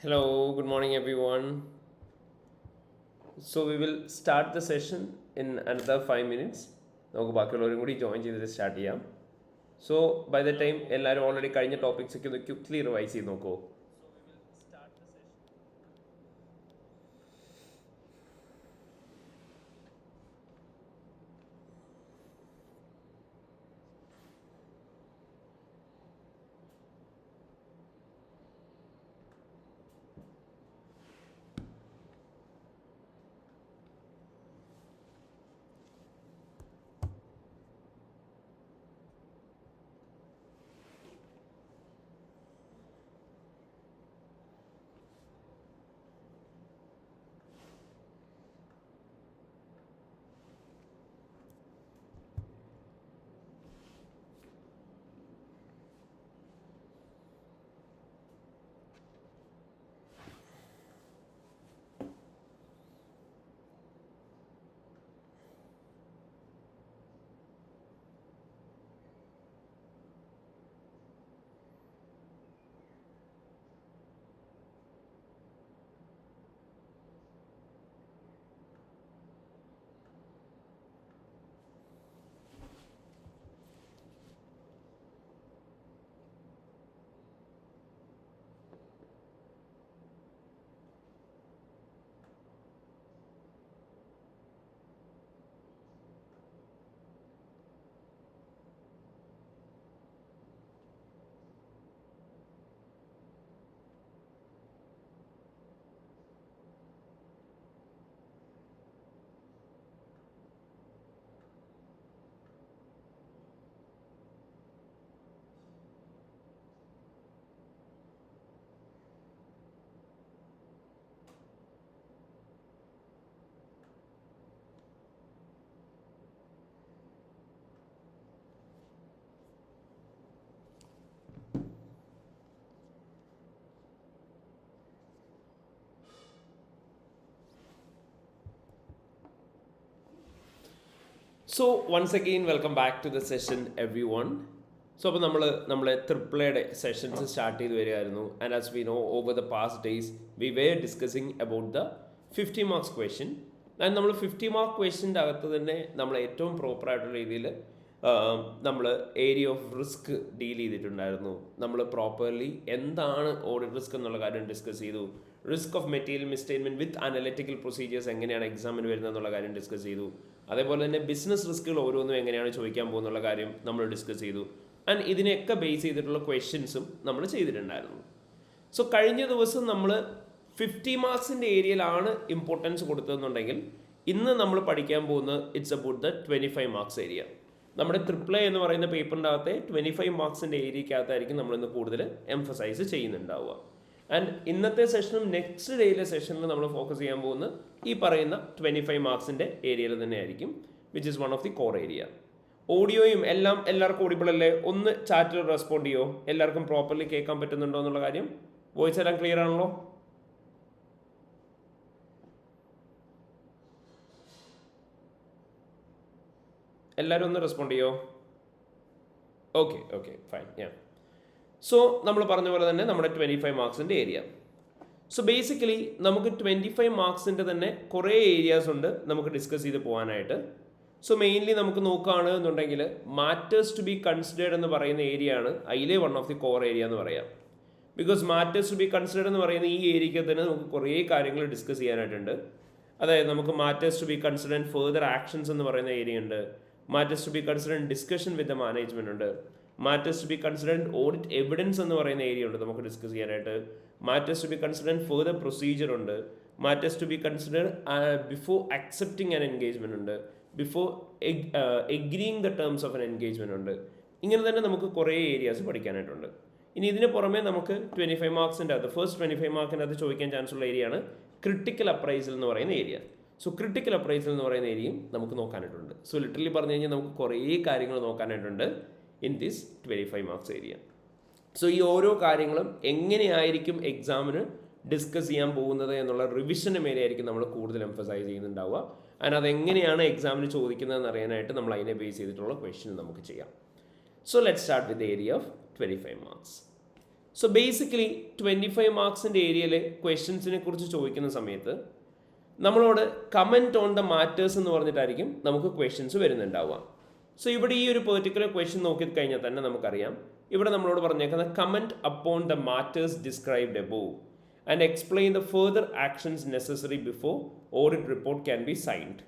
Hello, good morning everyone. So we will start the session in another 5 minutes. നമുക്ക് ബാക്കിയുള്ളവരും കൂടി join ചെയ്തിട്ട് start ചെയ്യാം. So by the time എല്ലാവരും already കഴിഞ്ഞ topics ഒക്കെ ഒന്ന് ക്വിക്ക്ലി റിവൈസ് ചെയ്ത് നോക്കൂ. So once again, welcome back to the session everyone. So അപ്പോൾ നമ്മളെ ട്രിപ്പിളയുടെ സെഷൻസ് സ്റ്റാർട്ട് ചെയ്ത് വരികയായിരുന്നു. And as we know over the past days we were discussing about the 50 marks question. And നമ്മൾ 50 mark ക്വസ്റ്റ്യൻ്റെ അകത്ത് തന്നെ നമ്മൾ ഏറ്റവും പ്രോപ്പറായിട്ടുള്ള രീതിയിൽ നമ്മൾ ഏരിയ ഓഫ് റിസ്ക് ഡീൽ ചെയ്തിട്ടുണ്ടായിരുന്നു. നമ്മൾ പ്രോപ്പർലി എന്താണ് ഓഡിറ്റ് റിസ്ക് എന്നുള്ള കാര്യം ഡിസ്കസ് ചെയ്തു. Risk of material misstatement with analytical procedures എങ്ങനെയാണ് എക്സാമിന് വരുന്നത് എന്നുള്ള കാര്യം ഡിസ്കസ് ചെയ്തു. അതേപോലെ തന്നെ ബിസിനസ് റിസ്കുകൾ ഓരോന്നും എങ്ങനെയാണ് ചോദിക്കാൻ പോകുന്നുള്ള കാര്യം നമ്മൾ ഡിസ്കസ് ചെയ്തു. ആൻഡ് ഇതിനെയൊക്കെ ബേസ് ചെയ്തിട്ടുള്ള ക്വസ്റ്റ്യൻസും നമ്മൾ ചെയ്തിട്ടുണ്ടായിരുന്നു. സോ കഴിഞ്ഞ ദിവസം നമ്മൾ 50 മാർക്സിൻ്റെ ഏരിയയിലാണ് ഇമ്പോർട്ടൻസ് കൊടുത്തതെന്നുണ്ടെങ്കിൽ ഇന്ന് നമ്മൾ പഠിക്കാൻ പോകുന്നത് it's about the 25 marks area. നമ്മുടെ ട്രിപ്പിൾ എന്ന് പറയുന്ന പേപ്പറിൻ്റെ അകത്തെ 25 മാർക്സിൻ്റെ ഏരിയക്കകത്തായിരിക്കും നമ്മളിന്ന് കൂടുതൽ എംഫസൈസ് ചെയ്യുന്നുണ്ടാവുക. ആൻഡ് ഇന്നത്തെ സെഷനും നെക്സ്റ്റ് ഡേയിലെ സെഷനിൽ നമ്മൾ ഫോക്കസ് ചെയ്യാൻ പോകുന്നത് ഈ പറയുന്ന 25 മാർക്സിൻ്റെ ഏരിയയിൽ തന്നെയായിരിക്കും, which is one of the core area. ഓഡിയോയും എല്ലാവർക്കും ഓഡിബിൾ അല്ലേ? ഒന്ന് ചാറ്റിൽ റെസ്പോണ്ട് ചെയ്യോ? എല്ലാവർക്കും പ്രോപ്പർലി കേൾക്കാൻ പറ്റുന്നുണ്ടോ എന്നുള്ള കാര്യം? വോയിസ് എല്ലാം ക്ലിയർ ആണല്ലോ? എല്ലാവരും ഒന്ന് റെസ്പോണ്ട് ചെയ്യോ? Okay fine. സോ നമ്മൾ പറഞ്ഞ പോലെ തന്നെ നമ്മുടെ 25 മാർക്സിൻ്റെ ഏരിയ. സോ ബേസിക്കലി നമുക്ക് 25 മാർക്സിൻ്റെ തന്നെ കുറേ ഏരിയാസ് ഉണ്ട് നമുക്ക് ഡിസ്കസ് ചെയ്ത് പോകാനായിട്ട്. സോ മെയിൻലി നമുക്ക് നോക്കുകയാണ് എന്നുണ്ടെങ്കിൽ മാറ്റേഴ്സ് ടു ബി കൺസിഡേർഡ് എന്ന് പറയുന്ന ഏരിയ ആണ് അതിലെ one of the core area എന്ന് പറയാം. Because matters to be considered എന്ന് പറയുന്ന ഈ ഏരിയയ്ക്ക് തന്നെ നമുക്ക് കുറേ കാര്യങ്ങൾ ഡിസ്കസ് ചെയ്യാനായിട്ടുണ്ട്. അതായത് നമുക്ക് matters to be considered further actions എന്ന് പറയുന്ന ഏരിയ ഉണ്ട്. Matters to be considered discussion with the management ഉണ്ട്. Matters to be considered audit evidence എന്ന് പറയുന്ന ഏരിയ ഉണ്ട് നമുക്ക് ഡിസ്കസ് ചെയ്യാനായിട്ട്. Matters to be considered further procedure ഉണ്ട്. Matters to be considered before accepting an engagement ഉണ്ട്. Before agreeing the terms of an engagement ഉണ്ട്. ഇങ്ങനെ തന്നെ നമുക്ക് കുറേ ഏരിയാസ് പഠിക്കാനായിട്ടുണ്ട്. ഇനി ഇതിന് പുറമെ നമുക്ക് 25 മാർക്സിൻ്റെ അത് ഫസ്റ്റ് 25 മാർക്കിൻ്റെ അത് ചോദിക്കാൻ ചാൻസ് ഉള്ള ഏരിയയാണ് ക്രിട്ടിക്കൽ അപ്രൈസൽ എന്ന് പറയുന്ന ഏരിയ. സോ ക്രിട്ടിക്കൽ അപ്രൈസൽ എന്ന് പറയുന്ന ഏരിയയും നമുക്ക് നോക്കാനായിട്ടുണ്ട്. സോ ലിറ്ററലി പറഞ്ഞു കഴിഞ്ഞാൽ നമുക്ക് കുറേ കാര്യങ്ങൾ നോക്കാനായിട്ടുണ്ട് in this 25 marks area. So ഈ ഓരോ കാര്യങ്ങളും എങ്ങനെയായിരിക്കും എക്സാമിന് ഡിസ്കസ് ചെയ്യാൻ പോകുന്നത് എന്നുള്ള റിവിഷന് മേലെയായിരിക്കും നമ്മൾ കൂടുതൽ എംഫസൈസ് ചെയ്യുന്നുണ്ടാവുക. ആൻഡ് അതെങ്ങനെയാണ് എക്സാമിന് ചോദിക്കുന്നതെന്ന് അറിയാനായിട്ട് നമ്മൾ അതിനെ ബേസ് ചെയ്തിട്ടുള്ള ക്വസ്റ്റ്യൻ നമുക്ക് ചെയ്യാം. So let start with area of 25 marks. So basically 25 മാർക്സിൻ്റെ ഏരിയയിലെ ക്വസ്റ്റ്യൻസിനെ കുറിച്ച് ചോദിക്കുന്ന സമയത്ത് നമ്മളോട് കമൻറ്റ് ഓൺ ദ മാറ്റേഴ്സ് എന്ന് പറഞ്ഞിട്ടായിരിക്കും നമുക്ക് ക്വസ്റ്റ്യൻസ് വരുന്നുണ്ടാവുക. സോ ഇവിടെ ഈ ഒരു പെർട്ടിക്കുലർ ക്വസ്റ്റ്യൻ നോക്കിക്കഴിഞ്ഞാൽ തന്നെ നമുക്കറിയാം, ഇവിടെ നമ്മളോട് പറഞ്ഞേക്കുന്നത് comment upon the matters described above and explain the further actions necessary before audit report can be signed.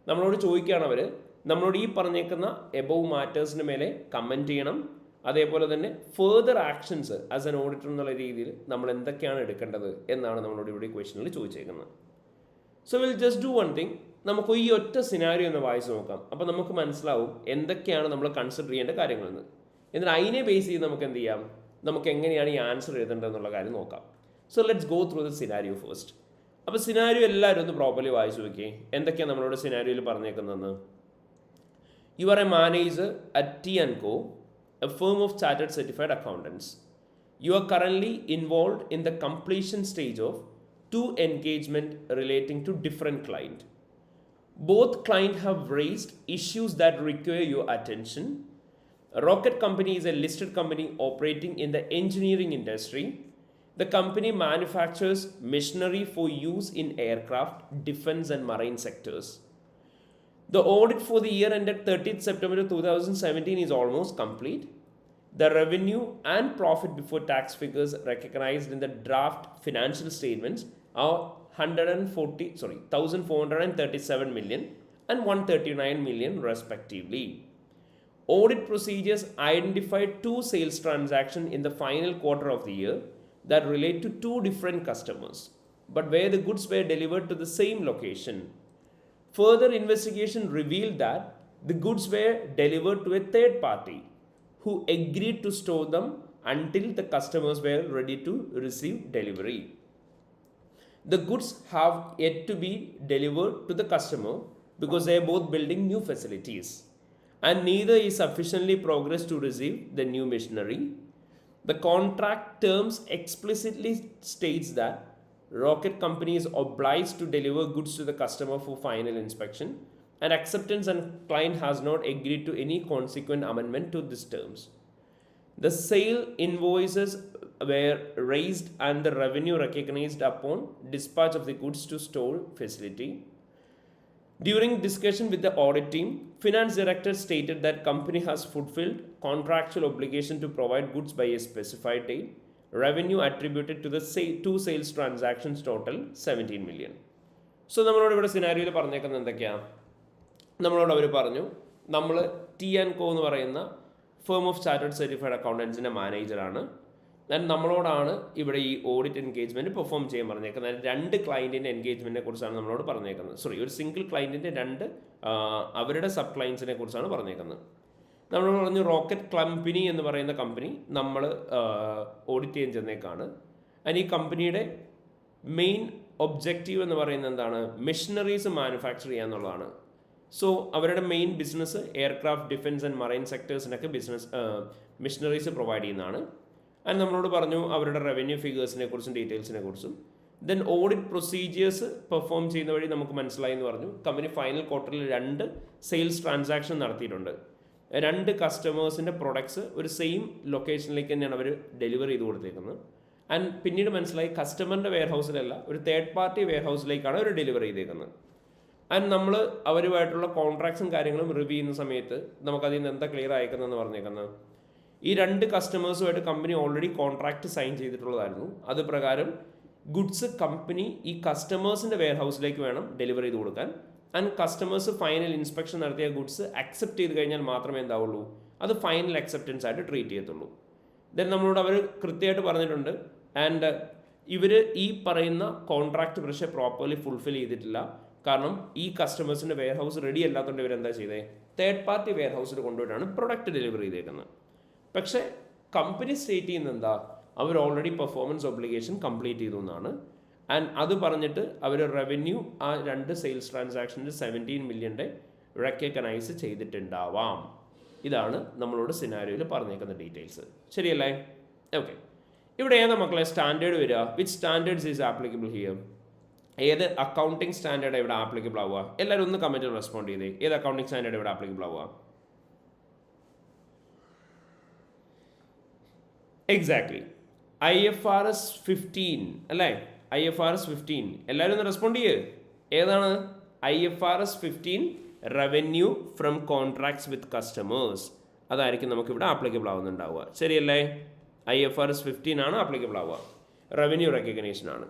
നമ്മളോട് ചോദിക്കുകയാണ് അവർ, നമ്മളോട് ഈ പറഞ്ഞേക്കുന്ന എബോവ് മാറ്റേഴ്സിന് മേലെ കമൻറ്റ് ചെയ്യണം, അതേപോലെ തന്നെ further actions as an auditor എന്നുള്ള രീതിയിൽ നമ്മൾ എന്തൊക്കെയാണ് എടുക്കേണ്ടത് എന്നാണ് നമ്മളോട് ഇവിടെ ക്വസ്റ്റനിൽ ചോദിച്ചേക്കുന്നത്. So will just do one thing, നമുക്ക് ഈ ഒറ്റ സിനാരിയോ ഒന്ന് വായിച്ച് നോക്കാം. അപ്പോൾ നമുക്ക് മനസ്സിലാവും എന്തൊക്കെയാണ് നമ്മൾ കൺസിഡർ ചെയ്യേണ്ട കാര്യങ്ങളെന്ന്. എന്നിട്ട് അതിനെ ബേസ് ചെയ്ത് നമുക്ക് എന്ത് ചെയ്യാം, നമുക്ക് എങ്ങനെയാണ് ഈ ആൻസർ എഴുതേണ്ടതെന്നുള്ള കാര്യം നോക്കാം. So let's go through the scenario first. അപ്പോൾ സിനാരിയോ എല്ലാവരും ഒന്ന് പ്രോപ്പർലി വായിച്ച് നോക്കിയേ. എന്തൊക്കെയാണ് നമ്മളോട് സിനാരിയോയിൽ പറഞ്ഞേക്കുന്നതെന്ന്. You are a manager at T&Co, a firm of chartered certified accountants. You are currently involved in the completion stage of 2 engagements relating to different clients. Both clients have raised issues that require your attention. Rocket Company is a listed company operating in the engineering industry. The company manufactures machinery for use in aircraft, defense and marine sectors. The audit for the year ended 30th September 2017 is almost complete. The revenue and profit before tax figures recognized in the draft financial statements are 1,437 million and 139 million respectively. Audit procedures identified 2 sales transactions in the final quarter of the year that relate to 2 different customers, but where the goods were delivered to the same location. Further investigation revealed that the goods were delivered to a third party who agreed to store them until the customers were ready to receive delivery. The goods have yet to be delivered to the customer because they are both building new facilities and neither is sufficiently progressed to receive the new machinery. The contract terms explicitly states that Rocket Company is obliged to deliver goods to the customer for final inspection and acceptance, and client has not agreed to any consequent amendment to these terms. The sale invoices were raised and the revenue recognized upon dispatch of the goods to store facility. During discussion with the audit team, finance director stated that company has fulfilled contractual obligation to provide goods by a specified date. Revenue attributed to the 2 sales transactions total 17 million. So നമ്മളോട് ഇവിടെ സിനാരിയോയിൽ പറഞ്ഞേക്കുന്നത് എന്തൊക്കെയാണ്? നമ്മളോട് അവർ പറഞ്ഞു, നമ്മൾ T&Co എന്ന് പറയുന്ന firm of chartered certified അക്കൗണ്ടൻസിൻ്റെ മാനേജറാണ്. ആൻഡ് നമ്മളോടാണ് ഇവിടെ ഈ ഓഡിറ്റ് എൻഗേജ്മെൻറ്റ് പെർഫോം ചെയ്യാൻ പറഞ്ഞേക്കുന്നത്. 2 ക്ലയൻറ്റിൻ്റെ എൻഗേജ്മെൻറ്റിനെ കുറിച്ചാണ് നമ്മളോട് പറഞ്ഞേക്കുന്നത്. ഒരു സിംഗിൾ ക്ലയൻറ്റിൻ്റെ 2 അവരുടെ സബ് ക്ലയൻസിനെ കുറിച്ചാണ് പറഞ്ഞേക്കുന്നത്. നമ്മൾ പറഞ്ഞു റോക്കറ്റ് കമ്പനി എന്ന് പറയുന്ന കമ്പനി നമ്മൾ ഓഡിറ്റ് ചെയ്യാൻ ചെന്നേക്കാണ്. ആൻഡ് ഈ കമ്പനിയുടെ മെയിൻ ഒബ്ജക്റ്റീവ് എന്ന് പറയുന്നത് എന്താണ്? മെഷീനറീസ് മാനുഫാക്ചർ ചെയ്യുക എന്നുള്ളതാണ്. സോ അവരുടെ main business aircraft, defence and marine സെക്ടേഴ്സിനൊക്കെ ബിസിനസ് മെഷീനറീസ് പ്രൊവൈഡ് ചെയ്യുന്നതാണ്. ആൻഡ് നമ്മളോട് പറഞ്ഞു അവരുടെ റവന്യൂ ഫിഗേഴ്സിനെ കുറിച്ചും ഡീറ്റെയിൽസിനെ കുറിച്ചും. ദെൻ ഓഡിറ്റ് പ്രൊസീജിയേഴ്സ് പെർഫോം ചെയ്യുന്ന വഴി നമുക്ക് മനസ്സിലായി എന്ന് പറഞ്ഞു, കമ്പനി ഫൈനൽ ക്വാർട്ടറിൽ 2 സെയിൽസ് ട്രാൻസാക്ഷൻ നടത്തിയിട്ടുണ്ട്. 2 കസ്റ്റമേഴ്സിൻ്റെ പ്രൊഡക്ട്സ് ഒരു സെയിം ലൊക്കേഷനിലേക്ക് തന്നെയാണ് അവർ ഡെലിവർ ചെയ്ത് കൊടുത്തേക്കുന്നത്. ആൻഡ് പിന്നീട് മനസ്സിലായി കസ്റ്റമറിൻ്റെ വെയർ ഹൗസിലല്ല, ഒരു തേർഡ് പാർട്ടി വെയർ ഹൗസിലേക്കാണ് അവർ ഡെലിവർ ചെയ്തേക്കുന്നത്. ആൻഡ് നമ്മൾ അവരുമായിട്ടുള്ള കോൺട്രാക്ട്സും കാര്യങ്ങളും റിവ്യൂ ചെയ്യുന്ന സമയത്ത് നമുക്കതിൽ നിന്ന് എന്താ ക്ലിയർ അയക്കുന്നതെന്ന് പറഞ്ഞേക്കുന്നത്, ഈ 2 കസ്റ്റമേഴ്സുമായിട്ട് കമ്പനി ഓൾറെഡി കോൺട്രാക്റ്റ് സൈൻ ചെയ്തിട്ടുള്ളതായിരുന്നു. അത് പ്രകാരം ഗുഡ്സ് കമ്പനി ഈ കസ്റ്റമേഴ്സിൻ്റെ വെയർ ഹൗസിലേക്ക് വേണം ഡെലിവർ ചെയ്ത് കൊടുക്കാൻ. ആൻഡ് കസ്റ്റമേഴ്സ് ഫൈനൽ ഇൻസ്പെക്ഷൻ നടത്തിയ ഗുഡ്സ് അക്സെപ്റ്റ് ചെയ്ത് കഴിഞ്ഞാൽ മാത്രമേ എന്താവുള്ളൂ, അത് ഫൈനൽ അക്സെപ്റ്റൻസ് ആയിട്ട് ട്രീറ്റ് ചെയ്യത്തുള്ളൂ. ദെൻ നമ്മളോട് അവർ കൃത്യമായിട്ട് പറഞ്ഞിട്ടുണ്ട്, ആൻഡ് ഇവർ ഈ പറയുന്ന കോൺട്രാക്റ്റ് പക്ഷേ പ്രോപ്പർലി ഫുൾഫിൽ ചെയ്തിട്ടില്ല. കാരണം ഈ കസ്റ്റമേഴ്സിൻ്റെ വെയർ ഹൗസ് റെഡി അല്ലാത്തതുകൊണ്ട് ഇവരെന്താ ചെയ്തത്, തേർഡ് പാർട്ടി വെയർ ഹൗസിൽ കൊണ്ടുപോയിട്ടാണ് പ്രൊഡക്റ്റ് ഡെലിവർ ചെയ്തേക്കുന്നത്. പക്ഷേ കമ്പനി സ്റ്റേറ്റ് ചെയ്യുന്നത് എന്താ, അവർ ഓൾറെഡി പെർഫോമൻസ് ഒബ്ലിഗേഷൻ കംപ്ലീറ്റ് ചെയ്തു എന്നാണ്. ആൻഡ് അത് പറഞ്ഞിട്ട് അവർ റവന്യൂ ആ 2 സെയിൽസ് ട്രാൻസാക്ഷൻ്റെ 17 മില്യൻ്റെ റെക്കഗ്നൈസ് ചെയ്തിട്ടുണ്ടാവാം. ഇതാണ് നമ്മളോട് സിനാരിയോയിൽ പറഞ്ഞേക്കുന്ന ഡീറ്റെയിൽസ്. ശരിയല്ലേ? ഓക്കെ. ഇവിടെ ഏതാ മക്കളെ സ്റ്റാൻഡേർഡ് വരിക? Which standards is applicable here? ഏത് അക്കൗണ്ടിങ് സ്റ്റാൻഡേർഡ് ഇവിടെ ആപ്ലിക്കബിൾ ആവുക? എല്ലാവരും ഒന്ന് കമൻറ്റിൽ റെസ്പോണ്ട് ചെയ്തേ. ഏത് അക്കൗണ്ടിങ് സ്റ്റാൻഡേർഡ് ഇവിടെ ആപ്ലിക്കബിൾ ആവുക? എക്സാക്ട്ലി IFRS 15 അല്ലേ? IFRS 15 എല്ലാവരും ഒന്ന് റെസ്പോണ്ട് ചെയ്യേ. ഏതാണ് IFRS 15? Revenue from contracts with customers. അതായിരിക്കും നമുക്കിവിടെ ആപ്ലിക്കബിൾ ആവുന്നുണ്ടാവുക. ശരിയല്ലേ? IFRS 15 ആണ് ആപ്ലിക്കബിൾ ആവുക. റവന്യൂ റെക്കഗ്നേഷൻ ആണ്.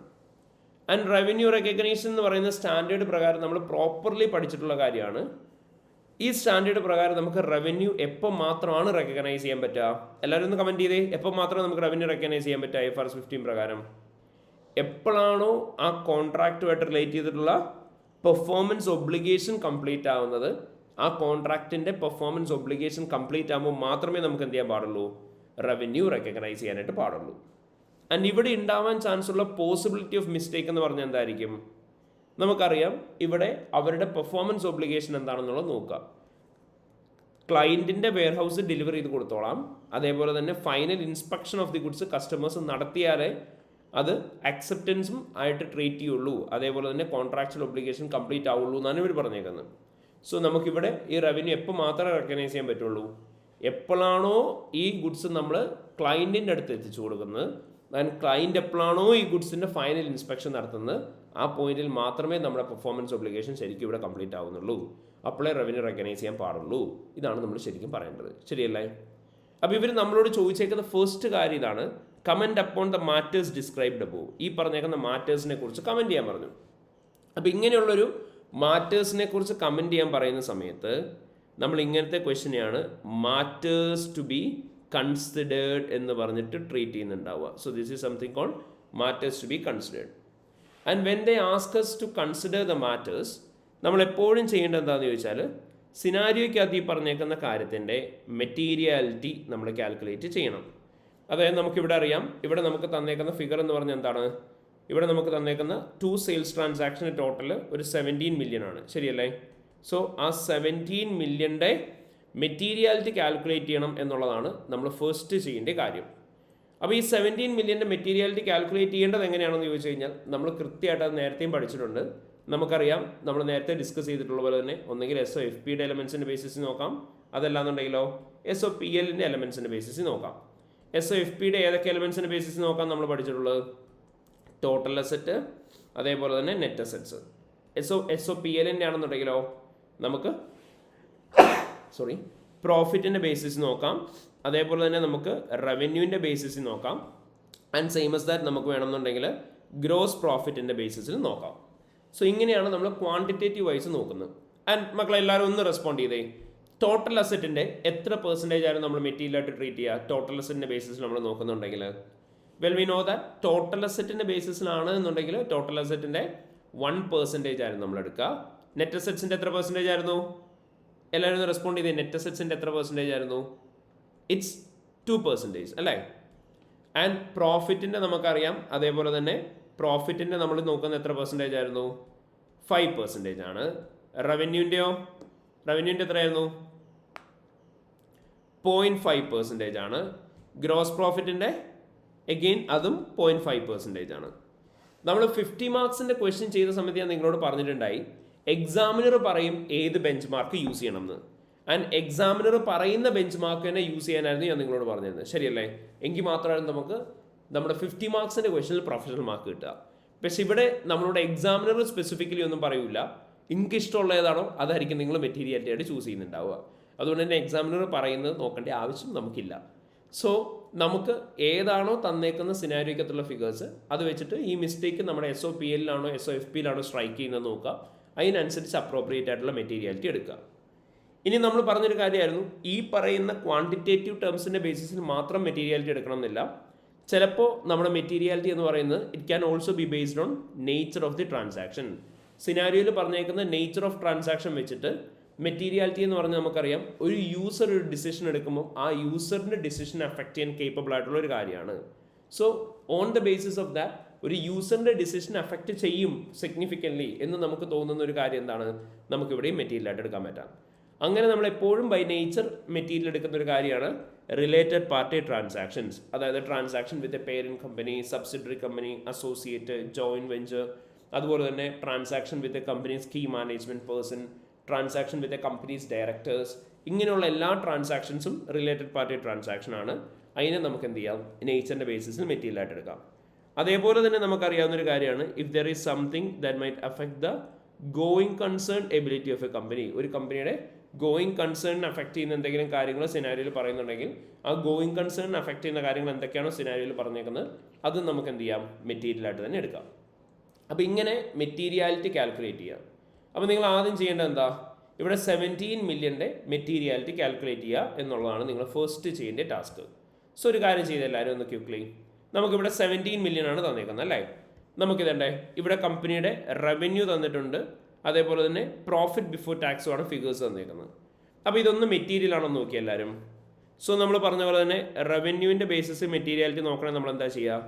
ആൻഡ് റവന്യൂ റെക്കഗ്നേഷൻ എന്ന് പറയുന്ന സ്റ്റാൻഡേർഡ് പ്രകാരം നമ്മൾ പ്രോപ്പർലി പഠിച്ചിട്ടുള്ള കാര്യമാണ്. ഈ സ്റ്റാൻഡേർഡ് പ്രകാരം നമുക്ക് റവന്യൂ എപ്പോൾ മാത്രമാണ് റെക്കഗ്നൈസ് ചെയ്യാൻ പറ്റുക? എല്ലാവരും ഒന്ന് കമൻറ്റ് ചെയ്തേ. എപ്പോൾ മാത്രമേ നമുക്ക് റവന്യൂ റെക്കഗ്നൈസ് ചെയ്യാൻ പറ്റുക IFRS 15 പ്രകാരം? എപ്പോഴാണോ ആ കോൺട്രാക്റ്റുമായിട്ട് റിലേറ്റ് ചെയ്തിട്ടുള്ള പെർഫോമൻസ് ഒബ്ലിഗേഷൻ കംപ്ലീറ്റ് ആവുന്നത്, ആ കോൺട്രാക്റ്റിൻ്റെ പെർഫോമൻസ് ഒബ്ലിഗേഷൻ കംപ്ലീറ്റ് ആകുമ്പോൾ മാത്രമേ നമുക്ക് എന്ത് ചെയ്യാൻ പാടുള്ളൂ? റവന്യൂ റെക്കഗ്നൈസ് ചെയ്യാനായിട്ട് പാടുള്ളൂ. ആൻഡ് ഇവിടെ ഉണ്ടാവാൻ ചാൻസ് ഉള്ള പോസിബിലിറ്റി ഓഫ് മിസ്റ്റേക്ക് എന്ന് പറഞ്ഞാൽ എന്തായിരിക്കും? നമുക്കറിയാം ഇവിടെ അവരുടെ പെർഫോമൻസ് ഒബ്ലിഗേഷൻ എന്താണെന്നുള്ളത് നോക്കുക. ക്ലയൻറ്റിൻ്റെ വെയർഹൗസ് ഡെലിവർ ചെയ്ത് കൊടുത്തോളാം, അതേപോലെ തന്നെ final inspection of the goods customers നടത്തിയാലേ അത് അക്സെപ്റ്റൻസും ആയിട്ട് ട്രീറ്റ് ചെയ്യുള്ളൂ, അതേപോലെ തന്നെ കോൺട്രാക്ച്വൽ ഒബ്ലിഗേഷൻ കംപ്ലീറ്റ് ആവുള്ളൂ എന്നാണ് ഇവർ പറഞ്ഞേക്കുന്നത്. സോ നമുക്കിവിടെ ഈ റവന്യൂ എപ്പോൾ മാത്രമേ റെക്കഗ്നൈസ് ചെയ്യാൻ പറ്റുള്ളൂ? എപ്പോഴാണോ ഈ ഗുഡ്സ് നമ്മൾ ക്ലയൻറ്റിൻ്റെ അടുത്ത് എത്തിച്ചു കൊടുക്കുന്നത്, ആൻഡ് ക്ലയൻറ്റ് എപ്പോഴാണോ ഈ ഗുഡ്സിൻ്റെ ഫൈനൽ ഇൻസ്പെക്ഷൻ നടത്തുന്നത്, ആ പോയിന്റിൽ മാത്രമേ നമ്മുടെ പെർഫോമൻസ് ഒബ്ലിഗേഷൻ ശരിക്കും ഇവിടെ കംപ്ലീറ്റ് ആവുന്നുള്ളൂ. അപ്പോഴേ റവന്യൂ റെക്കഗ്നൈസ് ചെയ്യാൻ പാടുള്ളൂ. ഇതാണ് നമ്മൾ ശരിക്കും പറയേണ്ടത്. ശരിയല്ലേ? അപ്പോൾ ഇവർ നമ്മളോട് ചോദിച്ചേക്കുന്ന ഫസ്റ്റ് കാര്യം ഇതാണ്, comment upon the matters described above. ഈ പറഞ്ഞേക്കുന്ന മാറ്റേഴ്സിനെ കുറിച്ച് കമൻറ്റ് ചെയ്യാൻ പറഞ്ഞു. അപ്പോൾ ഇങ്ങനെയുള്ളൊരു മാറ്റേഴ്സിനെ കുറിച്ച് കമൻറ്റ് ചെയ്യാൻ പറയുന്ന സമയത്ത് നമ്മൾ ഇങ്ങനത്തെ ക്വസ്റ്റ്യനെയാണ് മാറ്റേഴ്സ് ടു ബി കൺസിഡേർഡ് എന്ന് പറഞ്ഞിട്ട് ട്രീറ്റ് ചെയ്യുന്നുണ്ടാവുക. So this is something called matters to be considered. And when they ask us to consider the matters, നമ്മൾ എപ്പോഴും ചെയ്യേണ്ടത് എന്താണെന്ന് ചോദിച്ചാൽ, സിനാരിയോയ്ക്കകത്ത് ഈ പറഞ്ഞേക്കുന്ന കാര്യത്തിൻ്റെ മെറ്റീരിയാലിറ്റി നമ്മൾ കാൽക്കുലേറ്റ് ചെയ്യണം. അതായത് നമുക്കിവിടെ അറിയാം, ഇവിടെ നമുക്ക് തന്നേക്കുന്ന ഫിഗർ എന്ന് പറഞ്ഞാൽ എന്താണ്? ഇവിടെ നമുക്ക് തന്നേക്കുന്ന 2 സെയിൽസ് ട്രാൻസാക്ഷൻ ടോട്ടൽ ഒരു 17 മില്യൺ ആണ്. ശരിയല്ലേ? സോ ആ 17 മില്യൻ്റെ മെറ്റീരിയാലിറ്റി കാൽക്കുലേറ്റ് ചെയ്യണം എന്നുള്ളതാണ് നമ്മൾ ഫസ്റ്റ് ചെയ്യേണ്ട കാര്യം. അപ്പോൾ ഈ 17 മില്യൻ്റെ മെറ്റീരിയാലിറ്റി കാൽക്കുലേറ്റ് ചെയ്യേണ്ടത് എങ്ങനെയാണെന്ന് ചോദിച്ചു കഴിഞ്ഞാൽ, നമ്മൾ കൃത്യമായിട്ട് അത് നേരത്തെയും പഠിച്ചിട്ടുണ്ട്. നമുക്കറിയാം, നമ്മൾ നേരത്തെ ഡിസ്കസ് ചെയ്തിട്ടുള്ള പോലെ തന്നെ ഒന്നെങ്കിൽ SOFPയുടെ എലമെൻസിൻ്റെ ബേസിസിൽ നോക്കാം, അതല്ലാന്നുണ്ടെങ്കിലോ SOPLൻ്റെ എലമെൻസിൻ്റെ ബേസിസിൽ നോക്കാം. SOFPയുടെ ഏതൊക്കെ എലമെൻസിൻ്റെ ബേസിസിൽ നോക്കാം നമ്മൾ പഠിച്ചിട്ടുള്ളത്? ടോട്ടൽ അസറ്റ്, അതേപോലെ തന്നെ നെറ്റ് അസറ്റ്സ്. SOPLൻ്റെ ആണെന്നുണ്ടെങ്കിലോ നമുക്ക് പ്രോഫിറ്റിൻ്റെ ബേസിസ് നോക്കാം, അതേപോലെ തന്നെ നമുക്ക് റവന്യൂവിൻ്റെ ബേസിസിൽ നോക്കാം, ആൻഡ് സെയിം as ദാറ്റ് നമുക്ക് വേണമെന്നുണ്ടെങ്കിൽ ഗ്രോസ് പ്രോഫിറ്റിൻ്റെ ബേസിസിൽ നോക്കാം. സോ ഇങ്ങനെയാണ് നമ്മൾ ക്വാണ്ടിറ്റേറ്റീവ് വൈസ് നോക്കുന്നത്. ആൻഡ് മക്കളെല്ലാവരും ഒന്ന് റെസ്പോണ്ട് ചെയ്തേ. ടോട്ടൽ അസറ്റിൻ്റെ എത്ര പെർസെൻറ്റേജ് ആയിരുന്നു നമ്മൾ മെറ്റീരിയലായിട്ട് ട്രീറ്റ് ചെയ്യുക ടോട്ടൽ അസറ്റിൻ്റെ ബേസിസിൽ നമ്മൾ നോക്കുന്നുണ്ടെങ്കിൽ? Well we know that total അസറ്റിൻ്റെ ബേസിസിലാണ് എന്നുണ്ടെങ്കിൽ ടോട്ടൽ അസറ്റിൻ്റെ 1% ആയിരുന്നു നമ്മൾ എടുക്കുക. നെറ്റ് അസറ്റ്സിൻ്റെ എത്ര പെർസെൻറ്റേജ് ആയിരുന്നു? എല്ലാവരും ഒന്ന് റെസ്പോണ്ട് ചെയ്തേ. നെറ്റ് അസറ്റ്സിൻ്റെ എത്ര പെർസെൻറ്റേജ് ആയിരുന്നു? ഇറ്റ്സ് 2% അല്ലേ? ആൻഡ് പ്രോഫിറ്റിൻ്റെ നമുക്കറിയാം, അതേപോലെ തന്നെ പ്രോഫിറ്റിൻ്റെ നമ്മൾ നോക്കുന്ന എത്ര പെർസെൻറ്റേജ് ആയിരുന്നു? 5% ആണ്. റവന്യൂവിൻ്റെയോ? റവന്യൂവിൻ്റെ എത്രയായിരുന്നു? 0.5% ആണ്. ഗ്രോസ് പ്രോഫിറ്റിൻ്റെ എഗെയിൻ അതും 0.5% ആണ്. നമ്മൾ 50 മാർക്സിൻ്റെ ക്വസ്റ്റ്യൻ ചെയ്ത സമയത്ത് ഞാൻ നിങ്ങളോട് പറഞ്ഞിട്ടുണ്ടായി, എക്സാമിനർ പറയും ഏത് ബെഞ്ച് മാർക്ക് യൂസ് ചെയ്യണമെന്ന്. ആൻഡ് എക്സാമിനർ പറയുന്ന ബെഞ്ച് മാർക്ക് തന്നെ യൂസ് ചെയ്യാനായിരുന്നു ഞാൻ നിങ്ങളോട് പറഞ്ഞിരുന്നത്. ശരിയല്ലേ? എങ്കിൽ മാത്രമായിരുന്നു നമുക്ക് നമ്മുടെ 50 മാർക്സിൻ്റെ ക്വസ്റ്റ്യനിൽ പ്രൊഫഷണൽ മാർക്ക് കിട്ടുക. പക്ഷെ ഇവിടെ നമ്മളോട് എക്സാമിനർ സ്പെസിഫിക്കലി ഒന്നും പറയില്ല. നിങ്ങൾക്ക് ഇഷ്ടമുള്ള ഏതാണോ അതായിരിക്കും നിങ്ങൾ മെറ്റീരിയാലിറ്റി ആയിട്ട് ചൂസ് ചെയ്യുന്നുണ്ടാവുക. അതുകൊണ്ട് തന്നെ എക്സാമിനർ പറയുന്നത് നോക്കേണ്ട ആവശ്യം നമുക്കില്ല. സോ നമുക്ക് ഏതാണോ തന്നേക്കുന്ന സിനാരിയോക്കത്തുള്ള ഫിഗേഴ്സ് അത് വെച്ചിട്ട് ഈ മിസ്റ്റേക്ക് നമ്മുടെ SOPLാണോ SOFPയിലാണോ സ്ട്രൈക്ക് ചെയ്യുന്നത് നോക്കുക. അതിനനുസരിച്ച് അപ്രോപ്രിയേറ്റ് ആയിട്ടുള്ള മെറ്റീരിയാലിറ്റി എടുക്കുക. ഇനി നമ്മൾ പറഞ്ഞൊരു കാര്യമായിരുന്നു, ഈ പറയുന്ന ക്വാണ്ടിറ്റേറ്റീവ് ടേംസിൻ്റെ ബേസിസിൽ മാത്രം മെറ്റീരിയാലിറ്റി എടുക്കണം എന്നില്ല. ചിലപ്പോൾ നമ്മുടെ മെറ്റീരിയാലിറ്റി എന്ന് പറയുന്നത് it can also be based on nature of the transaction. സിനാരിയോയിൽ പറഞ്ഞേക്കുന്ന നേച്ചർ ഓഫ് ട്രാൻസാക്ഷൻ വെച്ചിട്ട് മെറ്റീരിയാലിറ്റി എന്ന് പറഞ്ഞാൽ നമുക്കറിയാം, ഒരു യൂസർ ഒരു ഡിസിഷൻ എടുക്കുമ്പോൾ ആ യൂസറിൻ്റെ ഡിസിഷൻ അഫക്റ്റ് ചെയ്യാൻ കേപ്പബിൾ ആയിട്ടുള്ള ഒരു കാര്യമാണ്. So on the basis of that ഒരു യൂസറിൻ്റെ ഡിസിഷൻ അഫക്റ്റ് ചെയ്യും സിഗ്നിഫിക്കൻ്റ്ലി എന്ന് നമുക്ക് തോന്നുന്ന ഒരു കാര്യം എന്താണ്? നമുക്കിവിടെയും മെറ്റീരിയലായിട്ട് എടുക്കാൻ പറ്റാം. അങ്ങനെ നമ്മൾ എപ്പോഴും ബൈ നേച്ചർ മെറ്റീരിയൽ എടുക്കുന്ന ഒരു കാര്യമാണ് റിലേറ്റഡ് പാർട്ടി ട്രാൻസാക്ഷൻസ്. അതായത് transaction with a parent company, subsidiary company, associate, joint venture, അതുപോലെ തന്നെ transaction with a company's key management person, transaction with a company's directors. ഇങ്ങനെയുള്ള എല്ലാ ട്രാൻസാക്ഷൻസും റിലേറ്റഡ് പാർട്ടി ട്രാൻസാക്ഷൻ ആണ്. അതിനെ നമുക്ക് എന്ത് ചെയ്യാം, നേച്ചറിൻ്റെ ബേസിസിൽ മെറ്റീരിയലായിട്ട് എടുക്കാം. അതേപോലെ തന്നെ നമുക്കറിയാവുന്നൊരു കാര്യമാണ്, if there is something that might affect the going concern ability of A company. ഒരു കമ്പനിയുടെ ഗോയിങ് കൺസേണിന് അഫക്റ്റ് ചെയ്യുന്ന എന്തെങ്കിലും കാര്യങ്ങൾ സിനാരിയോയിൽ പറയുന്നുണ്ടെങ്കിൽ ആ ഗോയിങ് കൺസേണിന് അഫക്റ്റ് ചെയ്യുന്ന കാര്യങ്ങൾ എന്തൊക്കെയാണോ സിനാരിയോയിൽ പറഞ്ഞേക്കുന്നത് അത് നമുക്ക് എന്ത് ചെയ്യാം, മെറ്റീരിയലായിട്ട് തന്നെ എടുക്കാം. അപ്പോൾ ഇങ്ങനെ മെറ്റീരിയാലിറ്റി കാൽക്കുലേറ്റ് ചെയ്യാം. അപ്പോൾ നിങ്ങൾ ആദ്യം ചെയ്യേണ്ടത് എന്താ, ഇവിടെ 17 മില്യൻ്റെ മെറ്റീരിയാലിറ്റി കാൽക്കുലേറ്റ് ചെയ്യുക എന്നുള്ളതാണ് നിങ്ങൾ ഫസ്റ്റ് ചെയ്യേണ്ട ടാസ്ക്. സോ ഒരു കാര്യം ചെയ്ത് എല്ലാവരും ഒന്ന് ക്വിക്ക്ലി, നമുക്കിവിടെ 17 മില്യൺ ആണ് തന്നേക്കുന്നത് അല്ലേ. നമുക്കിതണ്ടേ ഇവിടെ കമ്പനിയുടെ റവന്യൂ തന്നിട്ടുണ്ട്, അതേപോലെ തന്നെ പ്രോഫിറ്റ് ബിഫോർ ടാക്സുമാണ് ഫിഗേഴ്സ് തന്നേക്കുന്നത്. അപ്പോൾ ഇതൊന്ന് മെറ്റീരിയൽ ആണോ നോക്കി എല്ലാവരും. സോ നമ്മൾ പറഞ്ഞ പോലെ തന്നെ റവന്യൂവിൻ്റെ ബേസിസ് മെറ്റീരിയാലിറ്റി നോക്കണമെങ്കിൽ നമ്മൾ എന്താ ചെയ്യുക,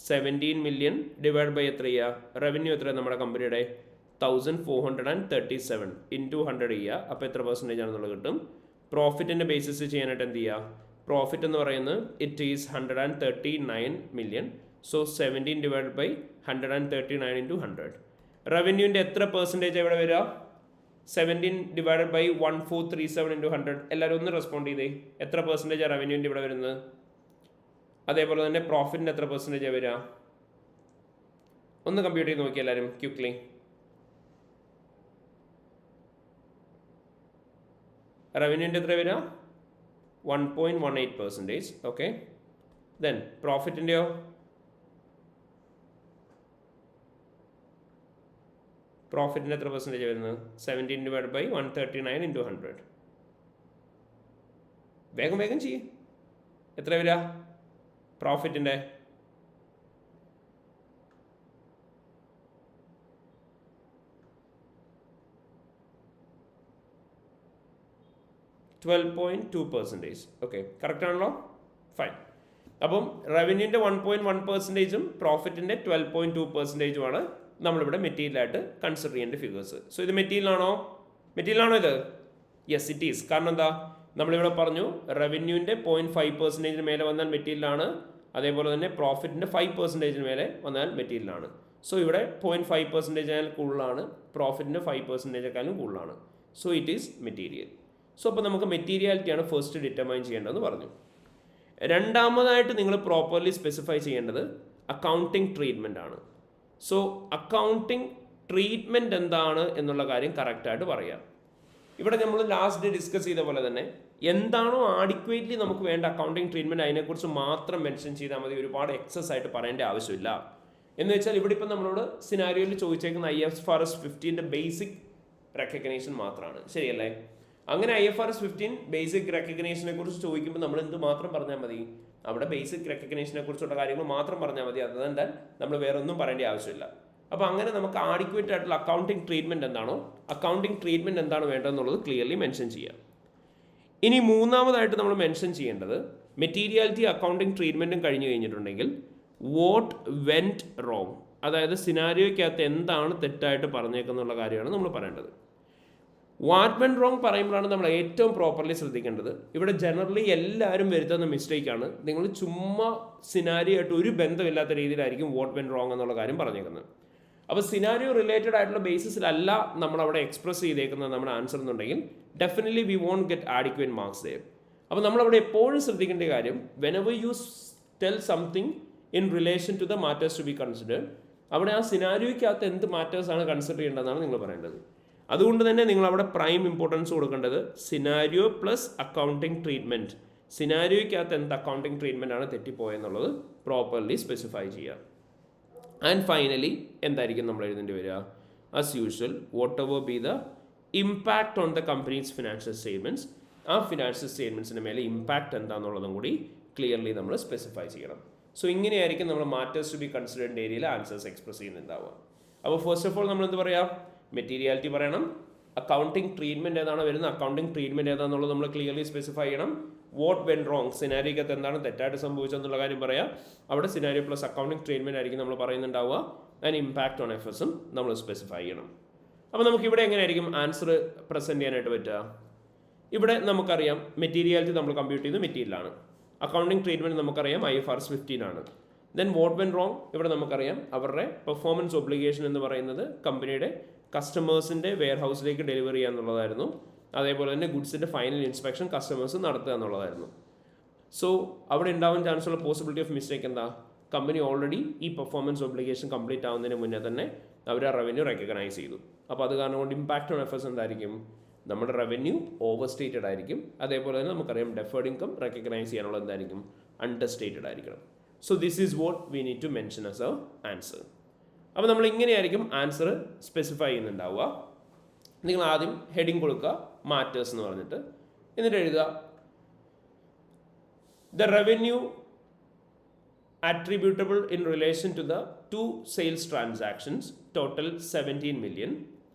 17 മില്യൺ ഡിവൈഡ് ബൈ എത്ര ചെയ്യുക, റവന്യൂ എത്ര നമ്മുടെ കമ്പനിയുടെ 1437 ഇൻറ്റു 100 ചെയ്യുക. അപ്പോൾ എത്ര പെർസെൻറ്റേജ് ആണെന്നുള്ളത് കിട്ടും. പ്രോഫിറ്റിൻ്റെ ബേസിസ് ചെയ്യാനായിട്ട് എന്ത് ചെയ്യുക, പ്രോഫിറ്റ് എന്ന് പറയുന്നത് it is 139 million. So 17 divide by 139 into 100. റവന്യൂവിൻ്റെ എത്ര പെർസെൻറ്റേജ് ഇവിടെ വരിക, 17 ഡിവൈഡഡ് ബൈ 1437 ഇൻറ്റു 100. എല്ലാവരും ഒന്ന് റെസ്പോണ്ട് ചെയ്തേ, എത്ര പെർസെൻറ്റേജ് റവന്യൂവിൻ്റെ ഇവിടെ വരുന്നത്. അതേപോലെ തന്നെ പ്രോഫിറ്റിൻ്റെ എത്ര പെർസെൻറ്റേജ് വരിക, ഒന്ന് കമ്പ്യൂട്ട് ചെയ്ത് നോക്കി എല്ലാവരും ക്വിക്ക്ലി. റവന്യൂവിൻ്റെ എത്ര വരിക, 1.18%. ഓക്കെ, ദെൻ പ്രോഫിറ്റിൻ്റെയോ പ്രോഫിറ്റിൻ്റെ എത്ര പെർസെൻറ്റേജ് വരുന്നത്, 17 ഡിവൈഡ് ബൈ 139 ഇൻറ്റു 100. വേഗം വേഗം ചെയ്യേ, എത്ര വരിക പ്രോഫിറ്റിൻ്റെ, 12.2%. ഓക്കെ, കറക്റ്റ് ആണല്ലോ, ഫൈൻ. അപ്പം റവന്യൂവിൻ്റെ 1.1%ഉം പ്രോഫിറ്റിൻ്റെ 12.2%ഉമാണ് നമ്മളിവിടെ മെറ്റീരിയലായിട്ട് കൺസിഡർ ചെയ്യേണ്ട ഫിഗേഴ്സ്. സോ ഇത് മെറ്റീരിയലാണോ ഇത്? Yes it is. കാരണം എന്താ, നമ്മളിവിടെ പറഞ്ഞു റവന്യൂവിൻ്റെ 0.5% മേലെ വന്നാൽ മെറ്റീരിയലാണ്, അതേപോലെ തന്നെ പ്രോഫിറ്റിൻ്റെ 5% മേലെ വന്നാൽ മെറ്റീരിയലാണ്. സോ ഇവിടെ 0.5% കൂടുതലാണ്, പ്രോഫിറ്റിൻ്റെ 5%ക്കാളും കൂടുതലാണ്. So it is material. So അപ്പോൾ നമുക്ക് മെറ്റീരിയാലിറ്റിയാണ് ഫസ്റ്റ് ഡിറ്റർമൈൻ ചെയ്യേണ്ടതെന്ന് പറഞ്ഞു. രണ്ടാമതായിട്ട് നിങ്ങൾ പ്രോപ്പർലി സ്പെസിഫൈ ചെയ്യേണ്ടത് അക്കൗണ്ടിങ് ട്രീറ്റ്മെൻ്റ് ആണ്. സോ അക്കൗണ്ടിങ് ട്രീറ്റ്മെൻറ്റ് എന്താണ് എന്നുള്ള കാര്യം കറക്റ്റായിട്ട് പറയാം. ഇവിടെ നമ്മൾ ലാസ്റ്റ് ഡിസ്കസ് ചെയ്ത പോലെ തന്നെ എന്താണോ ആഡിക്വേറ്റ്ലി നമുക്ക് വേണ്ട അക്കൗണ്ടിങ് ട്രീറ്റ്മെൻറ്റ് അതിനെക്കുറിച്ച് മാത്രം മെൻഷൻ ചെയ്താൽ മതി, ഒരുപാട് എക്സസ് ആയിട്ട് പറയേണ്ട ആവശ്യമില്ല. എന്ന് വെച്ചാൽ ഇവിടെ ഇപ്പം നമ്മളോട് സിനാരിയോയിൽ ചോദിച്ചേക്കുന്ന IFRS 15 ബേസിക് റെക്കഗ്നേഷൻ മാത്രമാണ്, ശരിയല്ലേ? അങ്ങനെ IFRS 15 ബേസിക് റെക്കഗ്നേഷനെ കുറിച്ച് ചോദിക്കുമ്പോൾ നമ്മൾ എന്ത് മാത്രം പറഞ്ഞാൽ മതി, അവിടെ ബേസിക് റെക്കഗ്നേഷനെ കുറിച്ചുള്ള കാര്യങ്ങൾ മാത്രം പറഞ്ഞാൽ മതി, അതുകൊണ്ട് നമ്മൾ വേറെ ഒന്നും പറയേണ്ട ആവശ്യമില്ല. അപ്പോൾ അങ്ങനെ നമുക്ക് ആഡിക്വേറ്റ് ആയിട്ടുള്ള അക്കൗണ്ടിങ് ട്രീറ്റ്മെൻറ്റ് എന്താണ് വേണ്ടതെന്നുള്ളത് ക്ലിയർലി മെൻഷൻ ചെയ്യാം. ഇനി മൂന്നാമതായിട്ട് നമ്മൾ മെൻഷൻ ചെയ്യേണ്ടത് മെറ്റീരിയാലിറ്റി അക്കൗണ്ടിങ് ട്രീറ്റ്മെൻറ്റും കഴിഞ്ഞു കഴിഞ്ഞിട്ടുണ്ടെങ്കിൽ വാട്ട് വെൻറ്റ് റോങ്, അതായത് സിനാരിയോയ്ക്കകത്ത് എന്താണ് തെറ്റായിട്ട് പറഞ്ഞേക്കെന്നുള്ള കാര്യമാണ് നമ്മൾ പറയേണ്ടത്. വാട്ട് വെൻറ്റ് റോങ് പറയുമ്പോഴാണ് നമ്മൾ ഏറ്റവും പ്രോപ്പർലി ശ്രദ്ധിക്കേണ്ടത്. ഇവിടെ ജനറലി എല്ലാവരും വരുത്തുന്ന മിസ്റ്റേക്കാണ്, നിങ്ങൾ ചുമ്മാ സിനാരിയോ ആയിട്ട് ഒരു ബന്ധമില്ലാത്ത രീതിയിലായിരിക്കും വാട്ട് വെൻറ്റ് റോങ് എന്നുള്ള കാര്യം പറഞ്ഞേക്കുന്നത്. അപ്പോൾ സിനാരിയോ റിലേറ്റഡ് ആയിട്ടുള്ള ബേസിസിലല്ല നമ്മളവിടെ എക്സ്പ്രസ് ചെയ്തേക്കുന്നത് നമ്മുടെ ആൻസർ എന്നുണ്ടെങ്കിൽ definitely we won't get adequate marks there. അപ്പോൾ നമ്മളവിടെ എപ്പോഴും ശ്രദ്ധിക്കേണ്ട കാര്യം, whenever you tell something in relation to the matters to be considered, അവിടെ ആ സിനാരിയോയ്ക്കകത്ത് എന്ത് മാറ്റേഴ്സാണ് കൺസിഡർ ചെയ്യേണ്ടതെന്നാണ് നിങ്ങൾ പറയേണ്ടത്. അതുകൊണ്ട് തന്നെ നിങ്ങൾ അവിടെ പ്രൈം ഇമ്പോർട്ടൻസ് കൊടുക്കേണ്ടത് സിനാരിയോ പ്ലസ് അക്കൗണ്ടിങ് ട്രീറ്റ്മെൻറ്റ്, സിനാരിയോയ്ക്കകത്ത് എന്ത് അക്കൗണ്ടിങ് ട്രീറ്റ്മെൻ്റ് ആണ് തെറ്റിപ്പോയെന്നുള്ളത് പ്രോപ്പർലി സ്പെസിഫൈ ചെയ്യുക. ആൻഡ് ഫൈനലി എന്തായിരിക്കും നമ്മൾ എഴുതേണ്ടി വരിക, as usual what ever B the impact on the company's financial statements, ആ ഫിനാൻഷ്യൽ സ്റ്റേറ്റ്മെൻറ്റ്സിൻ്റെ മേലെ ഇമ്പാക്റ്റ് എന്താണെന്നുള്ളതും കൂടി ക്ലിയർലി നമ്മൾ സ്പെസിഫൈ ചെയ്യണം. സോ ഇങ്ങനെയായിരിക്കും നമ്മൾ മാറ്റേഴ്സ് ടു ബി കൺസിഡേർഡ് ഏരിയയിൽ ആൻസേഴ്സ് എക്സ്പ്രസ് ചെയ്യുന്നുണ്ടാവുക. അപ്പോൾ ഫസ്റ്റ് ഓഫ് ഓൾ നമ്മൾ എന്ത് പറയാം, മെറ്റീരിയാലിറ്റി പറയണം, അക്കൗണ്ടിങ് ട്രീറ്റ്മെൻറ്റ് ഏതാണോ വരുന്നത്, അക്കൗണ്ടിങ് ട്രീറ്റ്മെൻറ്റ് ഏതാണെന്നുള്ളത് നമ്മൾ ക്ലിയർലി സ്പെസിഫൈ ചെയ്യണം. വാട്ട് വെൻ റോങ്, സിനാരിയോക്കകത്ത് എന്താണ് തെറ്റായിട്ട് സംഭവിച്ചതെന്നുള്ള കാര്യം പറയാം. അവിടെ സിനാരിയോ പ്ലസ് അക്കൗണ്ടിങ് ട്രീറ്റ്മെൻറ്റ് ആയിരിക്കും നമ്മൾ പറയുന്നുണ്ടാവുക. ആൻഡ് ഇമ്പാക്റ്റ് ഓൺ എഫേഴ്സും നമ്മൾ സ്പെസിഫൈ ചെയ്യണം. അപ്പോൾ നമുക്കിവിടെ എങ്ങനെയായിരിക്കും ആൻസർ പ്രസൻറ്റ് ചെയ്യാനായിട്ട് പറ്റുക, ഇവിടെ നമുക്കറിയാം മെറ്റീരിയാലിറ്റി നമ്മൾ കമ്പ്യൂട്ട് ചെയ്ത് മെറ്റീരിയലാണ്, അക്കൗണ്ടിങ് ട്രീറ്റ്മെൻറ്റ് നമുക്കറിയാം IFRS 15 ആണ്. ദെൻ വാട്ട് വെൻ റോങ്, ഇവിടെ നമുക്കറിയാം അവരുടെ പെർഫോമൻസ് ഒബ്ലിഗേഷൻ എന്ന് പറയുന്നത് കമ്പനിയുടെ കസ്റ്റമേഴ്സിൻ്റെ വെയർ ഹൗസിലേക്ക് ഡെലിവറി ചെയ്യുക എന്നുള്ളതായിരുന്നു. അതേപോലെ തന്നെ ഗുഡ്സിൻ്റെ ഫൈനൽ ഇൻസ്പെക്ഷൻ കസ്റ്റമേഴ്സ് നടത്തുക എന്നുള്ളതായിരുന്നു. സോ അവിടെ ഉണ്ടാവാൻ ചാൻസ് ഉള്ള പോസിബിലിറ്റി ഓഫ് മിസ്റ്റേക്ക് എന്താ? കമ്പനി ഓൾറെഡി ഈ പെർഫോമൻസ് ഒബ്ലിഗേഷൻ കംപ്ലീറ്റ് ആവുന്നതിന് മുന്നേ തന്നെ അവർ ആ റവന്യൂ റെക്കഗ്നൈസ് ചെയ്തു. അപ്പോൾ അത് കാരണം കൊണ്ട് ഇമ്പാക്റ്റ് ഓൺ എഫേഴ്സ് എന്തായിരിക്കും? നമ്മുടെ റവന്യൂ ഓവർ സ്റ്റേറ്റഡ് ആയിരിക്കും. അതേപോലെ തന്നെ നമുക്കറിയാം ഡെഫേർഡ് ഇൻകം റെക്കഗ്നൈസ് ചെയ്യാനുള്ള എന്തായിരിക്കും? അണ്ടർ സ്റ്റേറ്റഡ് ആയിരിക്കണം. So this is what we need to mention as a answer. അപ്പോൾ നമ്മൾ ഇങ്ങനെയായിരിക്കും ആൻസർ സ്പെസിഫൈ ചെയ്യുന്നുണ്ടാവുക. നിങ്ങൾ ആദ്യം ഹെഡിങ് കൊടുക്കുക, മാറ്റേഴ്സ് എന്ന് പറഞ്ഞിട്ട്, എന്നിട്ട് എഴുതുക the revenue attributable in relation to the two sales transactions total 17 million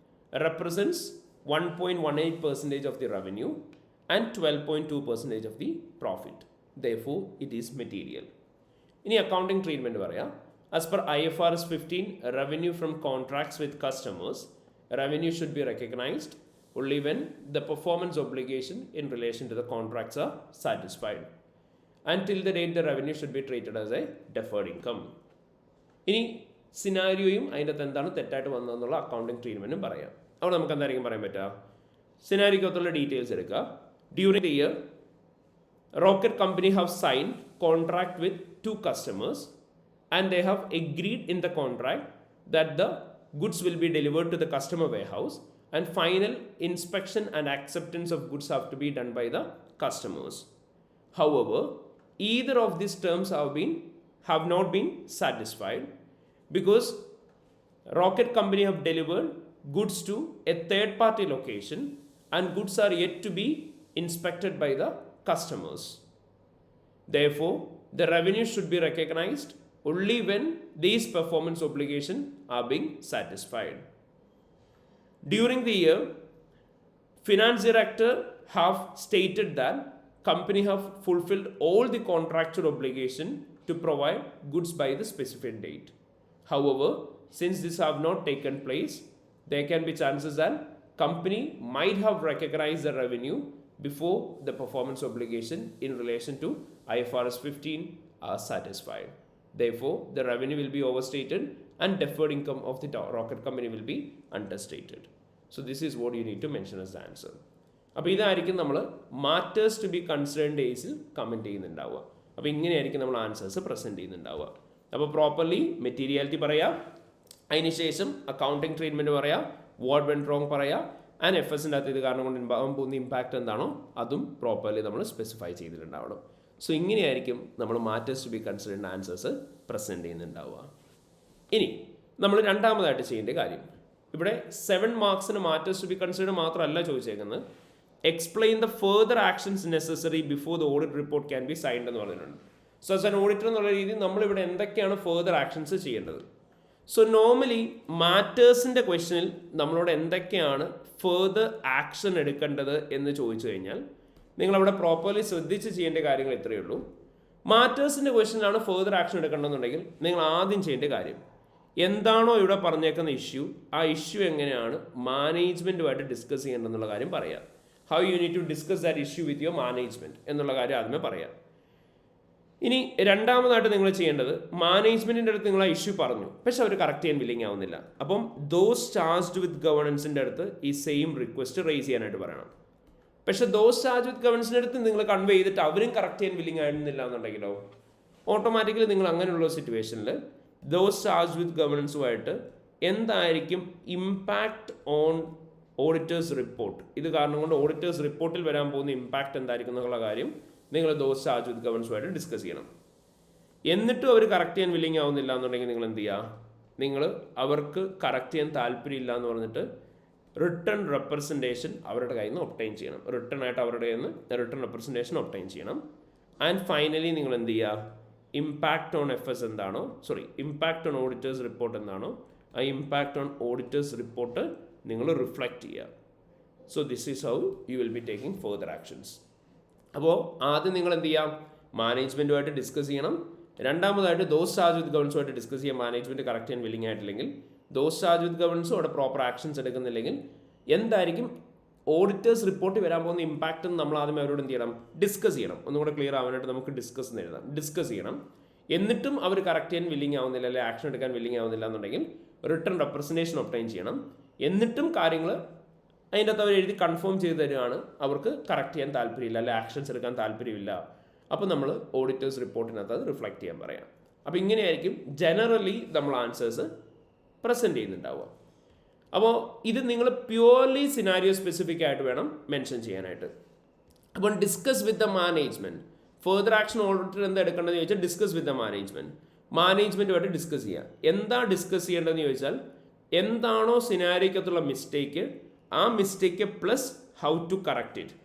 represents 1.18% of the revenue and 12.2% of the profit. Therefore, it is material. ഇനി accounting treatment പറയാം. As per IFRS 15, revenue from contracts with customers, revenue should be recognized only when the performance obligation in relation to the contracts are satisfied. Until the date, the revenue should be treated as a deferred income. ഇനി സിനാരിയോയും അതിൻ്റെ അകത്ത് എന്താണ് തെറ്റായിട്ട് വന്നതെന്നുള്ള accounting ട്രീറ്റ്മെൻറ്റും പറയാം. അവിടെ നമുക്ക് എന്തായിരിക്കും പറയാൻ പറ്റുക? സിനാരിയോക്കകത്തുള്ള ഡീറ്റെയിൽസ് എടുക്കുക. During the year Rocket company have sign contract with 2 customers and they have agreed in the contract that the goods will be delivered to the customer warehouse and final inspection and acceptance of goods have to be done by the customers. However, either of these terms have not been satisfied because Rocket Company have delivered goods to a third party location and goods are yet to be inspected by the customers. Therefore, the revenue should be recognized only when these performance obligations are being satisfied. During the year, finance director have stated that company have fulfilled all the contractual obligation to provide goods by the specified date. However, since this have not taken place, there can be chances that company might have recognized the revenue before the performance obligation in relation to IFRS 15 are satisfied. Therefore, the revenue will be overstated and deferred income of the rocket company will be understated. So this is what you need to mention as the answer. അപ്പോൾ ഇതായിരിക്കും നമ്മൾ matters to be concerned ഡേയ്സിൽ comment ചെയ്യുന്നുണ്ടാവുക. അപ്പോൾ ഇങ്ങനെയായിരിക്കും നമ്മൾ answers present ചെയ്യുന്നുണ്ടാവുക. അപ്പോൾ properly materiality പറയാം, അതിനുശേഷം അക്കൗണ്ടിങ് ട്രീറ്റ്മെൻറ്റ് പറയാം, വാട്ട് വെന്റ് റോങ് പറയാം, ആൻഡ് എഫേഴ്സിൻ്റെ അകത്ത് ഇത് കാരണം കൊണ്ട് ഉണ്ടാകാൻ പോകുന്ന ഇമ്പാക്റ്റ് എന്താണോ അതും പ്രോപ്പർലി നമ്മൾ സ്പെസിഫൈ ചെയ്തിട്ടുണ്ടാവണം. സോ ഇങ്ങനെയായിരിക്കും നമ്മൾ matters to be concerned answers present ചെയ്യുന്നുണ്ടാവുക. ഇനി നമ്മൾ രണ്ടാമതായിട്ട് ചെയ്യേണ്ട കാര്യം, ഇവിടെ 7 മാർക്സിന് മാറ്റേഴ്സ് ടു ബി കൺസേൺഡ് മാത്രമല്ല ചോദിച്ചേക്കുന്നത്, explain the further actions necessary before the audit report can be signed എന്ന് പറഞ്ഞിട്ടുണ്ട്. സോ ആസ് ആൻ ഓഡിറ്റർ എന്നുള്ള രീതിയിൽ നമ്മളിവിടെ എന്തൊക്കെയാണ് ഫേർദർ ആക്ഷൻസ് ചെയ്യേണ്ടത്? സോ നോർമലി മാറ്റേഴ്സിൻ്റെ ക്വസ്റ്റനിൽ നമ്മളോട് എന്തൊക്കെയാണ് ഫേർദർ ആക്ഷൻ എടുക്കേണ്ടത് എന്ന് ചോദിച്ചു കഴിഞ്ഞാൽ നിങ്ങളവിടെ പ്രോപ്പർലി ശ്രദ്ധിച്ച് ചെയ്യേണ്ട കാര്യങ്ങൾ ഇത്രയേ ഉള്ളൂ. മാറ്റേഴ്സിൻ്റെ ക്വസ്റ്റനിലാണ് ഫേർദർ ആക്ഷൻ എടുക്കേണ്ടതെന്നുണ്ടെങ്കിൽ നിങ്ങൾ ആദ്യം ചെയ്യേണ്ട കാര്യം എന്താണോ ഇവിടെ പറഞ്ഞേക്കുന്ന ഇഷ്യൂ, ആ ഇഷ്യൂ എങ്ങനെയാണ് മാനേജ്മെൻറ്റുമായിട്ട് ഡിസ്കസ് ചെയ്യേണ്ടതെന്നുള്ള കാര്യം പറയാം. How you need to discuss that issue with your management എന്നുള്ള കാര്യം ആദ്യമേ പറയാം. ഇനി രണ്ടാമതായിട്ട് നിങ്ങൾ ചെയ്യേണ്ടത്, മാനേജ്മെൻറ്റിൻ്റെ അടുത്ത് നിങ്ങൾ ആ ഇഷ്യൂ പറഞ്ഞു, പക്ഷെ അവർ കറക്റ്റ് ചെയ്യാൻ വില്ലിങ് ആവുന്നില്ല. അപ്പം ദോസ് ചാർജ്ഡ് വിത്ത് ഗവേണൻസിൻ്റെ അടുത്ത് ഈ സെയിം റിക്വസ്റ്റ് റേസ് ചെയ്യാനായിട്ട് പറയണം. പക്ഷേ ദോസ് ചാർജ് വിത്ത് ഗവേണൻസിൻ്റെ അടുത്ത് നിങ്ങൾ കൺവേ ചെയ്തിട്ട് അവരും കറക്റ്റ് ചെയ്യാൻ വില്ലിങ് ആയിരുന്നില്ല എന്നുണ്ടെങ്കിലോ ഓട്ടോമാറ്റിക്കലി നിങ്ങൾ അങ്ങനെയുള്ള സിറ്റുവേഷനിൽ ദോസ് ചാർജ് വിത്ത് ഗവേണൻസുമായിട്ട് എന്തായിരിക്കും ഇമ്പാക്റ്റ് ഓൺ ഓഡിറ്റേഴ്സ് റിപ്പോർട്ട്, ഇത് കാരണം കൊണ്ട് ഓഡിറ്റേഴ്സ് റിപ്പോർട്ടിൽ വരാൻ പോകുന്ന ഇമ്പാക്റ്റ് എന്തായിരിക്കും എന്നുള്ള കാര്യം നിങ്ങൾ ദോസ് ചാർജ് വിത്ത് ഗവേണൻസുമായിട്ട് ഡിസ്കസ് ചെയ്യണം. എന്നിട്ടും അവർ കറക്റ്റ് ചെയ്യാൻ വില്ലിങ് ആവുന്നില്ല എന്നുണ്ടെങ്കിൽ നിങ്ങൾ എന്ത് ചെയ്യുക, നിങ്ങൾ അവർക്ക് കറക്റ്റ് ചെയ്യാൻ താല്പര്യമില്ല എന്ന് പറഞ്ഞിട്ട് റിട്ടേൺ റെപ്രസെൻറ്റേഷൻ അവരുടെ കയ്യിൽ നിന്ന് ഒബ്ടൈൻ ചെയ്യണം. റിട്ടേൺ ആയിട്ട് അവരുടെ കയ്യിൽ നിന്ന് റിട്ടേൺ റെപ്രസെൻറ്റേഷൻ ഒബ്ടൈൻ ചെയ്യണം. ആൻഡ് ഫൈനലി നിങ്ങൾ എന്ത് ചെയ്യുക, ഇമ്പാക്റ്റ് ഓൺ എഫേഴ്സ് എന്താണോ, ഇമ്പാക്റ്റ് ഓൺ ഓഡിറ്റേഴ്സ് റിപ്പോർട്ട് എന്താണോ, ആ ഇമ്പാക്റ്റ് ഓൺ ഓഡിറ്റേഴ്സ് റിപ്പോർട്ട് നിങ്ങൾ റിഫ്ലക്റ്റ് ചെയ്യുക. So this is how you will B taking further actions. അപ്പോൾ ആദ്യം നിങ്ങൾ എന്ത് ചെയ്യാം, മാനേജ്മെൻറ്റുമായിട്ട് ഡിസ്കസ് ചെയ്യണം. രണ്ടാമതായിട്ട് ദോസ് ചാർജ് വിത്ത് ഗവേണൻസുമായിട്ട് ഡിസ്കസ് ചെയ്യാൻ മാനേജ്മെൻറ്റ് കറക്റ്റ് ചെയ്യാൻ വില്ലിങ് ആയിട്ടില്ലെങ്കിൽ, ദോസ് ചാർജ് വിത്ത് ഗവേണൻസും അവിടെ പ്രോപ്പർ ആക്ഷൻസ് എടുക്കുന്നില്ലെങ്കിൽ എന്തായിരിക്കും ഓഡിറ്റേഴ്സ് റിപ്പോർട്ട് വരാൻ പോകുന്ന ഇമ്പാക്റ്റ് എന്ന് നമ്മൾ ആദ്യം അവരോട് എന്ത് ചെയ്യണം, ഡിസ്കസ് ചെയ്യണം. ഒന്നും കൂടെ ക്ലിയർ ആവാനായിട്ട് നമുക്ക് ഡിസ്കസ് എന്ന് എഴുതാം. ഡിസ്കസ് ചെയ്യണം. എന്നിട്ടും അവർ കറക്റ്റ് ചെയ്യാൻ വില്ലിങ് ആവുന്നില്ല, അല്ലെങ്കിൽ ആക്ഷൻ എടുക്കാൻ വില്ലിങ് ആവുന്നില്ല എന്നുണ്ടെങ്കിൽ റിട്ടേൺ റെപ്രസെൻറ്റേഷൻ ഒബ്ടൈൻ ചെയ്യണം. എന്നിട്ടും കാര്യങ്ങൾ അതിൻ്റെ അകത്ത് അവർ എഴുതി കൺഫേം ചെയ്ത് തരികയാണ് അവർക്ക് കറക്റ്റ് ചെയ്യാൻ താല്പര്യമില്ല, അല്ലെങ്കിൽ ആക്ഷൻസ് എടുക്കാൻ താല്പര്യമില്ല, അപ്പോൾ നമ്മൾ ഓഡിറ്റേഴ്സ് റിപ്പോർട്ടിനകത്ത് അത് റിഫ്ലക്റ്റ് ചെയ്യാൻ പറയാം. അപ്പോൾ ഇങ്ങനെയായിരിക്കും ജനറലി നമ്മൾ ആൻസേഴ്സ് പ്രസൻറ്റ് ചെയ്യുന്നുണ്ടാവുക. അപ്പോൾ ഇത് നിങ്ങൾ പ്യുവർലി സിനാരിയോ സ്പെസിഫിക് ആയിട്ട് വേണം മെൻഷൻ ചെയ്യാനായിട്ട്. അപ്പോൾ discuss with the management, further action auditor എന്താ എടുക്കേണ്ടതെന്ന് ചോദിച്ചാൽ ഡിസ്കസ് വിത്ത് ദ മാനേജ്മെൻറ്റുമായിട്ട് ഡിസ്കസ് ചെയ്യുക. എന്താ ഡിസ്കസ് ചെയ്യേണ്ടതെന്ന് ചോദിച്ചാൽ എന്താണോ സിനാരിയോക്കത്തുള്ള മിസ്റ്റേക്ക്, ആ mistake plus how to correct it.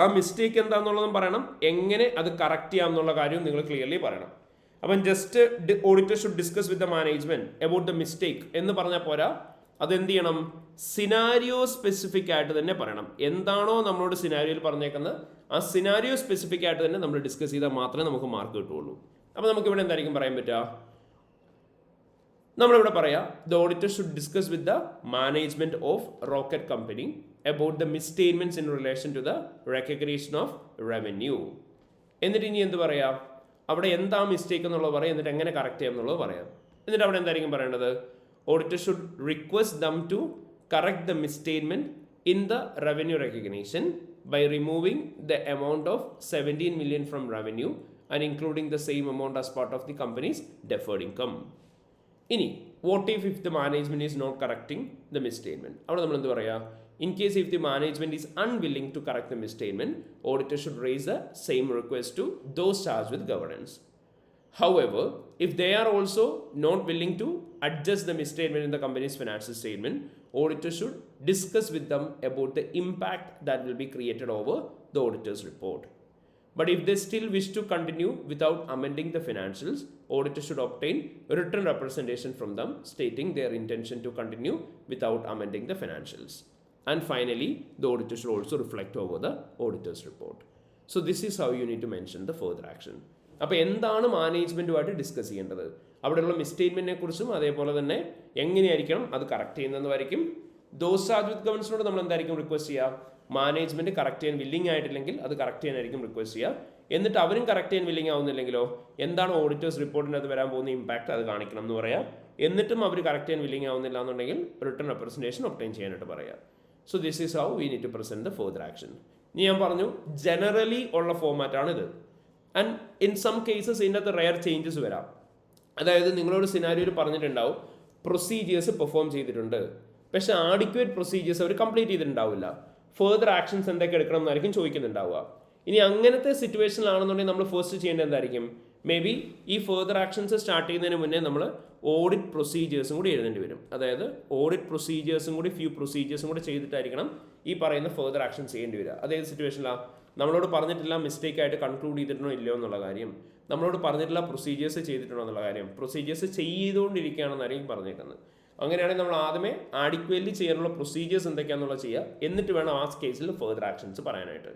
ആ മിസ്റ്റേക്ക് എന്താണെന്നുള്ളതും പറയണം, എങ്ങനെ അത് കറക്റ്റ് ചെയ്യാം എന്നുള്ള കാര്യവും നിങ്ങൾ ക്ലിയർലി പറയണം. അപ്പം just auditor should discuss with the management about the mistake എന്ന് പറഞ്ഞാൽ പോരാ, അതെന്ത് ചെയ്യണം, സിനാരിയോ സ്പെസിഫിക് ആയിട്ട് തന്നെ പറയണം. എന്താണോ നമ്മളോട് സിനാരിയോയിൽ പറഞ്ഞേക്കുന്നത് ആ സിനാരിയോ സ്പെസിഫിക് ആയിട്ട് തന്നെ നമ്മൾ ഡിസ്കസ് ചെയ്താൽ മാത്രമേ നമുക്ക് മാർക്ക് കിട്ടുള്ളൂ. അപ്പോൾ നമുക്കിവിടെ എന്തായിരിക്കും പറയാൻ പറ്റുക, നമ്മളിവിടെ പറയാം the auditor should discuss with the management of Rocket company about the misstatements in relation to the recognition of revenue. എന്നിട്ട് ഇനി എന്ത് പറയാം, അവിടെ എന്താ മിസ്റ്റേക്ക് എന്നുള്ളത് പറയാം, എന്നിട്ട് എങ്ങനെ കറക്റ്റ് ചെയ്യാം എന്നുള്ളത് പറയാം. എന്നിട്ട് അവിടെ എന്തായിരിക്കും പറയേണ്ടത്, auditor should request them to correct the misstatement in the revenue recognition by removing the amount of 17 million from revenue and including the same amount as part of the company's deferred income. ഇനി what if the management is not correcting the misstatement? അവിടെ നമ്മൾ എന്ത് പറയാ, in case if the management is unwilling to correct the misstatement, auditor should raise the same request to those charged with governance. However, if they are also not willing to adjust the misstatement in the company's financial statement, auditor should discuss with them about the impact that will be created over the auditor's report. But if they still wish to continue without amending the financials, auditor should obtain written representation from them stating their intention to continue without amending the financials. And finally, the auditor should also reflect over the auditor's report. So this is how you need to mention the further action. അപ്പോൾ എന്താണ് മാനേജ്മെൻറ്റുമായിട്ട് discuss ചെയ്യേണ്ടത്, അവിടെയുള്ള മിസ്റ്റേറ്റ്മെൻറ്റിനെ കുറിച്ചും അതേപോലെ തന്നെ എങ്ങനെയായിരിക്കണം അത് correct ചെയ്യുന്നതെന്നായിരിക്കും. Those charge വിത്ത് ഗവൺസിനോട് നമ്മൾ എന്തായിരിക്കും റിക്വസ്റ്റ് ചെയ്യുക, മാനേജ്മെൻറ്റ് കറക്റ്റ് ചെയ്യാൻ വില്ലിംഗ് ആയിട്ടില്ലെങ്കിൽ അത് കറക്റ്റ് ചെയ്യാനായിരിക്കും റിക്വസ്റ്റ് ചെയ്യുക. എന്നിട്ട് അവരും കറക്റ്റ് ചെയ്യാൻ വില്ലിംഗ് ആവുന്നില്ലെങ്കിലോ എന്താണ് ഓഡിറ്റേഴ്സ് റിപ്പോർട്ടിനകത്ത് വരാൻ പോകുന്ന ഇമ്പാക്ട് അത് കാണിക്കണം എന്ന് പറയാം. എന്നിട്ടും അവർ കറക്റ്റ് ചെയ്യാൻ വില്ലിംഗ് ആവുന്നില്ല എന്നുണ്ടെങ്കിൽ റിട്ടേൺ റെപ്രസെൻറ്റേഷൻ ഒബ്റ്റെയിൻ ചെയ്യാനായിട്ട് പറയാം. So this is how we need to present the further action. ഇനി ഞാൻ പറഞ്ഞു ജനറലി ഉള്ള ഫോമാറ്റാണിത്. ആൻഡ് ഇൻ സം കേസസ് ഇതിനകത്ത് റെയർ ചേഞ്ചസ് വരാം. അതായത് നിങ്ങളോട് സിനാരിയോയിൽ പറഞ്ഞിട്ടുണ്ടാവും പ്രൊസീജിയേഴ്സ് പെർഫോം ചെയ്തിട്ടുണ്ട്, പക്ഷേ ആഡിക്വേറ്റ് പ്രൊസീജിയേഴ്സ് അവർ കംപ്ലീറ്റ് ചെയ്തിട്ടുണ്ടാവില്ല. ഫർദർ ആക്ഷൻസ് എന്തൊക്കെ എടുക്കണം എന്നായിരിക്കും ചോദിക്കുന്നുണ്ടാവുക. ഇനി അങ്ങനത്തെ സിറ്റുവേഷനിലാണെന്നുണ്ടെങ്കിൽ നമ്മൾ ഫസ്റ്റ് ചെയ്യേണ്ടത് എന്തായിരിക്കും, മേ ബി ഈ ഫർദർ ആക്ഷൻസ് സ്റ്റാർട്ട് ചെയ്യുന്നതിന് മുന്നേ നമ്മൾ ഓഡിറ്റ് പ്രൊസീജിയേഴ്സും കൂടി എഴുതേണ്ടി വരും. അതായത് ഓഡിറ്റ് പ്രൊസീജിയേഴ്സും കൂടി ഫ്യൂ പ്രൊസീജിയേഴ്സും കൂടി ചെയ്തിട്ടായിരിക്കണം ഈ പറയുന്ന ഫർദർ ആക്ഷൻസ് ചെയ്യേണ്ടി വരിക. അതേത് സിറ്റുവേഷനിലാണ്, നമ്മളോട് പറഞ്ഞിട്ടില്ല മിസ്റ്റേക്ക് ആയിട്ട് കൺക്ലൂഡ് ചെയ്തിട്ടുണ്ടോ ഇല്ലയോ എന്നുള്ള കാര്യം, നമ്മളോട് പറഞ്ഞിട്ടില്ല പ്രൊസീജിയേഴ്സ് ചെയ്തിട്ടുണ്ടോ എന്നുള്ള കാര്യം, പ്രൊസീജിയേഴ്സ് ചെയ്തുകൊണ്ടിരിക്കുകയാണെന്നായിരിക്കും പറഞ്ഞേക്കുന്നത്. അങ്ങനെയാണെങ്കിൽ നമ്മൾ ആദ്യമേ ആഡിക്വേറ്റ്ലി ചെയ്യാനുള്ള പ്രൊസീജിയേഴ്സ് എന്തൊക്കെയാണെന്നുള്ള ചെയ്യുക, എന്നിട്ട് വേണം ആ കേസിൽ ഫർദർ ആക്ഷൻസ് പറയാനായിട്ട്.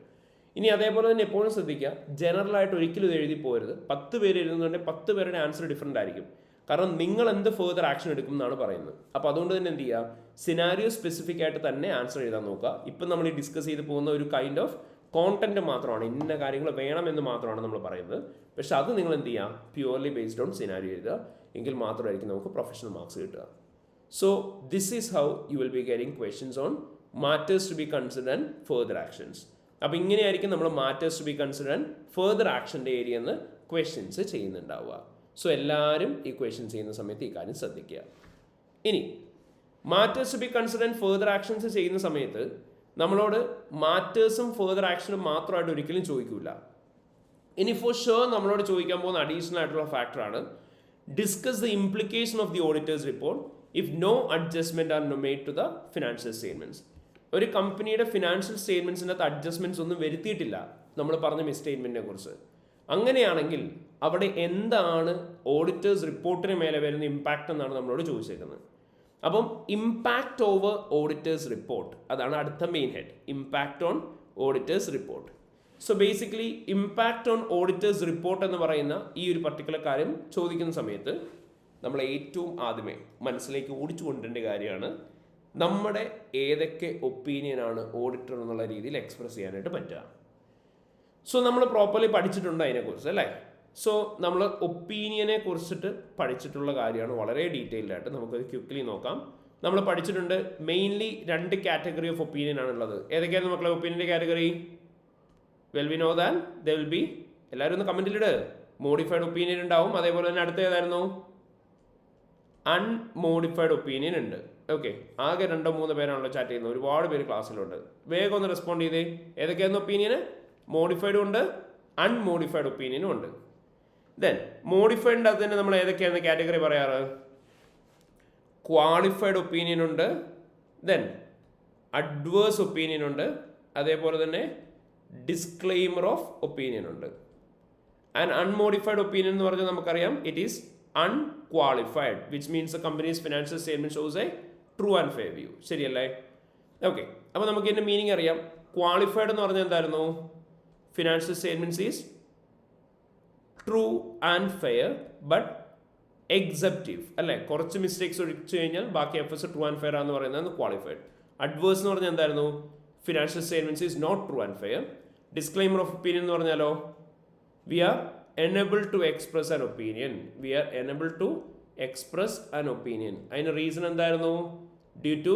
ഇനി അതേപോലെ തന്നെ എപ്പോഴും ശ്രദ്ധിക്കുക, ജനറലായിട്ട് ഒരിക്കലും ഇത് എഴുതി പോകരുത്. 10 പേര് എഴുതുന്നുണ്ടെങ്കിൽ 10 പേരുടെ ആൻസർ ഡിഫറൻ്റ് ആയിരിക്കും. കാരണം നിങ്ങൾ എന്ത് ഫർദർ ആക്ഷൻ എടുക്കും എന്നാണ് പറയുന്നത്. അപ്പോൾ അതുകൊണ്ട് തന്നെ എന്ത് ചെയ്യുക, സിനാരിയോ സ്പെസിഫിക് ആയിട്ട് തന്നെ ആൻസർ എഴുതാൻ നോക്കുക. ഇപ്പം നമ്മൾ ഈ ഡിസ്കസ് ചെയ്ത് പോകുന്ന ഒരു കൈൻഡ് ഓഫ് കോണ്ടന്റ് മാത്രമാണ്, ഇന്ന കാര്യങ്ങൾ വേണമെന്ന് മാത്രമാണ് നമ്മൾ പറയുന്നത്. പക്ഷെ അത് നിങ്ങൾ എന്ത് ചെയ്യുക, പ്യുവർലി ബേസ്ഡ് ഓൺ സിനാരിയോ എഴുതുക, എങ്കിൽ മാത്രമായിരിക്കും നമുക്ക് പ്രൊഫഷണൽ മാർക്സ് കിട്ടുക. So this is how you will be getting questions on matters to be consider and further actions. അപ്പോൾ ഇങ്ങനെയായിരിക്കും നമ്മൾ matters to be consider and further ആക്ഷൻ്റെ ഏരിയ എന്ന് ക്വസ്റ്റ്യൻസ് ചെയ്യുന്നുണ്ടാവുക. സോ എല്ലാവരും ഈ ക്വസ്റ്റ്യൻസ് ചെയ്യുന്ന സമയത്ത് ഈ കാര്യം ശ്രദ്ധിക്കുക. ഇനി matters to be consider and further actions ചെയ്യുന്ന സമയത്ത് നമ്മളോട് മാറ്റേഴ്സും ഫർദർ ആക്ഷനും മാത്രമായിട്ട് ഒരിക്കലും ചോദിക്കില്ല. ഇനി ഫോർ ഷുവർ നമ്മളോട് ചോദിക്കാൻ പോകുന്ന അഡീഷണൽ ആയിട്ടുള്ള ഫാക്ടറാണ് discuss the implication of the auditors report if no adjustment are made to the financial statements. ഒരു കമ്പനിയുടെ ഫിനാൻഷ്യൽ സ്റ്റേറ്റ്മെന്റ്സിനകത്ത് അഡ്ജസ്റ്റ്മെന്റ്സ് ഒന്നും വരുത്തിയിട്ടില്ല നമ്മൾ പറഞ്ഞ മിസ്റ്റേറ്റ്മെന്റിനെ കുറിച്ച്. അങ്ങനെയാണെങ്കിൽ അവിടെ എന്താണ് ഓഡിറ്റേഴ്സ് റിപ്പോർട്ടിന് മേലെ വരുന്ന ഇമ്പാക്റ്റ് എന്നാണ് നമ്മളോട് ചോദിച്ചേക്കുന്നത്. അപ്പം ഇമ്പാക്റ്റ് ഓവർ ഓഡിറ്റേഴ്സ് റിപ്പോർട്ട്, അതാണ് അടുത്ത main head, impact on auditors report. So basically impact on auditors report എന്ന് പറയുന്ന ഈ ഒരു പർട്ടിക്കുലർ കാര്യം ചോദിക്കുന്ന സമയത്ത് നമ്മൾ ഏറ്റവും ആദ്യമേ മനസ്സിലേക്ക് ഓടിച്ചു കൊണ്ടിരുന്ന കാര്യമാണ് നമ്മുടെ ഏതൊക്കെ ഒപ്പീനിയനാണ് ഓഡിറ്റർ എന്നുള്ള രീതിയിൽ എക്സ്പ്രസ് ചെയ്യാനായിട്ട് പറ്റുക. സോ നമ്മൾ പ്രോപ്പർലി പഠിച്ചിട്ടുണ്ട് അതിനെക്കുറിച്ച് അല്ലേ. സോ നമ്മൾ ഒപ്പീനിയനെ കുറിച്ചിട്ട് പഠിച്ചിട്ടുള്ള കാര്യമാണ് വളരെ ഡീറ്റെയിൽഡ് ആയിട്ട്. നമുക്കത് ക്വിക്ക്ലി നോക്കാം. നമ്മൾ പഠിച്ചിട്ടുണ്ട് മെയിൻലി 2 കാറ്റഗറി ഓഫ് ഒപ്പീനിയൻ ആണുള്ളത്. ഏതൊക്കെയായിരുന്നു മക്കളെ ഒപ്പീനിയൻ്റെ കാറ്റഗറി? Well we know that there will be എല്ലാവരും ഒന്ന് കമൻറ്റിലിട്. മോഡിഫൈഡ് ഒപ്പീനിയൻ ഉണ്ടാവും. അതേപോലെ തന്നെ അടുത്ത ഏതായിരുന്നു? അൺമോഡിഫൈഡ് ഒപ്പീനിയൻ ഉണ്ട്. ഓക്കെ, ആകെ 2-3 പേരാണല്ലോ ചാറ്റ് ചെയ്യുന്നത്. ഒരുപാട് പേര് ക്ലാസ്സിലുണ്ട്. വേഗം ഒന്ന് റെസ്പോണ്ട് ചെയ്തേ. ഏതൊക്കെയായിരുന്നു ഒപ്പീനിയന്? മോഡിഫൈഡും ഉണ്ട്, അൺമോഡിഫൈഡ് ഒപ്പീനിയനും ഉണ്ട്. ദെൻ മോഡിഫൈഡിൻ്റെ അത് തന്നെ നമ്മൾ ഏതൊക്കെയാണ് കാറ്റഗറി പറയാറ്? ക്വാളിഫൈഡ് ഒപ്പീനിയൻ ഉണ്ട്, ദെൻ അഡ്വേഴ്സ് ഒപ്പീനിയൻ ഉണ്ട്, അതേപോലെ തന്നെ ഡിസ്ക്ലെയിമർ ഓഫ് ഒപ്പീനിയൻ ഉണ്ട്. ആൻഡ് അൺമോഡിഫൈഡ് ഒപ്പീനിയൻ എന്ന് പറഞ്ഞാൽ നമുക്കറിയാം it is unqualified, which means the company's financial statement shows a true and fair view. ശരിയല്ലേ? ഓക്കെ, അപ്പോൾ നമുക്ക് ഇതിൻ്റെ മീനിങ് അറിയാം. ക്വാളിഫൈഡ് എന്ന് പറഞ്ഞാൽ എന്തായിരുന്നു? Financial statements is true and fair but exceptive അല്ലേ? കുറച്ച് മിസ്റ്റേക്സ് ഒഴിച്ചു കഴിഞ്ഞാൽ ബാക്കി എഫേഴ്സ് ട്രൂ ആൻഡ് ഫെയർ ആണെന്ന് പറയുന്നത് ക്വാളിഫൈഡ്. അഡ്വേഴ്സ് എന്ന് പറഞ്ഞാൽ എന്തായിരുന്നു? Financial statements is not true and fair. Disclaimer of opinion എന്ന് പറഞ്ഞാലോ we are unable to express an opinion. We are unable to express an opinion. അതിന് റീസൺ എന്തായിരുന്നു? Due to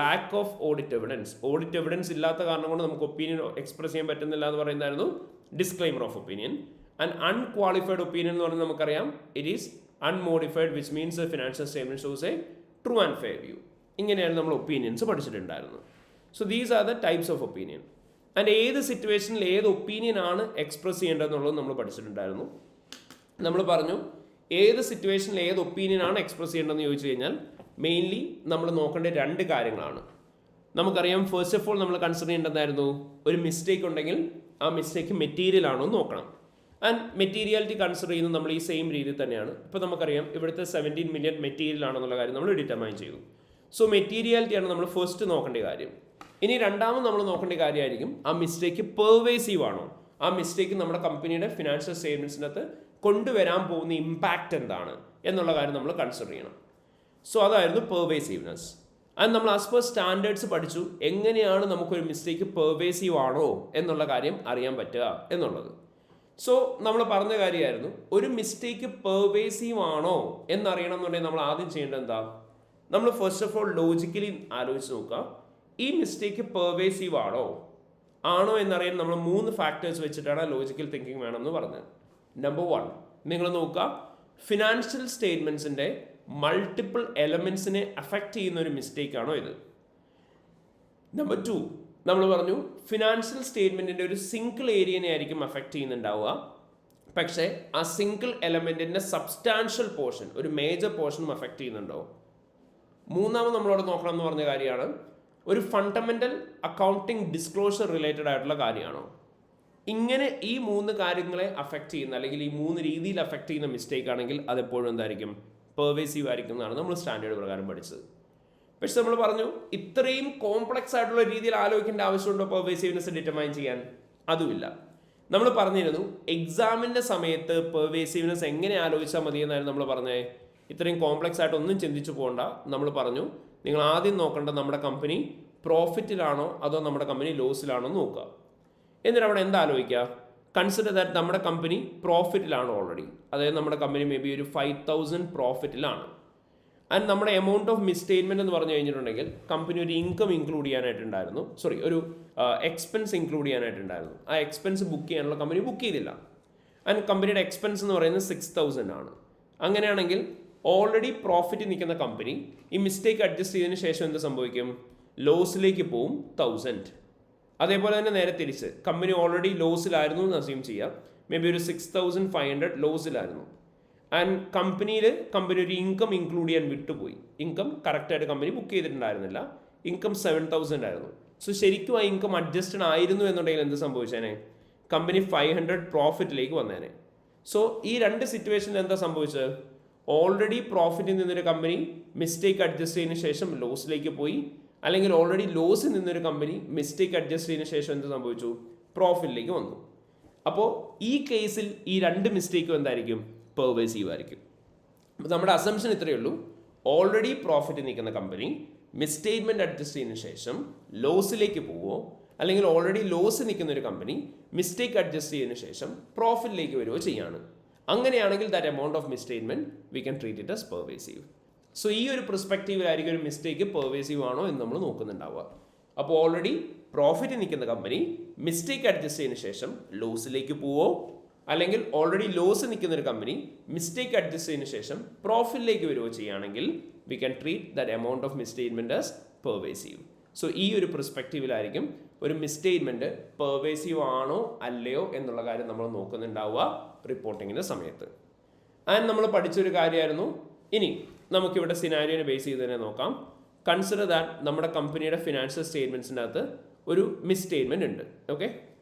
lack of audit evidence. Audit evidence ഇല്ലാത്ത കാരണം കൊണ്ട് നമുക്ക് opinion express ചെയ്യാൻ പറ്റുന്നില്ല എന്ന് പറയുന്നതായിരുന്നു disclaimer of opinion. And unqualified opinion എന്ന് പറഞ്ഞാൽ നമുക്കറിയാം it is unmodified, which means financial statement shows a true and fair view. ഇങ്ങനെയാണ് നമ്മൾ ഒപ്പീനിയൻസ് പഠിച്ചിട്ടുണ്ടായിരുന്നു. So these are the types of opinion. And ഏത് സിറ്റുവേഷനിൽ ഏത് ഒപ്പീനിയൻ ആണ് എക്സ്പ്രസ് ചെയ്യേണ്ടതെന്നുള്ളത് നമ്മൾ പഠിച്ചിട്ടുണ്ടായിരുന്നു. നമ്മൾ പറഞ്ഞു ഏത് സിറ്റുവേഷനിൽ ഏത് ഒപ്പീനിയൻ ആണ് എക്സ്പ്രസ് ചെയ്യേണ്ടതെന്ന് ചോദിച്ചു കഴിഞ്ഞാൽ മെയിൻലി നമ്മൾ നോക്കേണ്ട 2 കാര്യങ്ങളാണ്. നമുക്കറിയാം ഫസ്റ്റ് ഓഫ് ഓൾ നമ്മൾ കൺസിഡർ ചെയ്യേണ്ടതായിരുന്നു ഒരു മിസ്റ്റേക്ക് ഉണ്ടെങ്കിൽ ആ മിസ്റ്റേക്ക് മെറ്റീരിയൽ ആണോ എന്ന് നോക്കണം. ആൻഡ് മെറ്റീരിയാലിറ്റി കൺസിഡർ ചെയ്യുന്നത് നമ്മൾ ഈ സെയിം രീതിയിൽ തന്നെയാണ്. ഇപ്പോൾ നമുക്കറിയാം ഇവിടുത്തെ 17 മില്യൺ മെറ്റീരിയൽ ആണെന്നുള്ള കാര്യം നമ്മൾ ഡിറ്റർമൈൻ ചെയ്തു. സോ മെറ്റീരിയാലിറ്റിയാണ് നമ്മൾ ഫസ്റ്റ് നോക്കേണ്ട കാര്യം. ഇനി രണ്ടാമത് നമ്മൾ നോക്കേണ്ട കാര്യമായിരിക്കും ആ മിസ്റ്റേക്ക് പെർവേസീവ് ആണോ, ആ മിസ്റ്റേക്ക് നമ്മുടെ കമ്പനിയുടെ ഫിനാൻഷ്യൽ സ്റ്റേറ്റ്മെന്റ്സിനകത്ത് കൊണ്ടുവരാൻ പോകുന്ന ഇമ്പാക്റ്റ് എന്താണ് എന്നുള്ള കാര്യം നമ്മൾ കൺസിഡർ ചെയ്യണം. സോ അതായിരുന്നു പെർവേസീവ്നെസ്. അത് നമ്മൾ ആസ് പെർ സ്റ്റാൻഡേർഡ്സ് പഠിച്ചു എങ്ങനെയാണ് നമുക്കൊരു മിസ്റ്റേക്ക് പെർവേസീവ് ആണോ എന്നുള്ള കാര്യം അറിയാൻ പറ്റുക എന്നുള്ളത്. സോ നമ്മൾ പറഞ്ഞ കാര്യമായിരുന്നു ഒരു മിസ്റ്റേക്ക് പെർവേസീവ് ആണോ എന്നറിയണം എന്നുണ്ടെങ്കിൽ നമ്മൾ ആദ്യം ചെയ്യേണ്ടത് എന്താ? നമ്മൾ ഫസ്റ്റ് ഓഫ് ഓൾ ലോജിക്കലി ആലോചിച്ച് നോക്കുക, ഈ മിസ്റ്റേക്ക് പെർവേസീവ് ആണോ എന്നറിയാൻ നമ്മൾ 3 ഫാക്ടേഴ്സ് വെച്ചിട്ടാണ് ലോജിക്കൽ തിങ്കിങ് വേണമെന്ന് പറഞ്ഞത്. നമ്പർ 1, നിങ്ങൾ നോക്കുക ഫിനാൻഷ്യൽ സ്റ്റേറ്റ്മെന്റ്സിന്റെ മൾട്ടിപ്പിൾ എലമെന്റ്സിനെ അഫക്റ്റ് ചെയ്യുന്ന ഒരു മിസ്റ്റേക്ക് ആണോ ഇത്. നമ്പർ 2, നമ്മൾ പറഞ്ഞു ഫിനാൻഷ്യൽ സ്റ്റേറ്റ്മെന്റിന്റെ ഒരു സിംഗിൾ ഏരിയനെ ആയിരിക്കും അഫക്റ്റ് ചെയ്യുന്നുണ്ടാവുക, പക്ഷേ ആ സിംഗിൾ എലമെന്റിന്റെ സബ്സ്റ്റാൻഷ്യൽ പോർഷൻ ഒരു മേജർ പോർഷനും അഫക്റ്റ് ചെയ്യുന്നുണ്ടോ. മൂന്നാമത് നമ്മളോട് നോക്കണം എന്ന് പറഞ്ഞ കാര്യമാണ് ഒരു ഫണ്ടമെന്റൽ അക്കൗണ്ടിങ് ഡിസ്ക്ലോഷർ റിലേറ്റഡ് ആയിട്ടുള്ള കാര്യമാണോ. ഇങ്ങനെ ഈ 3 കാര്യങ്ങളെ അഫക്റ്റ് ചെയ്യുന്ന അല്ലെങ്കിൽ ഈ 3 രീതിയിൽ അഫക്റ്റ് ചെയ്യുന്ന മിസ്റ്റേക്ക് ആണെങ്കിൽ അതെപ്പോഴും എന്തായിരിക്കും? പെർവേസീവ് ആയിരിക്കും എന്നാണ് നമ്മൾ സ്റ്റാൻഡേർഡ് പ്രകാരം പഠിച്ചത്. പക്ഷെ നമ്മൾ പറഞ്ഞു ഇത്രയും കോംപ്ലക്സ് ആയിട്ടുള്ള രീതിയിൽ ആലോചിക്കേണ്ട ആവശ്യമുണ്ടോ പെർവേസീവ്നെസ് ഡിറ്റർമൈൻ ചെയ്യാൻ? അതുമില്ല. നമ്മൾ പറഞ്ഞിരുന്നു എക്സാമിൻ്റെ സമയത്ത് പെർവേസീവ്നെസ് എങ്ങനെ ആലോചിച്ചാൽ മതി എന്നായിരുന്നു നമ്മൾ പറഞ്ഞത്. ഇത്രയും കോംപ്ലക്സ് ആയിട്ട് ഒന്നും ചിന്തിച്ചു പോകണ്ട. നമ്മൾ പറഞ്ഞു നിങ്ങൾ ആദ്യം നോക്കേണ്ടത് നമ്മുടെ കമ്പനി പ്രോഫിറ്റിലാണോ അതോ നമ്മുടെ കമ്പനി ലോസിലാണോ എന്ന് നോക്കുക. എന്നിട്ട് അവിടെ എന്താ ആലോചിക്കുക? കൺസിഡർ ദാറ്റ് നമ്മുടെ കമ്പനി പ്രോഫിറ്റിലാണ് ഓൾറെഡി. അതായത് നമ്മുടെ കമ്പനി മേ ബി ഒരു 5,000 പ്രോഫിറ്റിലാണ്. ആൻഡ് നമ്മുടെ എമൗണ്ട് ഓഫ് മിസ്സ്റ്റേറ്റ്മെന്റ് എന്ന് പറഞ്ഞു കഴിഞ്ഞിട്ടുണ്ടെങ്കിൽ കമ്പനി ഒരു ഇൻകം ഇൻക്ലൂഡ് ചെയ്യാനായിട്ടുണ്ടായിരുന്നു, ഒരു എക്സ്പെൻസ് ഇൻക്ലൂഡ് ചെയ്യാനായിട്ടുണ്ടായിരുന്നു. ആ എക്സ്പെൻസ് ബുക്ക് ചെയ്യാനുള്ള കമ്പനി ബുക്ക് ചെയ്തില്ല. ആൻഡ് കമ്പനിയുടെ എക്സ്പെൻസ് എന്ന് പറയുന്നത് 6,000 ആണ്. അങ്ങനെയാണെങ്കിൽ ഓൾറെഡി പ്രോഫിറ്റ് നിൽക്കുന്ന കമ്പനി ഈ മിസ്റ്റേക്ക് അഡ്ജസ്റ്റ് ചെയ്തതിന് ശേഷം എന്ത് സംഭവിക്കും? ലോസിലേക്ക് പോവും 1000. അതേപോലെ തന്നെ നേരെ തിരിച്ച് കമ്പനി ഓൾറെഡി ലോസിലായിരുന്നു എന്ന് അസ്യൂം ചെയ്യാം. മേ ബി ഒരു 6,500 ലോസിലായിരുന്നു. ആൻഡ് കമ്പനി ഒരു ഇൻകം ഇൻക്ലൂഡ് ചെയ്യാൻ വിട്ടുപോയി. ഇൻകം കറക്റ്റായിട്ട് കമ്പനി ബുക്ക് ചെയ്തിട്ടുണ്ടായിരുന്നില്ല. ഇൻകം 7,000 ആയിരുന്നു. സോ ശരിക്കും ആ ഇൻകം അഡ്ജസ്റ്റഡ് ആയിരുന്നു എന്നുണ്ടെങ്കിൽ എന്ത് സംഭവിച്ചേനെ? കമ്പനി 500 പ്രോഫിറ്റിലേക്ക് വന്നേനെ. സോ ഈ 2 സിറ്റുവേഷനിൽ എന്താ സംഭവിച്ചത്? ഓൾറെഡി പ്രോഫിറ്റിൽ നിന്നൊരു കമ്പനി മിസ്റ്റേക്ക് അഡ്ജസ്റ്റ് ചെയ്തതിന് ശേഷം ലോസിലേക്ക് പോയി, അല്ലെങ്കിൽ ഓൾറെഡി ലോസിൽ നിന്നൊരു കമ്പനി മിസ്റ്റേക്ക് അഡ്ജസ്റ്റ് ചെയ്തതിന് ശേഷം എന്ത് സംഭവിച്ചു? പ്രോഫിറ്റിലേക്ക് വന്നു. അപ്പോൾ ഈ കേസിൽ ഈ 2 മിസ്റ്റേക്കും എന്തായിരിക്കും? പെർവേസീവ് ആയിരിക്കും. അപ്പോൾ നമ്മുടെ അസംഷൻ ഇത്രയേ ഉള്ളൂ, ഓൾറെഡി പ്രോഫിറ്റ് നിൽക്കുന്ന കമ്പനി മിസ്റ്റേറ്റ്മെന്റ് അഡ്ജസ്റ്റ് ചെയ്തതിന് ശേഷം ലോസിലേക്ക് പോവോ, അല്ലെങ്കിൽ ഓൾറെഡി ലോസ് നിൽക്കുന്ന ഒരു കമ്പനി മിസ്റ്റേക്ക് അഡ്ജസ്റ്റ് ചെയ്തതിന് ശേഷം പ്രോഫിറ്റിലേക്ക് വരുവോ ചെയ്യാണ്. അങ്ങനെയാണെങ്കിൽ that amount of മിസ്റ്റേറ്റ്മെന്റ് V can treat it as pervasive. So ഈ ഒരു പെർസ്പെക്റ്റീവിലായിരിക്കും ഒരു മിസ്റ്റേക്ക് പെർവേസീവ് ആണോ എന്ന് നമ്മൾ നോക്കുന്നുണ്ടാവുക. അപ്പോൾ ഓൾറെഡി പ്രോഫിറ്റ് നിൽക്കുന്ന കമ്പനി മിസ്റ്റേക്ക് അഡ്ജസ്റ്റ് ചെയ്തതിന് ശേഷം ലോസിലേക്ക് പോവോ, അല്ലെങ്കിൽ ഓൾറെഡി ലോസ് നിൽക്കുന്ന ഒരു കമ്പനി മിസ്റ്റേക്ക് അഡ്ജസ്റ്റ് ചെയ്തതിനു ശേഷം പ്രോഫിറ്റിലേക്ക് വരികയോ ചെയ്യുകയാണെങ്കിൽ we can treat that amount of misstatement as pervasive. So ഈ ഒരു പെർസ്പെക്റ്റീവിലായിരിക്കും ഒരു മിസ്സ്റ്റേറ്റ്മെന്റ് പെർവേസീവ് ആണോ അല്ലയോ എന്നുള്ള കാര്യം നമ്മൾ നോക്കുന്നുണ്ടാവുക റിപ്പോർട്ടിങ്ങിന്റെ സമയത്ത്. ആൻഡ് നമ്മൾ പഠിച്ചൊരു കാര്യമായിരുന്നു. ഇനി നമുക്കിവിടെ സിനാരിയോനെ ബേസ് ചെയ്ത് തന്നെ നോക്കാം. കൺസിഡർ ദാറ്റ് നമ്മുടെ കമ്പനിയുടെ ഫിനാൻഷ്യൽ സ്റ്റേറ്റ്മെന്റ്സിൻ്റെ അകത്ത് ഒരു മിസ്സ്റ്റേറ്റ്മെന്റ് ഉണ്ട്. ഓക്കെ,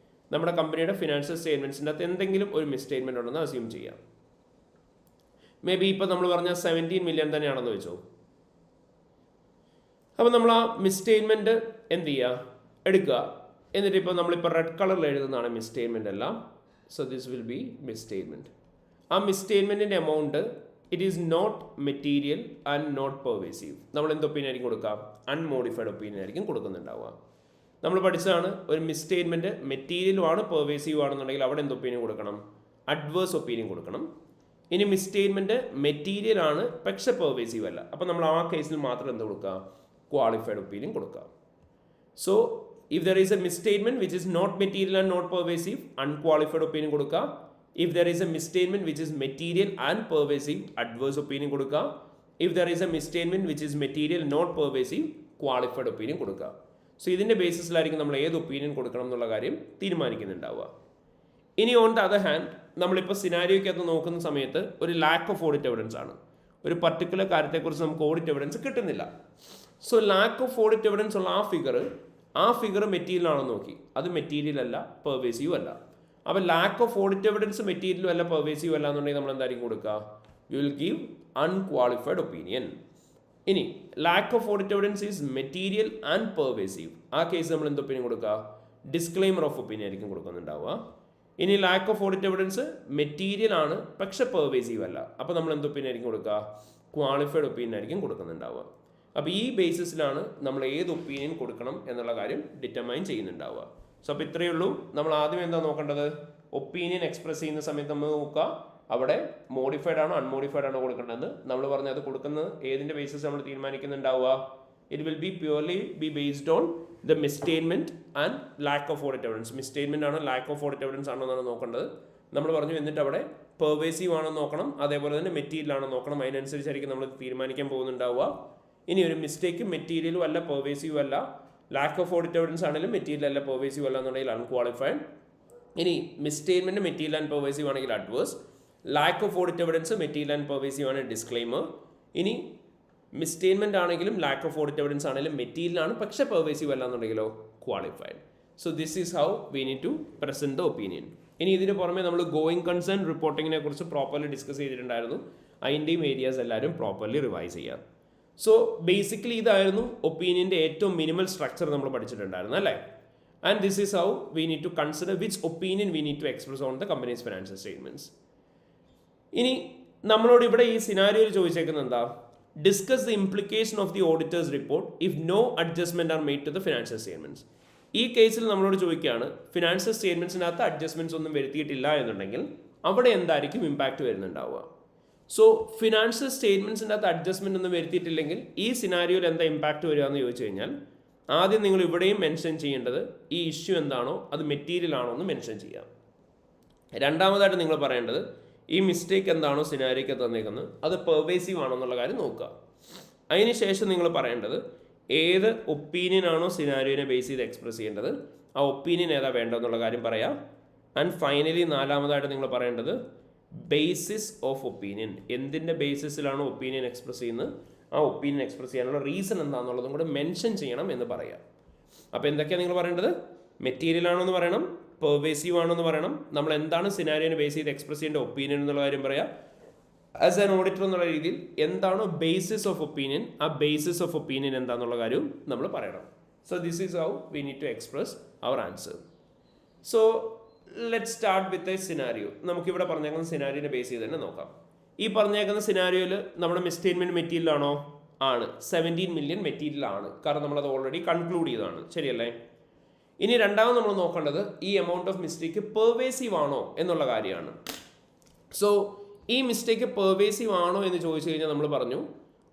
നമ്മുടെ കമ്പനിയുടെ ഫിനാൻഷ്യൽ സ്റ്റേറ്റ്മെന്റ്സിൻ്റെ അകത്ത് എന്തെങ്കിലും ഒരു മിസ്സ്റ്റേറ്റ്മെന്റ് ഉണ്ടെന്ന് അസ്യൂം ചെയ്യാം. മേ ബി ഇപ്പോൾ നമ്മൾ പറഞ്ഞ 17 മില്യൺ തന്നെയാണെന്ന് വെച്ചോ. അപ്പോൾ നമ്മൾ ആ മിസ്സ്റ്റേറ്റ്മെന്റ് എന്ത് ചെയ്യുക, എടുക്കുക. എന്നിട്ട് ഇപ്പോൾ നമ്മളിപ്പോൾ റെഡ് കളറിൽ എഴുതുന്നതാണ് മിസ്സ്റ്റേറ്റ്മെന്റ് എല്ലാം. So this will be misstatement. ആ മിസ്സ്റ്റേറ്റ്മെന്റിന്റെ amount it is not material and not pervasive. നമ്മൾ എന്ത് ഒപ്പീനിയൻ ആയിരിക്കും കൊടുക്കാം? അൺമോഡിഫൈഡ് ഒപ്പീനിയൻ ആയിരിക്കും കൊടുക്കുന്നുണ്ടാവുക. നമ്മൾ പഠിച്ചതാണ് ഒരു മിസ്സ്റ്റേറ്റ്മെന്റ് മെറ്റീരിയലും ആണ് പെർവേസീവ് ആണെന്നുണ്ടെങ്കിൽ അവിടെ എന്ത് ഒപ്പീനിയൻ കൊടുക്കണം? അഡ്വേഴ്സ് ഒപ്പീനിയൻ കൊടുക്കണം. ഇനി മിസ്സ്റ്റേറ്റ്മെന്റ് മെറ്റീരിയൽ ആണ് പക്ഷെ പെർവേസീവ് അല്ല, അപ്പോൾ നമ്മൾ ആ കേസിൽ മാത്രം എന്ത് കൊടുക്കുക? ക്വാളിഫൈഡ് ഒപ്പീനിയൻ കൊടുക്കുക. So if there is a misstatement which is not material and not pervasive, unqualified opinion കൊടുക്കുക. If there is a misstatement which is material and pervasive, adverse opinion കൊടുക്കുക. If there is a misstatement which is material not pervasive, qualified opinion കൊടുക്കുക. So ഇതിൻ്റെ ബേസിസിലായിരിക്കും നമ്മൾ ഏത് opinion കൊടുക്കണം എന്നുള്ള കാര്യം തീരുമാനിക്കുന്നുണ്ടാവുക. ഇനി ഓൺ ദ അതർ ഹാൻഡ് നമ്മളിപ്പോൾ സിനാരിയോയ്ക്കകത്ത് നോക്കുന്ന സമയത്ത് ഒരു ലാക്ക് ഓഫ് ഓഡിറ്റ് എവിഡൻസ് ആണ്. ഒരു പർട്ടിക്കുലർ കാര്യത്തെക്കുറിച്ച് നമുക്ക് ഓഡിറ്റ് എവിഡൻസ് കിട്ടുന്നില്ല. So lakh of audit evidence ഉള്ള ആ ഫിഗർ മെറ്റീരിയൽ ആണെന്ന് നോക്കി. അത് മെറ്റീരിയൽ അല്ല, പെർവേസീവ് അല്ല. അപ്പോൾ ലാക്ക് ഓഫ് ഓഡിറ്റ് എവിഡൻസ് മെറ്റീരിയലും അല്ല പെർവേസീവ് അല്ല എന്നുണ്ടെങ്കിൽ നമ്മൾ എന്തായിരിക്കും കൊടുക്കുക? You will give unqualified opinion. ഇനി lack of audit evidence is material and pervasive, ആ കേസ് നമ്മൾ എന്ത് ഒപ്പീനിയൻ കൊടുക്കുക? ഡിസ്ക്ലെയിമർ ഓഫ് ഒപ്പീനിയൻ ആയിരിക്കും കൊടുക്കുന്നുണ്ടാവുക. ഇനി lack of audit evidence material ആണ് പക്ഷെ പെർവേസീവ് അല്ല, അപ്പോൾ നമ്മൾ എന്ത് ഒപ്പീനിയൻ ആയിരിക്കും കൊടുക്കുക? ക്വാളിഫൈഡ് ഒപ്പീനിയൻ ആയിരിക്കും കൊടുക്കുന്നുണ്ടാവുക. അപ്പോൾ ഈ ബേസിസിലാണ് നമ്മൾ ഏത് ഒപ്പീനിയൻ കൊടുക്കണം എന്നുള്ള കാര്യം ഡിറ്റർമൈൻ ചെയ്യുന്നുണ്ടാവുക. സോ അപ്പോൾ ഇത്രയേ ഉള്ളൂ. നമ്മൾ ആദ്യം എന്താ നോക്കേണ്ടത്? ഒപ്പീനിയൻ എക്സ്പ്രസ് ചെയ്യുന്ന സമയത്ത് നമ്മൾ നോക്കുക അവിടെ മോഡിഫൈഡ് ആണോ അൺമോഡിഫൈഡ് ആണോ കൊടുക്കേണ്ടത്. നമ്മൾ പറഞ്ഞത് അത് കൊടുക്കുന്നത് ഏതിൻ്റെ ബേസിസ് നമ്മൾ തീരുമാനിക്കുന്നുണ്ടാവുക? It will be purely be based on the misstatement and lack of audit evidence. Misstatement ആണോ ലാക്ക് ഓഫ് ഓഡിറ്റ് എവിഡൻസ് ആണോ എന്നാണ് നോക്കേണ്ടത്. നമ്മൾ പറഞ്ഞു. എന്നിട്ട് അവിടെ പെർവേസീവ് ആണോ നോക്കണം, അതേപോലെ തന്നെ മെറ്റീരിയൽ ആണോ നോക്കണം. അതിനനുസരിച്ചായിരിക്കും നമ്മൾ തീരുമാനിക്കാൻ പോകുന്നുണ്ടാവുക. ഇനി ഒരു മിസ്റ്റേക്ക് മെറ്റീരിയലും അല്ല പെർവേസീവ് അല്ല, ലാക്ക് ഓഫ് ഓഡിറ്റ് എവിഡൻസ് ആണെങ്കിലും മെറ്റീരിയൽ അല്ല പെർവേസീവ് അല്ല എന്നുണ്ടെങ്കിൽ അൺക്വാളിഫൈഡ്. ഇനി മിസ്സ്റ്റേറ്റ്മെന്റ് മെറ്റീരിയൽ ആൻഡ് പെർവേസീവ് ആണെങ്കിൽ adverse. Lack of audit evidence material and pervasive ആണ് ഡിസ്ക്ലെയിമർ. ഇനി മിസ്സ്റ്റേറ്റ്മെന്റ് ആണെങ്കിലും ലാക്ക് ഓഫ് ഓഡിറ്റ് എവിഡൻസ് ആണെങ്കിലും മെറ്റീരിയൽ ആണ് പക്ഷെ പെർവേസീവ് അല്ല എന്നുണ്ടെങ്കിലോ qualified. So this is how we need to present the opinion. ഇനി ഇതിന് പുറമെ നമ്മൾ ഗോയിങ് കൺസേൺ റിപ്പോർട്ടിങ്ങിനെ കുറിച്ച് പ്രോപ്പർലി ഡിസ്കസ് ചെയ്തിട്ടുണ്ടായിരുന്നു. അതിൻ്റെയും ഏരിയാസ് എല്ലാവരും പ്രോപ്പർലി റിവൈസ് ചെയ്യാം. സോ ബേസിക്കലി ഇതായിരുന്നു ഒപ്പീനിയൻ്റെ ഏറ്റവും മിനിമൽ സ്ട്രക്ചർ നമ്മൾ പഠിച്ചിട്ടുണ്ടായിരുന്നു അല്ലേ. And this is how we need to consider which opinion we need to express on the company's financial statements. ഇനി നമ്മളോട് ഇവിടെ ഈ സിനാരിയോയിൽ ചോദിച്ചേക്കുന്നത് എന്താ? Discuss the implication of the auditors report if no adjustment are made to the financial statements. ഈ കേസിൽ നമ്മളോട് ചോദിക്കുകയാണ് ഫിനാൻഷ്യൽ സ്റ്റേറ്റ്മെന്റ്സിനകത്ത് അഡ്ജസ്റ്റ്മെന്റ്സ് ഒന്നും വരുത്തിയിട്ടില്ല എന്നുണ്ടെങ്കിൽ അവിടെ എന്തായിരിക്കും ഇമ്പാക്റ്റ് വരുന്നുണ്ടാവുക. സോ ഫിനാൻഷ്യൽ സ്റ്റേറ്റ്മെന്റ്സിൻ്റെ അകത്ത് അഡ്ജസ്റ്റ്മെന്റ് ഒന്നും വരുത്തിയിട്ടില്ലെങ്കിൽ ഈ സിനാരിയോയിൽ എന്താ ഇമ്പാക്റ്റ് വരിക എന്ന് ചോദിച്ചു കഴിഞ്ഞാൽ ആദ്യം നിങ്ങൾ ഇവിടെയും മെൻഷൻ ചെയ്യേണ്ടത് ഈ ഇഷ്യൂ എന്താണോ അത് മെറ്റീരിയൽ ആണോ എന്ന് മെൻഷൻ ചെയ്യാം. രണ്ടാമതായിട്ട് നിങ്ങൾ പറയേണ്ടത് ഈ മിസ്റ്റേക്ക് എന്താണോ സിനാരിയോയ്ക്ക് തന്നേക്കുന്നത് അത് പെർവേസീവ് ആണോ എന്നുള്ള കാര്യം നോക്കുക. അതിനുശേഷം നിങ്ങൾ പറയേണ്ടത് ഏത് ഒപ്പീനിയൻ ആണോ സിനാരിയോനെ ബേസ് ചെയ്ത് എക്സ്പ്രസ് ചെയ്യേണ്ടത് ആ ഒപ്പീനിയൻ ഏതാ വേണ്ടതെന്നുള്ള കാര്യം പറയാം. ആൻഡ് ഫൈനലി നാലാമതായിട്ട് നിങ്ങൾ പറയേണ്ടത് ബേസിസ് ഓഫ് ഒപ്പീനിയൻ. എന്തിൻ്റെ ബേസിസിലാണോ ഒപ്പീനിയൻ എക്സ്പ്രസ് ചെയ്യുന്നത് ആ ഒപ്പീനിയൻ എക്സ്പ്രസ് ചെയ്യാനുള്ള റീസൺ എന്താണെന്നുള്ളതും കൂടെ മെൻഷൻ ചെയ്യണം എന്ന് പറയാം. അപ്പോൾ എന്തൊക്കെയാണ് നിങ്ങൾ പറയേണ്ടത്? മെറ്റീരിയൽ ആണോ എന്ന് പറയണം, പെർവേസീവ് ആണോ എന്ന് പറയണം, നമ്മൾ എന്താണ് സിനാരിയോനെ ബേസ് ചെയ്ത് എക്സ്പ്രസ് ചെയ്യേണ്ട ഒപ്പീനിയൻ എന്നുള്ള കാര്യം പറയാം. ആസ് ആൻ ഓഡിറ്റർ എന്നുള്ള രീതിയിൽ എന്താണോ ബേസിസ് ഓഫ് ഒപ്പീനിയൻ ആ ബേസിസ് ഓഫ് ഒപ്പീനിയൻ എന്താണെന്നുള്ള കാര്യവും നമ്മൾ പറയണം. So this is how we need to express our answer. So let start with a scenario. നമുക്കിവിടെ പറഞ്ഞേക്കുന്ന സിനാരിയോനെ ബേസ് ചെയ്ത് തന്നെ നോക്കാം. ഈ പറഞ്ഞേക്കുന്ന സിനാരിയോയിൽ നമ്മുടെ മിസ്സ്റ്റേറ്റ്മെന്റ് മെറ്റീരിയൽ ആണോ? ആണ്. 17 മില്യൺ മെറ്റീരിയൽ ആണ്, കാരണം നമ്മളത് ഓൾറെഡി കൺക്ലൂഡ് ചെയ്തതാണ്, ശരിയല്ലേ? ഇനി രണ്ടാമത് നമ്മൾ നോക്കേണ്ടത് ഈ എമൗണ്ട് ഓഫ് മിസ്റ്റേക്ക് പെർവേസീവ് ആണോ എന്നുള്ള കാര്യമാണ്. സോ ഈ മിസ്റ്റേക്ക് പെർവേസീവ് ആണോ എന്ന് ചോദിച്ചു കഴിഞ്ഞാൽ നമ്മൾ പറഞ്ഞു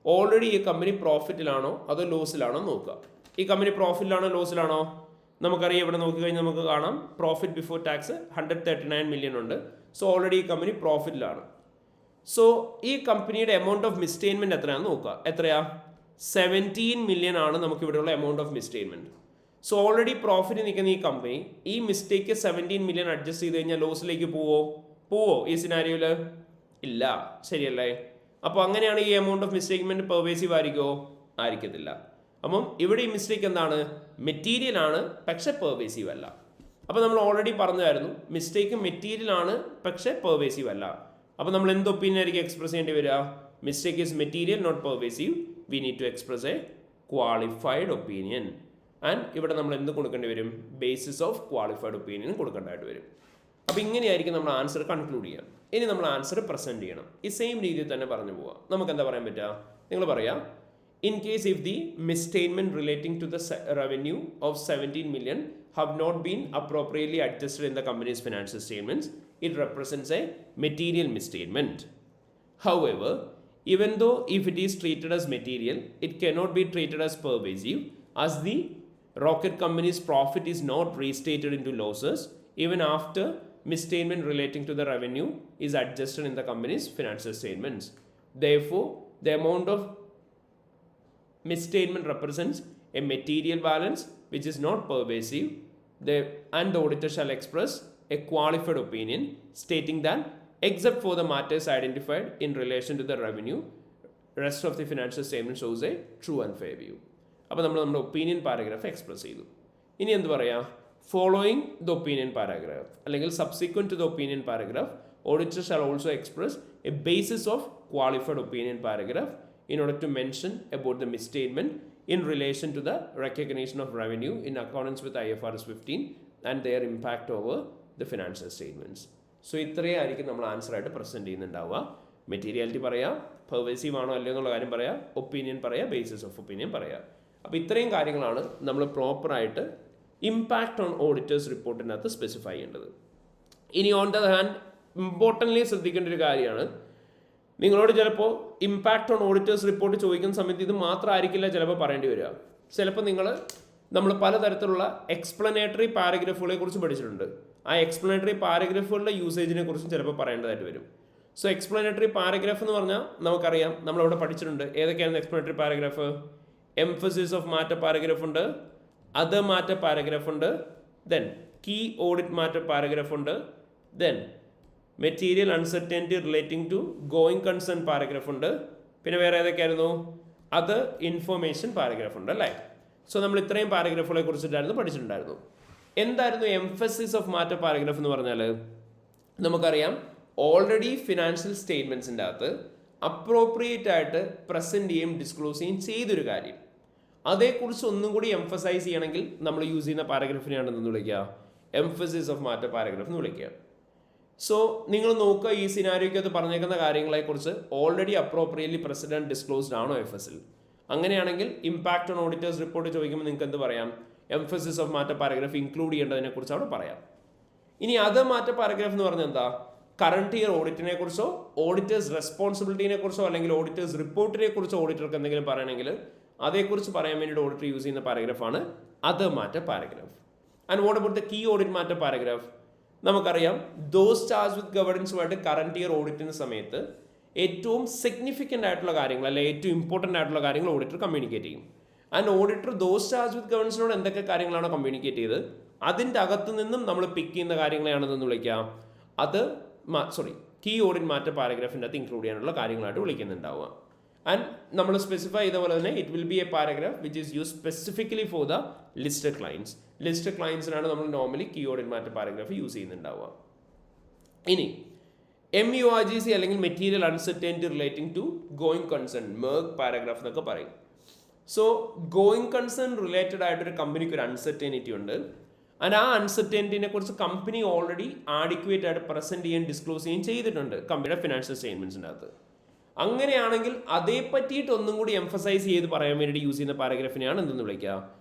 ഓൾറെഡി ഈ കമ്പനി പ്രോഫിറ്റിലാണോ അതോ ലോസിലാണോ നോക്കുക. ഈ കമ്പനി പ്രോഫിറ്റിലാണോ ലോസിലാണോ? നമുക്കറിയാം, ഇവിടെ നോക്കിക്കഴിഞ്ഞാൽ നമുക്ക് കാണാം പ്രോഫിറ്റ് ബിഫോർ ടാക്സ് 139 മില്യൺ ഉണ്ട്. സോ ഓൾറെഡി ഈ കമ്പനി പ്രോഫിറ്റിലാണ്. സോ ഈ കമ്പനിയുടെ എമൗണ്ട് ഓഫ് മിസ്സ്റ്റേറ്റ്മെൻറ്റ് എത്രയാണെന്ന് നോക്കുക. എത്രയാ? 17 million ആണ് നമുക്ക് ഇവിടെയുള്ള amount of misstatement. So already profit നിൽക്കുന്ന ഈ കമ്പനി ഈ മിസ്റ്റേക്ക് 17 million അഡ്ജസ്റ്റ് ചെയ്ത് കഴിഞ്ഞാൽ ലോസിലേക്ക് പോവോ ഈ സിനാരിയോയിൽ? ഇല്ല, ശരിയല്ലേ? അപ്പോൾ അങ്ങനെയാണ് ഈ എമൗണ്ട് ഓഫ് മിസ്റ്റേറ്റ്മെൻറ്റ് പെർവേസീവ് ആയിരിക്കുമോ? ആയിരിക്കത്തില്ല. അപ്പം ഇവിടെ ഈ മിസ്റ്റേക്ക് എന്താണ്? മെറ്റീരിയൽ ആണ്, പക്ഷെ പെർവേസീവ് അല്ല. അപ്പോൾ നമ്മൾ ഓൾറെഡി പറഞ്ഞായിരുന്നു മിസ്റ്റേക്ക് മെറ്റീരിയൽ ആണ്, പക്ഷെ പെർവേസീവ് അല്ല. അപ്പോൾ നമ്മൾ എന്ത് ഒപ്പീനിയൻ ആയിരിക്കും എക്സ്പ്രസ് ചെയ്യേണ്ടി വരിക? Mistake is material not pervasive, we need to express a qualified opinion. And ഇവിടെ നമ്മൾ എന്ത് കൊടുക്കേണ്ടി വരും? ബേസിസ് ഓഫ് ക്വാളിഫൈഡ് ഒപ്പീനിയൻ കൊടുക്കേണ്ടതായിട്ട് വരും. അപ്പോൾ ഇങ്ങനെയായിരിക്കും നമ്മൾ ആൻസർ കൺക്ലൂഡ് ചെയ്യാം. ഇനി നമ്മൾ ആൻസർ പ്രസൻറ്റ് ചെയ്യണം. ഈ സെയിം രീതിയിൽ തന്നെ പറഞ്ഞു പോവാം. നമുക്ക് എന്താ പറയാൻ പറ്റുക? നിങ്ങൾ പറയാം, in case if the misstatement relating to the revenue of 17 million have not been appropriately adjusted in the company's financial statements, it represents a material misstatement. However, even though if it is treated as material, it cannot be treated as pervasive, as the rocket company's profit is not restated into losses even after misstatement relating to the revenue is adjusted in the company's financial statements. Therefore, the amount of misstatement represents a material balance which is not pervasive, and the auditor shall express a qualified opinion stating that except for the matters identified in relation to the revenue, rest of the financial statement shows a true and fair view. അപ്പോൾ നമ്മൾ നമ്മുടെ opinion paragraph express ചെയ്തു. ഇനി എന്ത് പറയാം? Following the opinion paragraph അല്ലെങ്കിൽ subsequent to the opinion paragraph, auditor shall also express a basis of qualified opinion paragraph in order to mention about the misstatement in relation to the recognition of revenue in accordance with IFRS 15 and their impact over the financial statements. So ഇത്രയും ആയിരിക്കും നമ്മൾ answer ആയിട്ട് present ചെയ്യുന്നുണ്ടാവുക. Materiality പറയാം, pervasive ആണോ അല്ലയോ എന്നുള്ള കാര്യം പറയാം, ഒപ്പീനിയൻ പറയാം, ബേസിസ് ഓഫ് ഒപ്പീനിയൻ പറയാം. അപ്പോൾ ഇത്രയും കാര്യങ്ങളാണ് നമ്മൾ പ്രോപ്പറായിട്ട് ഇമ്പാക്റ്റ് ഓൺ ഓഡിറ്റേഴ്സ് റിപ്പോർട്ടിനകത്ത് സ്പെസിഫൈ ചെയ്യേണ്ടത്. ഇനി ഓൺ ദ ഹാൻഡ് ഇമ്പോർട്ടൻ്റ്ലി ശ്രദ്ധിക്കേണ്ട ഒരു കാര്യമാണ്, നിങ്ങളോട് ചിലപ്പോൾ ഇമ്പാക്റ്റ് ഓൺ ഓഡിറ്റേഴ്സ് റിപ്പോർട്ട് ചോദിക്കുന്ന സമയത്ത് ഇത് മാത്രമായിരിക്കില്ല ചിലപ്പോൾ പറയേണ്ടി വരിക. ചിലപ്പോൾ നമ്മൾ പലതരത്തിലുള്ള എക്സ്പ്ലനേറ്ററി പാരഗ്രാഫുകളെ കുറിച്ച് പഠിച്ചിട്ടുണ്ട്. ആ എക്സ്പ്ലനേറ്ററി പാരഗ്രാഫുകളുടെ യൂസേജിനെ കുറിച്ചും ചിലപ്പോൾ പറയേണ്ടതായിട്ട് വരും. സോ എക്സ്പ്ലനേറ്ററി പാരഗ്രാഫ് എന്ന് പറഞ്ഞാൽ നമുക്കറിയാം, നമ്മളവിടെ പഠിച്ചിട്ടുണ്ട്. ഏതൊക്കെയാണ് explanatory paragraph? Emphasis of matter paragraph ഉണ്ട്, അതർ മാറ്റർ പാരഗ്രാഫ് ഉണ്ട്, then key audit matter paragraph ഉണ്ട്, then material uncertainty relating to going concern paragraph ഉണ്ട്, പിന്നെ വേറെ ഏതൊക്കെയായിരുന്നു? അത് ഇൻഫോർമേഷൻ പാരഗ്രാഫ് ഉണ്ട് അല്ലേ? സോ നമ്മൾ ഇത്രയും പാരഗ്രാഫുകളെ കുറിച്ചിട്ടായിരുന്നു പഠിച്ചിട്ടുണ്ടായിരുന്നു. എന്തായിരുന്നു എംഫസിസ് ഓഫ് മാറ്റർ പാരഗ്രാഫ് എന്ന് പറഞ്ഞാൽ? നമുക്കറിയാം ഓൾറെഡി ഫിനാൻഷ്യൽ സ്റ്റേറ്റ്മെൻറ്റ്സിൻ്റെ അകത്ത് അപ്രോപ്രിയേറ്റ് ആയിട്ട് പ്രസൻറ്റ് ചെയ്യുകയും ഡിസ്ക്ലോസ് ചെയ്യുകയും ചെയ്തൊരു കാര്യം, അതേക്കുറിച്ച് ഒന്നും കൂടി എംഫസൈസ് ചെയ്യണമെങ്കിൽ നമ്മൾ യൂസ് ചെയ്യുന്ന പാരഗ്രാഫിനെയാണ് എന്ന് വിളിക്കുക, എംഫസിസ് ഓഫ് മാറ്റർ പാരഗ്രാഫ് എന്ന് വിളിക്കുക. സോ നിങ്ങൾ നോക്കുക, ഈ സിനാരിയോയ്ക്കകത്ത് പറഞ്ഞേക്കുന്ന കാര്യങ്ങളെക്കുറിച്ച് already appropriately present and disclosed ആണോ എഫ്എസിൽ? അങ്ങനെയാണെങ്കിൽ ഇമ്പാക്റ്റ് ഓൺ ഓഡിറ്റേഴ്സ് റിപ്പോർട്ട് ചോദിക്കുമ്പോൾ നിങ്ങൾക്ക് എന്ത് പറയാം? Emphasis of matter paragraph include ചെയ്യേണ്ടതിനെ കുറിച്ച് അവിടെ പറയാം. ഇനി അതർ മാറ്റർ പാരഗ്രാഫ് എന്ന് പറഞ്ഞാൽ എന്താ? കറണ്ട് ഇയർ ഓഡിറ്റിനെ കുറിച്ചോ ഓഡിറ്റേഴ്സ് റെസ്പോൺസിബിലിറ്റിനെ കുറിച്ചോ അല്ലെങ്കിൽ ഓഡിറ്റേഴ്സ് റിപ്പോർട്ടിനെ കുറിച്ചോ ഓഡിറ്റർക്ക് എന്തെങ്കിലും പറയണമെങ്കിൽ അതേക്കുറിച്ച് പറയാൻ വേണ്ടിയിട്ട് ഓഡിറ്റർ യൂസ് ചെയ്യുന്ന പാരഗ്രാഫാണ് other matter paragraph. And what about the key audit matter paragraph? നമുക്കറിയാം ദോസ് ചാർജ് വിത്ത് ഗവേണൻസുമായിട്ട് കറണ്ട് ഇയർ ഓഡിറ്റിന് സമയത്ത് ഏറ്റവും സിഗ്നിഫിക്കൻ്റ് ആയിട്ടുള്ള കാര്യങ്ങൾ അല്ലെങ്കിൽ ഏറ്റവും ഇമ്പോർട്ടൻ്റ് ആയിട്ടുള്ള കാര്യങ്ങൾ ഓഡിറ്റർ കമ്മ്യൂണിക്കേറ്റ് ചെയ്യും. And auditor those charge with ഗവേണൻസിനോട് എന്തൊക്കെ കാര്യങ്ങളാണോ കമ്മ്യൂണിക്കേറ്റ് ചെയ്ത് അതിൻ്റെ അകത്ത് നിന്നും നമ്മൾ പിക്ക് ചെയ്യുന്ന കാര്യങ്ങളെയാണെന്ന് വിളിക്കാം അത് കീ ഓഡിറ്റ് മാറ്റർ പാരഗ്രാഫിൻ്റെ അകത്ത് ഇൻക്ലൂഡ് ചെയ്യാനുള്ള കാര്യങ്ങളായിട്ട് വിളിക്കുന്നുണ്ടാവുക. ആൻഡ് നമ്മൾ സ്പെസിഫൈ ചെയ്ത പോലെ തന്നെ it will be a paragraph which is use specifically for the listed clients. Listed ക്ലയൻസിനാണ് നമ്മൾ normally key audit matter paragraph use ചെയ്യുന്നുണ്ടാവുക. ഇനി MURGC അല്ലെങ്കിൽ material uncertainty relating to going concern MERG paragraph എന്നൊക്കെ പറയും. സോ ഗോയിങ് കൺസേൺ റിലേറ്റഡ് ആയിട്ടൊരു കമ്പനിക്ക് ഒരു അൺസർട്ടനിറ്റി ഉണ്ട്. ആൻഡ് ആ അൺസർട്ടനിറ്റിനെ കുറിച്ച് കമ്പനി ഓൾറെഡി ആഡിക്വേറ്റ് ആയിട്ട് പ്രസന്റ് ചെയ്യാൻ ഡിസ്ക്ലോസ് ചെയ്യുകയും ചെയ്തിട്ടുണ്ട് കമ്പനിയുടെ ഫിനാൻഷ്യൽ സ്റ്റേറ്റ്മെന്റ്സിൻ്റെ അകത്ത്. അങ്ങനെയാണെങ്കിൽ അതേ പറ്റിയിട്ട് ഒന്നും കൂടി എംഫസൈസ് ചെയ്ത് പറയാൻ വേണ്ടി യൂസ് ചെയ്യുന്ന പാരഗ്രാഫിനെയാണ് എന്തെന്ന് വിളിക്കുക?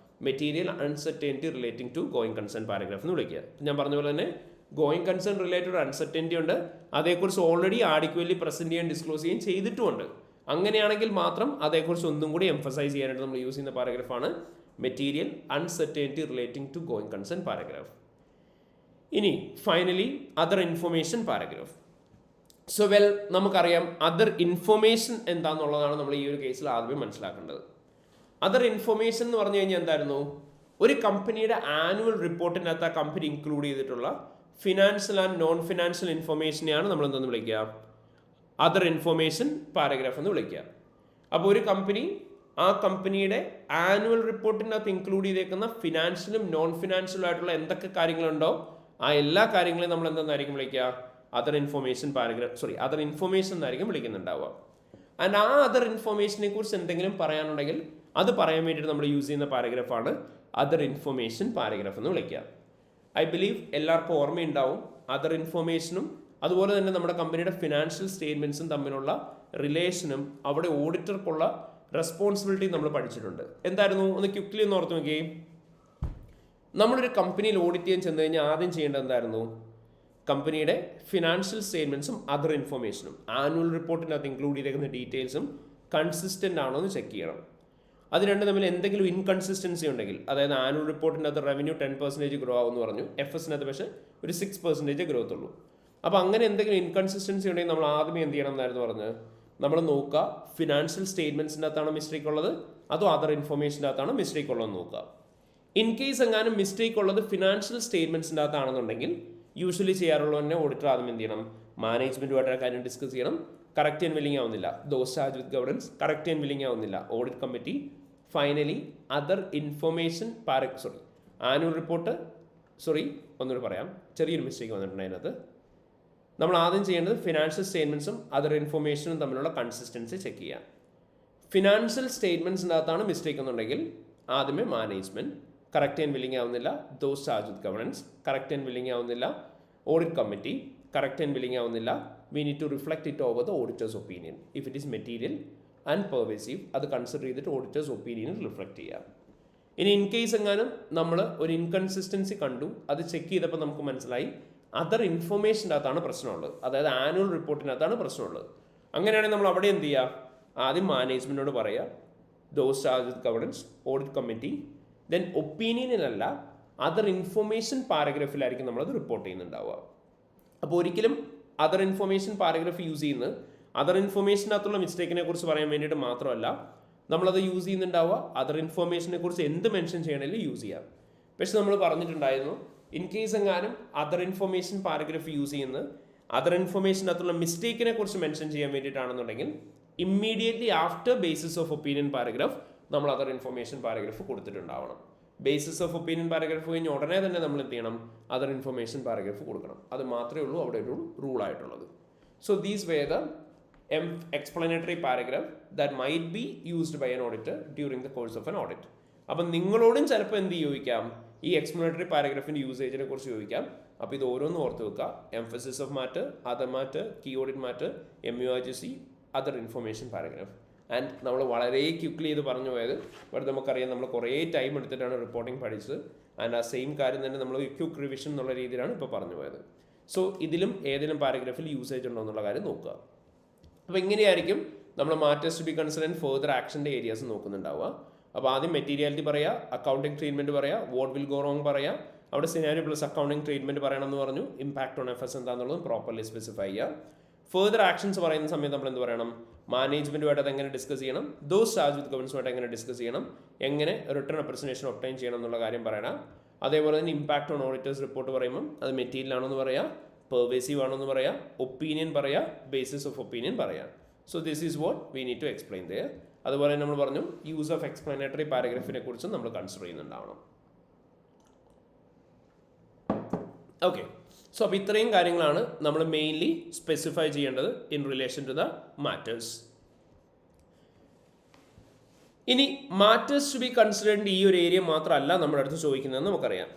Material uncertainty relating to going concern paragraph എന്ന് വിളിക്കുക. ഞാൻ പറഞ്ഞ പോലെ തന്നെ ഗോയിങ് കൺസേൺ റിലേറ്റഡ് അൺസർട്ടനിറ്റി ഉണ്ട്, അതേക്കുറിച്ച് ഓൾറെഡി ആഡിക്വറ്റ്ലി പ്രസന്റ് ചെയ്യാൻ ഡിസ്ക്ലോസ് ചെയ്യാൻ ചെയ്തിട്ടുമുണ്ട്. അങ്ങനെയാണെങ്കിൽ മാത്രം അതേക്കുറിച്ച് ഒന്നും കൂടി എംഫസൈസ് ചെയ്യാനായിട്ട് നമ്മൾ യൂസ് ചെയ്യുന്ന പാരഗ്രാഫാണ് material uncertainty relating to going concern paragraph. ഇനി finally other information paragraph. So നമുക്കറിയാം അതർ ഇൻഫർമേഷൻ എന്താണെന്നുള്ളതാണ് നമ്മൾ ഈ ഒരു കേസിൽ ആദ്യം മനസ്സിലാക്കേണ്ടത്. അതർ ഇൻഫർമേഷൻ എന്ന് പറഞ്ഞു കഴിഞ്ഞാൽ എന്തായിരുന്നു? ഒരു കമ്പനിയുടെ ആനുവൽ റിപ്പോർട്ടിനകത്ത് ആ കമ്പനി ഇൻക്ലൂഡ് ചെയ്തിട്ടുള്ള ഫിനാൻഷ്യൽ ആൻഡ് നോൺ ഫിനാൻഷ്യൽ ഇൻഫർമേഷനെയാണ് നമ്മൾ എന്തെന്ന് വിളിക്കുക? അതർ ഇൻഫർമേഷൻ പാരഗ്രാഫ് എന്ന് വിളിക്കുക. അപ്പോൾ ഒരു കമ്പനി ആ കമ്പനിയുടെ ആനുവൽ റിപ്പോർട്ടിനകത്ത് ഇൻക്ലൂഡ് ചെയ്തേക്കുന്ന ഫിനാൻഷ്യലും നോൺ ഫിനാൻഷ്യലും ആയിട്ടുള്ള എന്തൊക്കെ കാര്യങ്ങളുണ്ടോ ആ എല്ലാ കാര്യങ്ങളെയും നമ്മൾ എന്തെന്നായിരിക്കും വിളിക്കുക? Other information paragraph other information എന്നായിരിക്കും വിളിക്കുന്നുണ്ടാവുക. ആൻഡ് ആ അതർ ഇൻഫർമേഷനെ കുറിച്ച് എന്തെങ്കിലും പറയാനുണ്ടെങ്കിൽ അത് പറയാൻ വേണ്ടിയിട്ട് നമ്മൾ യൂസ് ചെയ്യുന്ന പാരഗ്രാഫാണ് അതർ ഇൻഫർമേഷൻ പാരഗ്രാഫ് എന്ന് വിളിക്കുക. ഐ ബിലീവ് എല്ലാവർക്കും ഓർമ്മയുണ്ടാവും അതർ ഇൻഫർമേഷനും അതുപോലെ തന്നെ നമ്മുടെ കമ്പനിയുടെ ഫിനാൻഷ്യൽ സ്റ്റേറ്റ്മെൻറ്റ്സും തമ്മിലുള്ള റിലേഷനും അവിടെ ഓഡിറ്റർക്കുള്ള റെസ്പോൺസിബിലിറ്റി നമ്മൾ പഠിച്ചിട്ടുണ്ട്. എന്തായിരുന്നു? ഒന്ന് ക്വിക്ക്ലി ഒന്ന് ഓർത്ത് നോക്കിയേ. നമ്മളൊരു കമ്പനിയിൽ ഓഡിറ്റ് ചെയ്യാൻ ചെന്ന് കഴിഞ്ഞാൽ ആദ്യം ചെയ്യേണ്ടത് എന്തായിരുന്നു? കമ്പനിയുടെ ഫിനാൻഷ്യൽ സ്റ്റേറ്റ്മെൻറ്റ്സും അതർ ഇൻഫർമേഷനും ആനുവൽ റിപ്പോർട്ടിനകത്ത് ഇൻക്ലൂഡ് ചെയ്തേക്കുന്ന ഡീറ്റെയിൽസും കൺസിസ്റ്റൻ്റ് ആണോ എന്ന് ചെക്ക് ചെയ്യണം. അത് രണ്ടും തമ്മിൽ എന്തെങ്കിലും ഇൻകൺസിസ്റ്റൻസി ഉണ്ടെങ്കിൽ, അതായത് ആനുവൽ റിപ്പോർട്ടിനകത്ത് റവന്യൂ 10% ഗ്രോ ആവുമെന്ന് പറഞ്ഞു, FSനകത്ത് പക്ഷേ ഒരു 6% ഗ്രോത്ത് ഉള്ളൂ. അപ്പോൾ അങ്ങനെ എന്തെങ്കിലും ഇൻകൺസിസ്റ്റൻസി ഉണ്ടെങ്കിൽ നമ്മൾ ആദ്യമേ എന്ത് ചെയ്യണം എന്നായിരുന്നു പറഞ്ഞത്? നമ്മൾ നോക്കുക ഫിനാൻഷ്യൽ സ്റ്റേറ്റ്മെൻറ്റ്സിൻ്റെ അകത്താണ് മിസ്റ്റേക്ക് ഉള്ളത് അതോ അതർ ഇൻഫർമേഷൻ്റെ അകത്താണ് മിസ്റ്റേക്ക് ഉള്ളതെന്ന് നോക്കുക. ഇൻ കേസ് എങ്ങാനും മിസ്റ്റേക്ക് ഉള്ളത് ഫിനാൻഷ്യൽ സ്റ്റേറ്റ്മെൻറ്റ്സിൻ്റെ അകത്താണെന്നുണ്ടെങ്കിൽ യൂഷ്വലി ചെയ്യാറുള്ളത് തന്നെ ഓഡിറ്റർ ആദ്യം എന്ത് ചെയ്യണം? മാനേജ്മെൻറ്റുമായിട്ട് ആ കാര്യം ഡിസ്കസ് ചെയ്യണം. കറക്റ്റ് ആൻഡ് വില്ലിംഗ് ആവുന്നില്ല, those charge with governance correct and willing ആവുന്നില്ല, audit committee. Finally other information annual report ഒന്നുകൂടി പറയാം, ചെറിയൊരു മിസ്റ്റേക്ക് വന്നിട്ടുണ്ട് അതിനകത്ത്. നമ്മൾ ആദ്യം ചെയ്യേണ്ടത് ഫിനാൻഷ്യൽ സ്റ്റേറ്റ്മെൻറ്റ്സും അതർ ഇൻഫർമേഷനും തമ്മിലുള്ള കൺസിസ്റ്റൻസി ചെക്ക് ചെയ്യാം. ഫിനാൻഷ്യൽ സ്റ്റേറ്റ്മെൻറ്റ്സിൻ്റെ അകത്താണ് മിസ്റ്റേക്ക് എന്നുണ്ടെങ്കിൽ ആദ്യമേ മാനേജ്മെൻറ്റ് കറക്റ്റ് ആൻഡ് വില്ലിംഗ് ആവുന്നില്ല, those charge with governance correct and willing ആവുന്നില്ല, audit committee correct and willing ആവുന്നില്ല, we need to reflect it over the auditors opinion. If it is material and pervasive അത് consider ചെയ്തിട്ട് auditors opinion reflect ചെയ്യാം. ഇനി in case എങ്ങാനും നമ്മൾ ഒരു inconsistency കണ്ടു, അത് ചെക്ക് ചെയ്തപ്പോൾ നമുക്ക് മനസ്സിലായി അതർ ഇൻഫർമേഷൻ്റെ അകത്താണ് പ്രശ്നമുള്ളത്, അതായത് ആനുവൽ റിപ്പോർട്ടിനകത്താണ് പ്രശ്നമുള്ളത്. അങ്ങനെയാണെങ്കിൽ നമ്മൾ അവിടെ എന്ത് ചെയ്യുക? ആദ്യം മാനേജ്മെൻറ്റിനോട് പറയുക those charge with governance, audit committee, then ഒപ്പീനിയനിലല്ല അതർ ഇൻഫർമേഷൻ പാരഗ്രാഫിലായിരിക്കും നമ്മളത് റിപ്പോർട്ട് ചെയ്യുന്നുണ്ടാവുക. അപ്പോൾ ഒരിക്കലും അതർ ഇൻഫർമേഷൻ പാരഗ്രാഫ് യൂസ് ചെയ്യുന്നത് അതർ ഇൻഫർമേഷനകത്തുള്ള മിസ്റ്റേക്കിനെ കുറിച്ച് പറയാൻ വേണ്ടിയിട്ട് മാത്രമല്ല, നമ്മളത് യൂസ് ചെയ്യുന്നുണ്ടാവുക അതർ ഇൻഫർമേഷനെ കുറിച്ച് എന്ത് മെൻഷൻ ചെയ്യണമെങ്കിലും യൂസ് ചെയ്യാം. പക്ഷെ നമ്മൾ പറഞ്ഞിട്ടുണ്ടായിരുന്നു ഇൻ കേസ് എങ്ങാനും അതർ ഇൻഫർമേഷൻ പാരഗ്രാഫ് യൂസ് ചെയ്യുന്നത് അതർ ഇൻഫർമേഷനകത്തുള്ള മിസ്റ്റേക്കിനെ കുറിച്ച് മെൻഷൻ ചെയ്യാൻ വേണ്ടിയിട്ടാണെന്നുണ്ടെങ്കിൽ immediately after basis of opinion paragraph നമ്മൾ അതർ ഇൻഫർമേഷൻ പാരഗ്രാഫ് കൊടുത്തിട്ടുണ്ടാവണം. ബേസിസ് ഓഫ് ഒപ്പീനിയൻ പാരഗ്രാഫ് കഴിഞ്ഞ് ഉടനെ തന്നെ നമ്മൾ എന്ത് ചെയ്യണം? അതർ ഇൻഫർമേഷൻ പാരഗ്രാഫ് കൊടുക്കണം. അത് മാത്രമേ ഉള്ളൂ അവിടെ ഒരു റൂൾ ആയിട്ടുള്ളത്. So these way the explanatory paragraph that might be used by an auditor during the course of an audit. അപ്പം നിങ്ങളോടും ചിലപ്പോൾ എന്ത് ചോദിക്കാം? ഈ എക്സ്പ്ലനേറ്ററി പാരഗ്രാഫിൻ്റെ യൂസേജിനെ കുറിച്ച് ചോദിക്കാം. അപ്പോൾ ഇത് ഓരോന്നും ഓർത്ത് വെക്കുക. Emphasis of matter, other matter, key audit matter, MURGC, other information paragraph. And നമ്മൾ വളരെ ക്വിക്ക്ലി ഇത് പറഞ്ഞു പോയത്, ഇവിടെ നമുക്കറിയാം നമ്മൾ കുറേ ടൈം എടുത്തിട്ടാണ് റിപ്പോർട്ടിംഗ് പഠിച്ചത്. ആൻഡ് ആ സെയിം കാര്യം തന്നെ നമ്മൾ ക്വിക്ക് റിവിഷൻ എന്നുള്ള രീതിയിലാണ് ഇപ്പോൾ പറഞ്ഞു പോയത്. സോ ഇതിലും ഏതെങ്കിലും പാരഗ്രാഫിൽ യൂസേജ് ഉണ്ടോ എന്നുള്ള കാര്യം നോക്കുക. അപ്പോൾ ഇങ്ങനെയായിരിക്കും നമ്മൾ matters to be consider further ആക്ഷൻ്റെ ഏരിയാസ് നോക്കുന്നുണ്ടാവുക. അപ്പോൾ ആദ്യം മെറ്റീരിയാലിറ്റി പറയുക, അക്കൗണ്ടിങ് ട്രീറ്റ്മെൻറ്റ് പറയുക, വാട്ട് വിൽ ഗോ റോങ് പറയുക, അവിടെ സിനാരിയോ പ്ലസ് അക്കൗണ്ടിങ് ട്രീറ്റ്മെൻറ്റ് പറയണമെന്ന് പറഞ്ഞു, ഇമ്പാക്ട് ഓൺ FS എന്താണെന്നുള്ളത് പ്രോപ്പർലി സ്പെസിഫൈ ചെയ്യുക. ഫർദർ ആക്ഷൻസ് പറയുന്ന സമയത്ത് നമ്മൾ എന്ത് പറയണം? മാനേജ്മെൻറ്റുമായിട്ട് അതെങ്ങനെ ഡിസ്കസ് ചെയ്യണം, ദോസ് ചാർജ് വിത്ത് ഗവർണൻസുമായിട്ട് എങ്ങനെ ഡിസ്കസ് ചെയ്യണം, എങ്ങനെ റിട്ടേൺ റെപ്രസെൻറ്റേഷൻ ഒബ്റ്റൈൻ ചെയ്യണം എന്നുള്ള കാര്യം പറയണം. അതേപോലെ തന്നെ ഇമ്പാക്ട് ഓൺ ഓഡിറ്റേഴ്സ് റിപ്പോർട്ട് പറയുമ്പം അത് മെറ്റീരിയൽ ആണെന്ന് പറയാം, പെർവേസീവ് ആണെന്ന് പറയാം, ഒപ്പീനിയൻ പറയാം, ബേസിസ് ഓഫ് ഒപ്പീനിയൻ പറയാം. So this is what we need to explain there. അതുപോലെ നമ്മൾ പറഞ്ഞു യൂസ് ഓഫ് എക്സ്പ്ലനേറ്ററി പാരഗ്രാഫിനെ കുറിച്ചും നമ്മൾ കൺസിഡർ ചെയ്യുന്നുണ്ടാവണം. ഓക്കെ, സോ അപ്പോൾ ഇത്രയും കാര്യങ്ങളാണ് നമ്മൾ മെയിൻലി സ്പെസിഫൈ ചെയ്യേണ്ടത് in relation to the matters. ഇനി മാറ്റേഴ്സ് ടു ബി കൺസിഡേർഡ് ഈ ഒരു ഏരിയ മാത്രമല്ല നമ്മുടെ അടുത്ത് ചോദിക്കുന്നതെന്ന് നമുക്കറിയാം.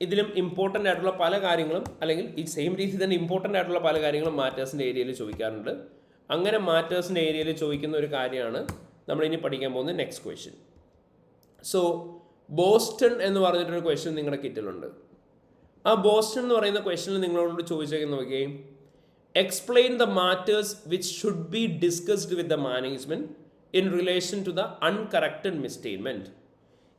ഇതിലും ഇമ്പോർട്ടൻ്റ് ആയിട്ടുള്ള പല കാര്യങ്ങളും, അല്ലെങ്കിൽ ഈ സെയിം രീതിയിൽ തന്നെ ഇമ്പോർട്ടൻ്റ് ആയിട്ടുള്ള പല കാര്യങ്ങളും മാറ്റേഴ്സിൻ്റെ ഏരിയയിൽ ചോദിക്കാറുണ്ട്. അങ്ങനെ മാറ്റേഴ്സിൻ്റെ ഏരിയയിൽ ചോദിക്കുന്ന ഒരു കാര്യമാണ് നമ്മളിനി പഠിക്കാൻ പോകുന്ന നെക്സ്റ്റ് ക്വസ്റ്റ്യൻ. സോ ബോസ്റ്റൺ എന്ന് പറഞ്ഞിട്ടൊരു ക്വസ്റ്റ്യൻ നിങ്ങളുടെ കിറ്റിലുണ്ട്. ആ ബോസ്റ്റൺ എന്ന് പറയുന്ന ക്വസ്റ്റ്യനിൽ നിങ്ങളോട് ചോദിച്ചേക്കുന്ന നോക്കിയേ, explain the matters which should be discussed with the management in relation to the uncorrected misstatement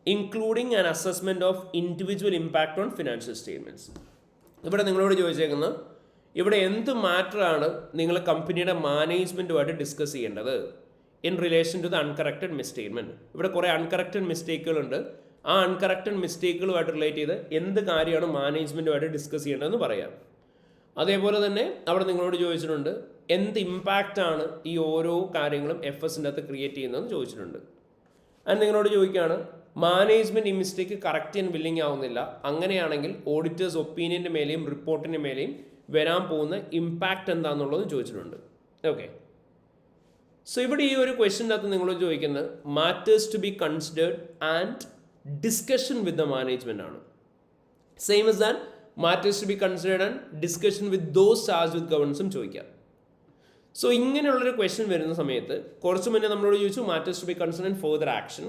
including an assessment of individual impact on financial statements. ഇവിടെ നിങ്ങളോട് ചോദിച്ചേക്കുന്നത് ഇവിടെ എന്ത് മാറ്ററാണ് നിങ്ങൾ കമ്പനിയുടെ മാനേജ്മെൻറ്റുമായിട്ട് ഡിസ്കസ് ചെയ്യേണ്ടത് in relation to the uncorrected മിസ്റ്റേറ്റ്മെൻറ്റ്. ഇവിടെ കുറേ uncorrected മിസ്റ്റേക്കുകളുണ്ട്. ആ അൺകറക്റ്റഡ് മിസ്റ്റേക്കുകളുമായിട്ട് റിലേറ്റ് ചെയ്ത് എന്ത് കാര്യമാണ് മാനേജ്മെൻറ്റുമായിട്ട് ഡിസ്കസ് ചെയ്യേണ്ടതെന്ന് പറയാം. അതേപോലെ തന്നെ അവിടെ നിങ്ങളോട് ചോദിച്ചിട്ടുണ്ട് എന്ത് ഇമ്പാക്റ്റാണ് ഈ ഓരോ കാര്യങ്ങളും FSൻ്റെ അകത്ത് ക്രിയേറ്റ് ചെയ്യുന്നതെന്ന് ചോദിച്ചിട്ടുണ്ട്. ആൻഡ് നിങ്ങളോട് ചോദിക്കുകയാണ് മാനേജ്മെൻറ്റ് ഈ മിസ്റ്റേക്ക് കറക്റ്റ് ചെയ്യാൻ വില്ലിങ് ആവുന്നില്ല, അങ്ങനെയാണെങ്കിൽ ഓഡിറ്റേഴ്സ് ഒപ്പീനിയൻ്റെ മേലെയും റിപ്പോർട്ടിൻ്റെ മേലെയും വരാൻ പോകുന്ന ഇമ്പാക്റ്റ് എന്താണെന്നുള്ളത് ചോദിച്ചിട്ടുണ്ട്. ഓക്കെ, സോ ഇവിടെ ഈ ഒരു ക്വസ്റ്റ്യൻ്റെ അകത്ത് നിങ്ങളോട് ചോദിക്കുന്നത് matters to be considered and discussion with the management ആണ്. Same is than matters to be considered and discussion with those charge with ഗവേണൻസും ചോദിക്കാം. സോ ഇങ്ങനെയുള്ളൊരു ക്വസ്റ്റ്യൻ വരുന്ന സമയത്ത് കുറച്ച് മുന്നേ നമ്മളോട് ചോദിച്ചു matters to be considered and further action.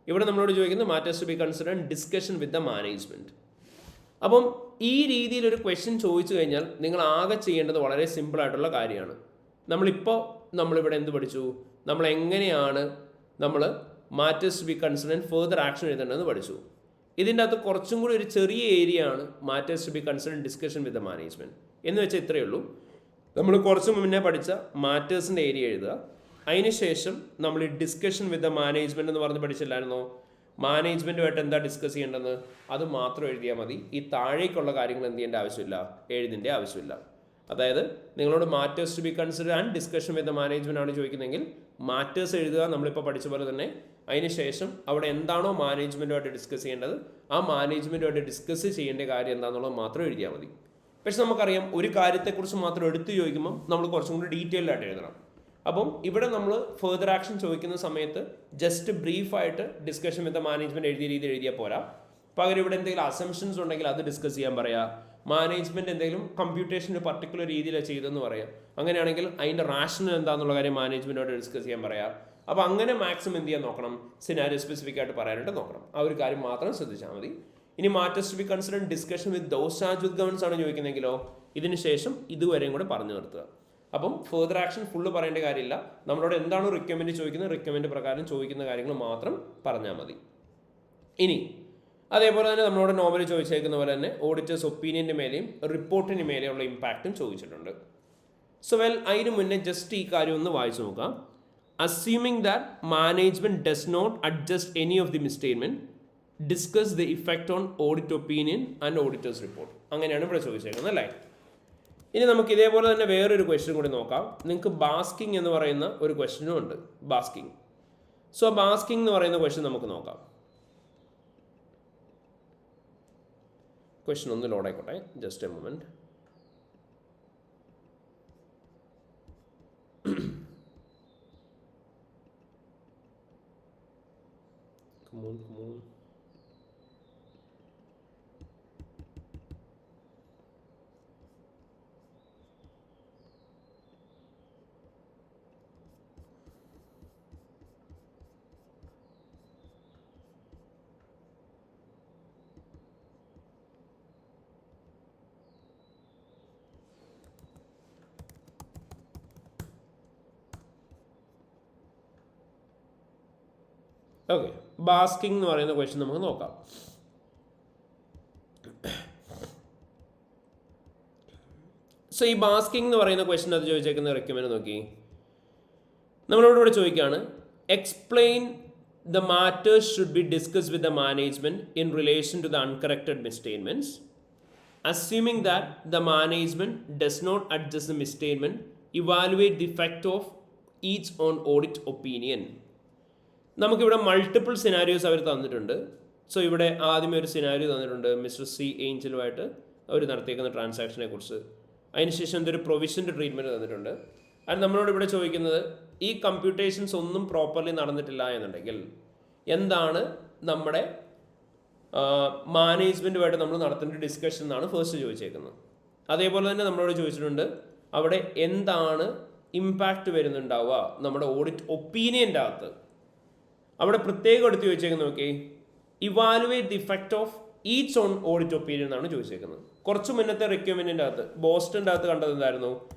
ഇവിടെ നമ്മളോട് ചോദിക്കുന്നത് matters to be considered and discussion with the management. അപ്പം ഈ രീതിയിലൊരു ക്വസ്റ്റ്യൻ ചോദിച്ചു കഴിഞ്ഞാൽ നിങ്ങൾ ആകെ ചെയ്യേണ്ടത് വളരെ സിമ്പിളായിട്ടുള്ള കാര്യമാണ്. നമ്മളിവിടെ എന്ത് പഠിച്ചു, നമ്മൾ എങ്ങനെയാണ് matters to be considered and further action എഴുതേണ്ടതെന്ന് പഠിച്ചു. ഇതിൻ്റെ അകത്ത് കുറച്ചും കൂടി ഒരു ചെറിയ ഏരിയ ആണ് matters to be considered discussion with the management. എന്ന് വെച്ചാൽ ഇത്രയേ ഉള്ളൂ. നമ്മൾ കുറച്ച് മുന്നേ പഠിച്ച മാറ്റേഴ്സിൻ്റെ ഏരിയ എഴുതുക, അതിനുശേഷം നമ്മൾ ഈ ഡിസ്കഷൻ വിത്ത് ദ മാനേജ്മെൻറ്റ് എന്ന് പറഞ്ഞ് പഠിച്ചില്ലായിരുന്നോ, മാനേജ്മെൻറ്റുമായിട്ട് എന്താ ഡിസ്കസ് ചെയ്യേണ്ടതെന്ന് അത് മാത്രം എഴുതിയാൽ മതി. ഈ താഴേക്കുള്ള കാര്യങ്ങൾ എന്ത് ചെയ്യേണ്ട ആവശ്യമില്ല, എഴുതേണ്ട ആവശ്യമില്ല. അതായത് നിങ്ങളോട് matters to be consider and discussion with the management ആണ് ചോദിക്കുന്നതെങ്കിൽ മാറ്റേഴ്സ് എഴുതുക, നമ്മളിപ്പോൾ പഠിച്ച പോലെ തന്നെ. അതിനുശേഷം അവിടെ എന്താണോ മാനേജ്മെൻറ്റുമായിട്ട് ഡിസ്കസ് ചെയ്യേണ്ടത് ആ മാനേജ്മെൻറ്റുമായിട്ട് ഡിസ്കസ് ചെയ്യേണ്ട കാര്യം എന്താണെന്നുള്ളത് മാത്രം എഴുതിയാൽ മതി. പക്ഷെ നമുക്കറിയാം ഒരു കാര്യത്തെക്കുറിച്ച് മാത്രം എടുത്ത് ചോദിക്കുമ്പോൾ നമ്മൾ കുറച്ചും കൂടി ഡീറ്റെയിൽഡ് ആയിട്ട് എഴുതണം. അപ്പം ഇവിടെ നമ്മൾ ഫർദർ ആക്ഷൻ ചോദിക്കുന്ന സമയത്ത് ജസ്റ്റ് ബ്രീഫായിട്ട് ഡിസ്കഷൻ വിത്ത് മാനേജ്മെൻറ്റ് എഴുതിയ രീതിയിൽ എഴുതിയാൽ പോരാ. പകരം ഇവിടെ എന്തെങ്കിലും അസംഷൻസ് ഉണ്ടെങ്കിൽ അത് ഡിസ്കസ് ചെയ്യാൻ പറയാം. മാനേജ്മെൻറ്റ് എന്തെങ്കിലും കമ്പ്യൂട്ടേഷൻ പർട്ടിക്കുലർ രീതിയിലാണ് ചെയ്തതെന്ന് പറയാം. അങ്ങനെയാണെങ്കിൽ അതിൻ്റെ റാഷണൽ എന്താണെന്നുള്ള കാര്യം മാനേജ്മെൻറ്റോട് ഡിസ്കസ് ചെയ്യാൻ പറയാം. അപ്പോൾ അങ്ങനെ മാക്സിമം എന്ത് ചെയ്യാൻ നോക്കണം, സിനാരിയോ സ്പെസിഫിക് ആയിട്ട് പറയാനായിട്ട് നോക്കണം. ആ ഒരു കാര്യം മാത്രം ശ്രദ്ധിച്ചാൽ മതി. ഇനി matters to be considered discussion with those charge with governance ആണ് ചോദിക്കുന്നതെങ്കിലോ ഇതിന് ശേഷം ഇതുവരെയും കൂടെ പറഞ്ഞു നിർത്തുക. അപ്പം ഫർദർ ആക്ഷൻ ഫുള്ള് പറയേണ്ട കാര്യമില്ല. നമ്മളോട് എന്താണോ റിക്കമെൻഡ് ചോദിക്കുന്നത് റിക്കമെൻഡ് പ്രകാരം ചോദിക്കുന്ന കാര്യങ്ങൾ മാത്രം പറഞ്ഞാൽ മതി. ഇനി അതേപോലെ തന്നെ നമ്മളോട് നോർമലി ചോദിച്ചേക്കുന്ന പോലെ തന്നെ ഓഡിറ്റേഴ്സ് ഒപ്പീനിയൻ്റെ മേലെയും റിപ്പോർട്ടിന് മേലെയുള്ള ഇമ്പാക്റ്റും ചോദിച്ചിട്ടുണ്ട്. സോ അതിന് മുന്നേ ജസ്റ്റ് ഈ കാര്യം ഒന്ന് വായിച്ചു നോക്കാം. Assuming that management does not adjust any of the misstatement discuss the effect on audit opinion and auditors report. അങ്ങനെയാണ് ഇവിടെ ചോദിച്ചേക്കുന്നത് അല്ലേ. ഇനി നമുക്ക് ഇതേപോലെ തന്നെ വേറൊരു ക്വസ്റ്റ്യൻ കൂടി നോക്കാം. നിങ്ങൾക്ക് ബാസ്കിംഗ് എന്ന് പറയുന്ന ഒരു ക്വസ്റ്റ്യനും ഉണ്ട്, ബാസ്കിംഗ്. സോ ബാസ്കിംഗ് എന്ന് പറയുന്ന ക്വസ്റ്റ്യൻ നമുക്ക് നോക്കാം. ക്വസ്റ്റ്യൻ ഒന്ന് ലോഡ് ആയിക്കോട്ടെ, just A moment. Come on. Okay, basking എന്ന് പറയുന്ന ക്വസ്റ്റ്യൻ നമുക്ക് നോക്കാം. സോ ഈ ബാസ്കിംഗ് എന്ന് പറയുന്ന ക്വസ്റ്റ്യൻ അത് ചോദിച്ചേക്കുന്ന റെക്കമെൻഡ് നോക്കി. നമ്മളോട് ഇവിടെ ചോദിക്കുകയാണ് explain the matters should be discuss with the management in relation to the uncorrected misstatements assuming that the management does not adjust the misstatement evaluate the effect of each on audit opinion. നമുക്കിവിടെ multiple scenarios അവർ തന്നിട്ടുണ്ട്. So ഇവിടെ ആദ്യമേ ഒരു scenario തന്നിട്ടുണ്ട് mister C ഏഞ്ചലുമായിട്ട് അവർ നടത്തിയേക്കുന്ന ട്രാൻസാക്ഷനെ കുറിച്ച്. അതിനുശേഷം എന്തൊരു പ്രൊവിഷൻ്റെ ട്രീറ്റ്മെൻറ്റ് തന്നിട്ടുണ്ട്. അത് നമ്മളോട് ഇവിടെ ചോദിക്കുന്നത് ഈ കമ്പ്യൂട്ടേഷൻസ് ഒന്നും പ്രോപ്പർലി നടന്നിട്ടില്ല എന്നുണ്ടെങ്കിൽ എന്താണ് നമ്മുടെ മാനേജ്മെൻറ്റുമായിട്ട് നമ്മൾ നടത്തേണ്ട ഡിസ്കഷൻ എന്നാണ് ഫസ്റ്റ് ചോദിച്ചേക്കുന്നത്. അതേപോലെ തന്നെ നമ്മളോട് ചോദിച്ചിട്ടുണ്ട് അവിടെ എന്താണ് ഇമ്പാക്റ്റ് വരുന്നുണ്ടാവുക നമ്മുടെ ഓഡിറ്റ് ഒപ്പീനിയൻ്റെ അകത്ത്. അവിടെ പ്രത്യേകം എടുത്ത് ചോദിച്ചേക്കുന്നത് നോക്കി, evaluate the effect of each on audit opinion എന്നാണ് ചോദിച്ചേക്കുന്നത്. കുറച്ച് മുന്നത്തെ റിക്വയർമെൻറ്റിൻ്റെ അകത്ത് ബോസ്റ്റൻ്റെ അകത്ത് കണ്ടത് എന്തായിരുന്നു?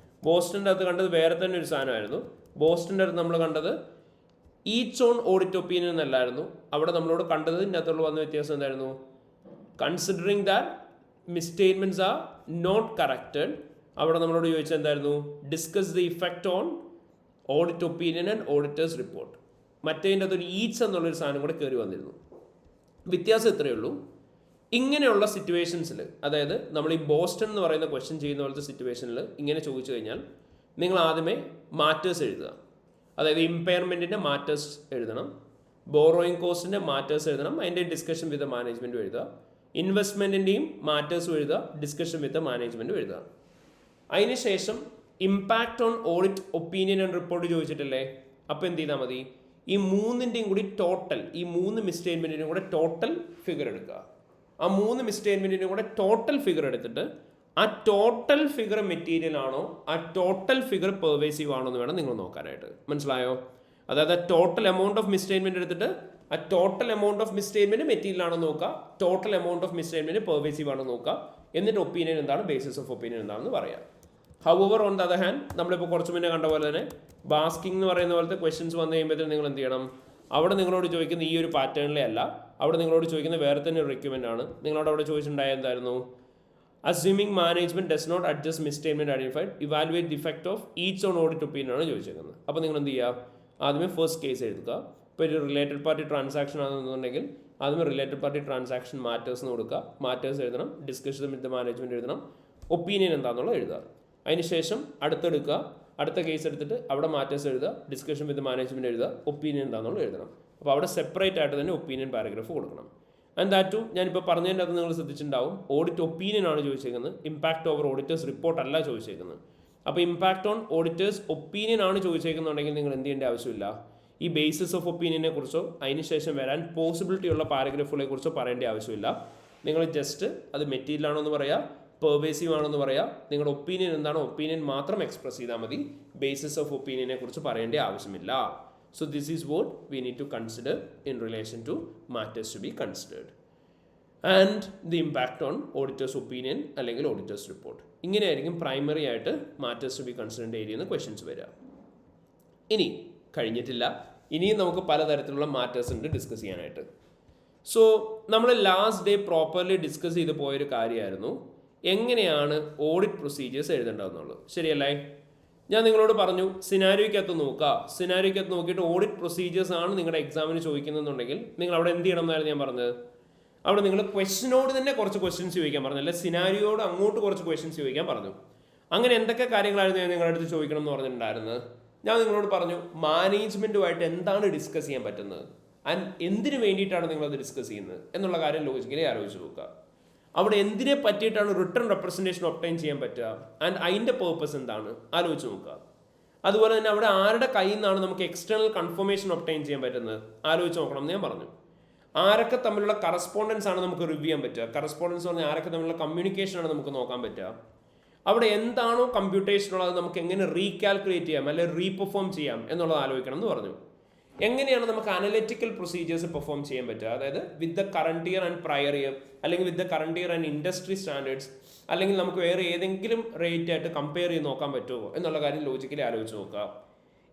ബോസ്റ്റൻ്റെ അകത്ത് കണ്ടത് വേറെ തന്നെ ഒരു സാധനമായിരുന്നു. ബോസ്റ്റൻ്റെ അകത്ത് നമ്മൾ കണ്ടത് ഈച്ച് ഓൺ ഓഡിറ്റ് ഒപ്പീനിയൻ എന്നല്ലായിരുന്നു. അവിടെ നമ്മളോട് കണ്ടത് ഇതിൻ്റെ അകത്തുള്ള വന്ന വ്യത്യാസം എന്തായിരുന്നു? Considering that misstatements are not corrected, അവിടെ നമ്മളോട് ചോദിച്ചത് എന്തായിരുന്നു? Discuss the effect on audit opinion and auditors report. മറ്റേതിൻ്റെ അതൊരു ഈച്ച് എന്നുള്ളൊരു സാധനം കൂടെ കയറി വന്നിരുന്നു. വ്യത്യാസം ഇത്രയേ ഉള്ളൂ. ഇങ്ങനെയുള്ള സിറ്റുവേഷൻസിൽ, അതായത് നമ്മൾ ഈ ബോസ്റ്റൺ എന്ന് പറയുന്ന ക്വസ്റ്റ്യൻ ചെയ്യുന്ന പോലത്തെ സിറ്റുവേഷനിൽ ഇങ്ങനെ ചോദിച്ചു കഴിഞ്ഞാൽ നിങ്ങൾ ആദ്യമേ മാറ്റേഴ്സ് എഴുതുക. അതായത് ഇമ്പയർമെൻറ്റിൻ്റെ മാറ്റേഴ്സ് എഴുതണം, ബോറോയിങ് കോസ്റ്റിൻ്റെ മാറ്റേഴ്സ് എഴുതണം, അതിൻ്റെ ഡിസ്കഷൻ വിത്ത് മാനേജ്മെൻറ്റും എഴുതുക, ഇൻവെസ്റ്റ്മെൻറ്റിൻ്റെയും മാറ്റേഴ്സും എഴുതുക, ഡിസ്കഷൻ വിത്ത് മാനേജ്മെൻറ്റും എഴുതുക. അതിനുശേഷം impact on audit opinion and report ചോദിച്ചിട്ടില്ലേ? അപ്പോൾ എന്ത് ചെയ്താൽ മതി? ഈ മൂന്നിൻ്റെയും കൂടി ടോട്ടൽ, ഈ മൂന്ന് മിസ്റ്റേറ്റ്മെൻറ്റിനും കൂടെ ടോട്ടൽ ഫിഗർ എടുക്കുക. ആ മൂന്ന് മിസ്റ്റേറ്റ്മെൻറ്റിനും കൂടെ ടോട്ടൽ ഫിഗർ എടുത്തിട്ട് ആ ടോട്ടൽ ഫിഗർ മെറ്റീരിയൽ ആണോ, ആ ടോട്ടൽ ഫിഗർ പെർവേസീവ് ആണോ എന്ന് വേണം നിങ്ങൾ നോക്കാനായിട്ട്. മനസ്സിലായോ? അതായത് ടോട്ടൽ എമൗണ്ട് ഓഫ് മിസ്റ്റേറ്റ്മെൻറ്റ് എടുത്തിട്ട് ആ ടോട്ടൽ എമൗണ്ട് ഓഫ് മിസ്റ്റേറ്റ്മെൻറ്റ് മെറ്റീരിയൽ ആണോ നോക്കുക, ടോട്ടൽ എമൗണ്ട് ഓഫ് മിസ്റ്റേറ്റ്മെൻറ്റ് പെർവേസീവ് ആണോ നോക്കുക, എന്നിട്ട് ഒപ്പീനിയൻ എന്താണ്, ബേസിസ് ഓഫ് ഒപ്പീനിയൻ എന്താണെന്ന് പറയാം. However on the other hand, നമ്മളിപ്പോൾ കുറച്ച് മുന്നേ കണ്ട പോലെ തന്നെ ബാസ്കിംഗ് എന്ന് പറയുന്ന പോലത്തെ ക്വസ്റ്റ്യൻസ് വന്നു കഴിയുമ്പോഴത്തേക്കും നിങ്ങൾ എന്ത് ചെയ്യണം? അവിടെ നിങ്ങളോട് ചോദിക്കുന്ന ഈ ഒരു പാറ്റേണിലെ അല്ല, അവിടെ നിങ്ങളോട് ചോദിക്കുന്ന വേറെ തന്നെ ഒരു റിക്വയർമെൻ്റ് ആണ്. നിങ്ങളോട് അവിടെ ചോദിച്ചിട്ടുണ്ടായ എന്തായിരുന്നു? Assuming management does not adjust misstatement identified, evaluate the effect of each on audit opinion ആണ് ചോദിച്ചേക്കുന്നത്. അപ്പോൾ നിങ്ങൾ എന്ത് ചെയ്യുക? ആദ്യമേ ഫസ്റ്റ് കേസ് എഴുതുക. ഇപ്പോൾ ഒരു റിലേറ്റഡ് പാർട്ടി ട്രാൻസാക്ഷൻ ആണെന്നുണ്ടെങ്കിൽ ആദ്യമേ റിലേറ്റഡ് പാർട്ടി ട്രാൻസാക്ഷൻ മാറ്റേഴ്സ് എന്ന് കൊടുക്കുക, മാറ്റേഴ്സ് എഴുതണം, ഡിസ്കഷൻ വിത്ത് മാനേജ്മെന്റ് എഴുതണം, ഒപ്പീനിയൻ എന്താണെന്നുള്ളത് എഴുതുക. അതിനുശേഷം അടുത്തെടുക്കുക, അടുത്ത കേസ് എടുത്തിട്ട് അവിടെ മാറ്റേഴ്സ് എഴുതുക, ഡിസ്കഷൻ വിത്ത് മാനേജ്മെന്റ് എഴുതുക, ഒപ്പീനിയൻ എന്താണെന്നുള്ളത് എഴുതണം. അപ്പോൾ അവിടെ സെപ്പറേറ്റ് ആയിട്ട് തന്നെ ഒപ്പീനിയൻ പാരഗ്രാഫ് കൊടുക്കണം. ആൻഡ് ദാറ്റ് ടു ഞാനിപ്പോൾ പറഞ്ഞതിൻ്റെ അത് നിങ്ങൾ ശ്രദ്ധിച്ചിട്ടുണ്ടാവും, ഓഡിറ്റ് ഒപ്പീനിയൻ ആണ് ചോദിച്ചേക്കുന്നത്, ഇമ്പാക്ട് ഓവർ ഓഡിറ്റേഴ്സ് റിപ്പോർട്ട് അല്ല ചോദിച്ചേക്കുന്നത്. അപ്പോൾ ഇമ്പാക്ട് ഓൺ ഓഡിറ്റേഴ്സ് ഒപ്പീനിയൻ ആണ് ചോദിച്ചേക്കുന്നുണ്ടെങ്കിൽ നിങ്ങൾ എന്ത് ചെയ്യേണ്ട ആവശ്യമില്ല, ഈ ബേസിസ് ഓഫ് ഒപ്പീനിയനെ കുറിച്ചോ അതിനുശേഷം വരാൻ പോസിബിലിറ്റി ഉള്ള പാരഗ്രാഫുകളെ കുറിച്ചോ പറയേണ്ട ആവശ്യമില്ല. നിങ്ങൾ ജസ്റ്റ് അത് മെറ്റീരിയൽ ആണോ എന്ന് പറയുക, പെർവേസീവ് ആണെന്ന് പറയുക, നിങ്ങളുടെ ഒപ്പീനിയൻ എന്താണോ ഒപ്പീനിയൻ മാത്രം എക്സ്പ്രസ് ചെയ്താൽ മതി, ബേസിസ് ഓഫ് ഒപ്പീനിയനെ കുറിച്ച് പറയേണ്ട ആവശ്യമില്ല. So this is what we need to consider in relation to matters to be considered and the impact on auditors opinion അല്ലെങ്കിൽ ഓഡിറ്റേഴ്സ് റിപ്പോർട്ട്. ഇങ്ങനെയായിരിക്കും പ്രൈമറി ആയിട്ട് മാറ്റേഴ്സ് ടു ബി കൺസിഡേർഡ് ഏരിയയിൽ നിന്ന് ക്വസ്റ്റ്യൻസ് വരിക. ഇനി കഴിഞ്ഞിട്ടില്ല, ഇനിയും നമുക്ക് പലതരത്തിലുള്ള മാറ്റേഴ്സ് ഉണ്ട് ഡിസ്കസ് ചെയ്യാനായിട്ട്. സോ നമ്മൾ ലാസ്റ്റ് ഡേ പ്രോപ്പർലി ഡിസ്കസ് ചെയ്ത് പോയൊരു കാര്യമായിരുന്നു എങ്ങനെയാണ് ഓഡിറ്റ് പ്രൊസീജിയേഴ്സ് എഴുതേണ്ടതെന്നുള്ളത്. ശരിയല്ലേ? ഞാൻ നിങ്ങളോട് പറഞ്ഞു സിനാരിയോയ്ക്കകത്ത് നോക്കുക, സിനാരിയോയ്ക്കകത്ത് നോക്കിയിട്ട് ഓഡിറ്റ് പ്രൊസീജിയേഴ്സ് ആണ് നിങ്ങളുടെ എക്സാമിന് ചോദിക്കുന്നതെന്നുണ്ടെങ്കിൽ നിങ്ങൾ അവിടെ എന്ത് ചെയ്യണം എന്നായിരുന്നു ഞാൻ പറഞ്ഞത്. അവിടെ നിങ്ങൾ ക്വസ്റ്റിനോട് തന്നെ കുറച്ച് ക്വസ്റ്റ്യൻസ് ചോദിക്കാൻ പറഞ്ഞു, അല്ലെ സിനാരിയോട് അങ്ങോട്ട് കുറച്ച് ക്വസ്റ്റ്യൻസ് ചോദിക്കാൻ പറഞ്ഞു. അങ്ങനെ എന്തൊക്കെ കാര്യങ്ങളായിരുന്നു ഞാൻ നിങ്ങളുടെ അടുത്ത് ചോദിക്കണം എന്ന് പറഞ്ഞിട്ടുണ്ടായിരുന്നത്? ഞാൻ നിങ്ങളോട് പറഞ്ഞു മാനേജ്മെൻറ്റുമായിട്ട് എന്താണ് ഡിസ്കസ് ചെയ്യാൻ പറ്റുന്നത് ആൻഡ് എന്തിനു വേണ്ടിയിട്ടാണ് നിങ്ങളത് ഡിസ്കസ് ചെയ്യുന്നത് എന്നുള്ള കാര്യം ലോജിക്കലി ആലോചിച്ച് നോക്കുക. അവിടെ എന്തിനെ പറ്റിയിട്ടാണ് റിട്ടേൺ റെപ്രസെൻറ്റേഷൻ ഒബ്ടൈൻ ചെയ്യാൻ പറ്റുക ആൻഡ് അതിൻ്റെ പേർപ്പസ് എന്താണ് ആലോചിച്ച് നോക്കുക. അതുപോലെ തന്നെ അവിടെ ആരുടെ കയ്യിൽ നിന്നാണ് നമുക്ക് എക്സ്റ്റേണൽ കൺഫർമേഷൻ ഒബ്ടൈൻ ചെയ്യാൻ പറ്റുന്നത് ആലോചിച്ച് നോക്കണം എന്ന് ഞാൻ പറഞ്ഞു. ആരൊക്കെ തമ്മിലുള്ള കറസ്പോണ്ടൻസ് ആണ് നമുക്ക് റിവ്യൂ ചെയ്യാൻ പറ്റുക, കറസ്പോണ്ടൻസ് പറഞ്ഞാൽ ആരൊക്കെ തമ്മിലുള്ള കമ്മ്യൂണിക്കേഷൻ ആണ് നമുക്ക് നോക്കാൻ പറ്റുക. അവിടെ എന്താണോ കമ്പ്യൂട്ടേഷൻ ഉള്ളത് നമുക്ക് എങ്ങനെ റീകാൽക്കുലേറ്റ് ചെയ്യാം അല്ലെങ്കിൽ റീപെർഫോം ചെയ്യാം എന്നുള്ളത് ആലോചിക്കണം എന്ന് പറഞ്ഞു. എങ്ങനെയാണ് നമുക്ക് അനലിറ്റിക്കൽ പ്രൊസീജിയേഴ്സ് പെർഫോം ചെയ്യാൻ പറ്റുക, അതായത് with the current year and prior year അല്ലെങ്കിൽ with the current year and industry standards അല്ലെങ്കിൽ നമുക്ക് വേറെ ഏതെങ്കിലും റേറ്റ് ആയിട്ട് കമ്പയർ ചെയ്ത് നോക്കാൻ പറ്റുമോ എന്നുള്ള കാര്യം ലോജിക്കലി ആലോചിച്ച് നോക്കുക.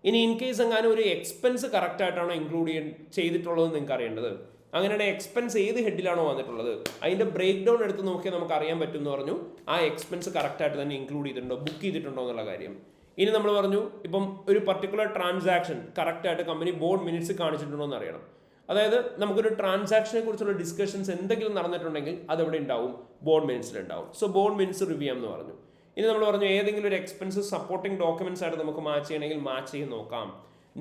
ഇനി ഇൻ കേസ് എങ്ങാനും ഒരു എക്സ്പെൻസ് കറക്റ്റ് ആയിട്ടാണോ ഇൻക്ലൂഡ് ചെയ്തിട്ടുള്ളത് നിങ്ങൾക്ക് അറിയേണ്ടത്. അങ്ങനെയാണ് എക്സ്പെൻസ് ഏത് ഹെഡിലാണോ വന്നിട്ടുള്ളത് അതിൻ്റെ ബ്രേക്ക് ഡൗൺ എടുത്ത് നോക്കിയാൽ നമുക്ക് അറിയാൻ പറ്റും എന്ന് പറഞ്ഞു. ആ എക്സ്പെൻസ് കറക്റ്റായിട്ട് തന്നെ ഇൻക്ലൂഡ് ചെയ്തിട്ടുണ്ടോ, ബുക്ക് ചെയ്തിട്ടുണ്ടോ എന്നുള്ള കാര്യം. ഇനി നമ്മൾ പറഞ്ഞു ഇപ്പം ഒരു പർട്ടിക്കുലർ ട്രാൻസാക്ഷൻ കറക്റ്റായിട്ട് കമ്പനി ബോർഡ് മിനിറ്റ്സ് കാണിച്ചിട്ടുണ്ടോ എന്ന് അറിയണം. അതായത് നമുക്കൊരു ട്രാൻസാക്ഷനെ കുറിച്ചുള്ള ഡിസ്കഷൻസ് എന്തെങ്കിലും നടന്നിട്ടുണ്ടെങ്കിൽ അതെവിടെ ഉണ്ടാവും, ബോർഡ് മിനിറ്റ്സിലുണ്ടാവും. സോ ബോർഡ് മിനിറ്റ്സ് റിവ്യൂ ചെയ്യാം എന്ന് പറഞ്ഞു. ഇനി നമ്മൾ പറഞ്ഞു ഏതെങ്കിലും ഒരു എക്സ്പെൻസ് സപ്പോർട്ടിംഗ് ഡോക്യുമെന്റ്സ് ആയിട്ട് നമുക്ക് മാച്ച് ചെയ്യണമെങ്കിൽ മാച്ച് ചെയ്ത് നോക്കാം.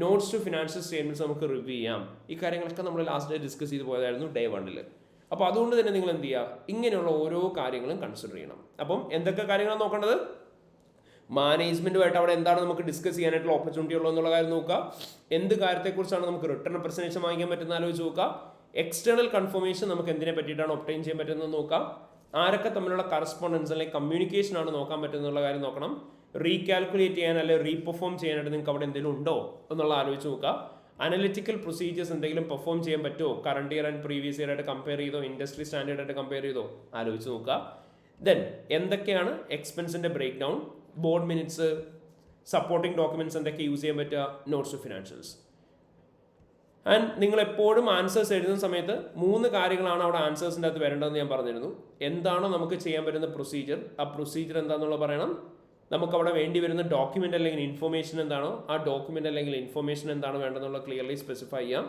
നോട്ട്സ് ടു ഫിനാൻഷ്യൽ സ്റ്റേറ്റ്മെന്റ്സ് നമുക്ക് റിവ്യൂ ചെയ്യാം. ഈ കാര്യങ്ങളൊക്കെ നമ്മൾ ലാസ്റ്റ് ഡേ ഡിസ്കസ് ചെയ്ത് പോയതായിരുന്നു ഡേ 1. അപ്പോൾ അതുകൊണ്ട് തന്നെ നിങ്ങൾ എന്ത് ചെയ്യുക, ഇങ്ങനെയുള്ള ഓരോ കാര്യങ്ങളും കൺസിഡർ ചെയ്യണം. അപ്പം എന്തൊക്കെ കാര്യങ്ങളാണ് നോക്കേണ്ടത്, മാനേജ്മെന്റുമായിട്ട് അവിടെ എന്താണ് നമുക്ക് ഡിസ്കസ് ചെയ്യാനായിട്ടുള്ള ഓപ്പർച്യൂണിറ്റി ഉള്ളത് എന്നുള്ള കാര്യം നോക്കുക. എന്ത് കാര്യത്തെക്കുറിച്ചാണ് നമുക്ക് റിട്ടേൺ റെപ്രസെൻറ്റേഷൻ വാങ്ങിക്കാൻ പറ്റുന്ന ആലോചിച്ച് നോക്കുക. എക്സ്റ്റേണൽ കൺഫർമേഷൻ നമുക്ക് എന്തിനെ പറ്റിയിട്ടാണ് ഒബ്ടൈൻ ചെയ്യാൻ പറ്റുന്നത് നോക്കാം. ആരൊക്കെ തമ്മിലുള്ള കറസ്പോണ്ടൻസ് അല്ലെങ്കിൽ കമ്മ്യൂണിക്കേഷൻ ആണ് നോക്കാൻ പറ്റുന്നുള്ള കാര്യം നോക്കണം. റീകാൽക്കുലേറ്റ് ചെയ്യാൻ അല്ലെങ്കിൽ റീപെർഫോം ചെയ്യാനായിട്ട് നിങ്ങൾക്ക് അവിടെ എന്തെങ്കിലും ഉണ്ടോ എന്നുള്ള ആലോചിച്ച് നോക്കുക. അനലിറ്റിക്കൽ പ്രൊസീജിയേഴ്സ് എന്തെങ്കിലും പെർഫോം ചെയ്യാൻ പറ്റുമോ, current year and previous year ആയിട്ട് കമ്പയർ ചെയ്തോ, ഇൻഡസ്ട്രി സ്റ്റാൻഡേർഡ് ആയിട്ട് കമ്പയർ ചെയ്തോ ആലോചിച്ച് നോക്കുക. ദെൻ എന്തൊക്കെയാണ് എക്സ്പെൻസിന്റെ breakdown, board minutes, supporting documents എന്തൊക്കെ യൂസ് ചെയ്യാൻ പറ്റുക, നോട്ട്സ് ടു ഫിനാൻഷ്യൽസ്. ആൻഡ് നിങ്ങൾ എപ്പോഴും ആൻസേഴ്സ് എഴുതുന്ന സമയത്ത് 3 കാര്യങ്ങളാണ് അവിടെ ആൻസേഴ്സിൻ്റെ അകത്ത് വരേണ്ടതെന്ന് ഞാൻ പറഞ്ഞിരുന്നു. എന്താണോ നമുക്ക് ചെയ്യാൻ പറ്റുന്ന പ്രൊസീജിയർ, ആ പ്രൊസീജിയർ എന്താണെന്നുള്ള പറയണം. നമുക്ക് അവിടെ വേണ്ടി വരുന്ന ഡോക്യുമെൻ്റ് അല്ലെങ്കിൽ ഇൻഫർമേഷൻ എന്താണോ ആ ഡോക്യുമെൻ്റ് അല്ലെങ്കിൽ ഇൻഫർമേഷൻ എന്താണ് വേണ്ടതെന്നുള്ള ക്ലിയർലി സ്പെസിഫൈ ചെയ്യാം.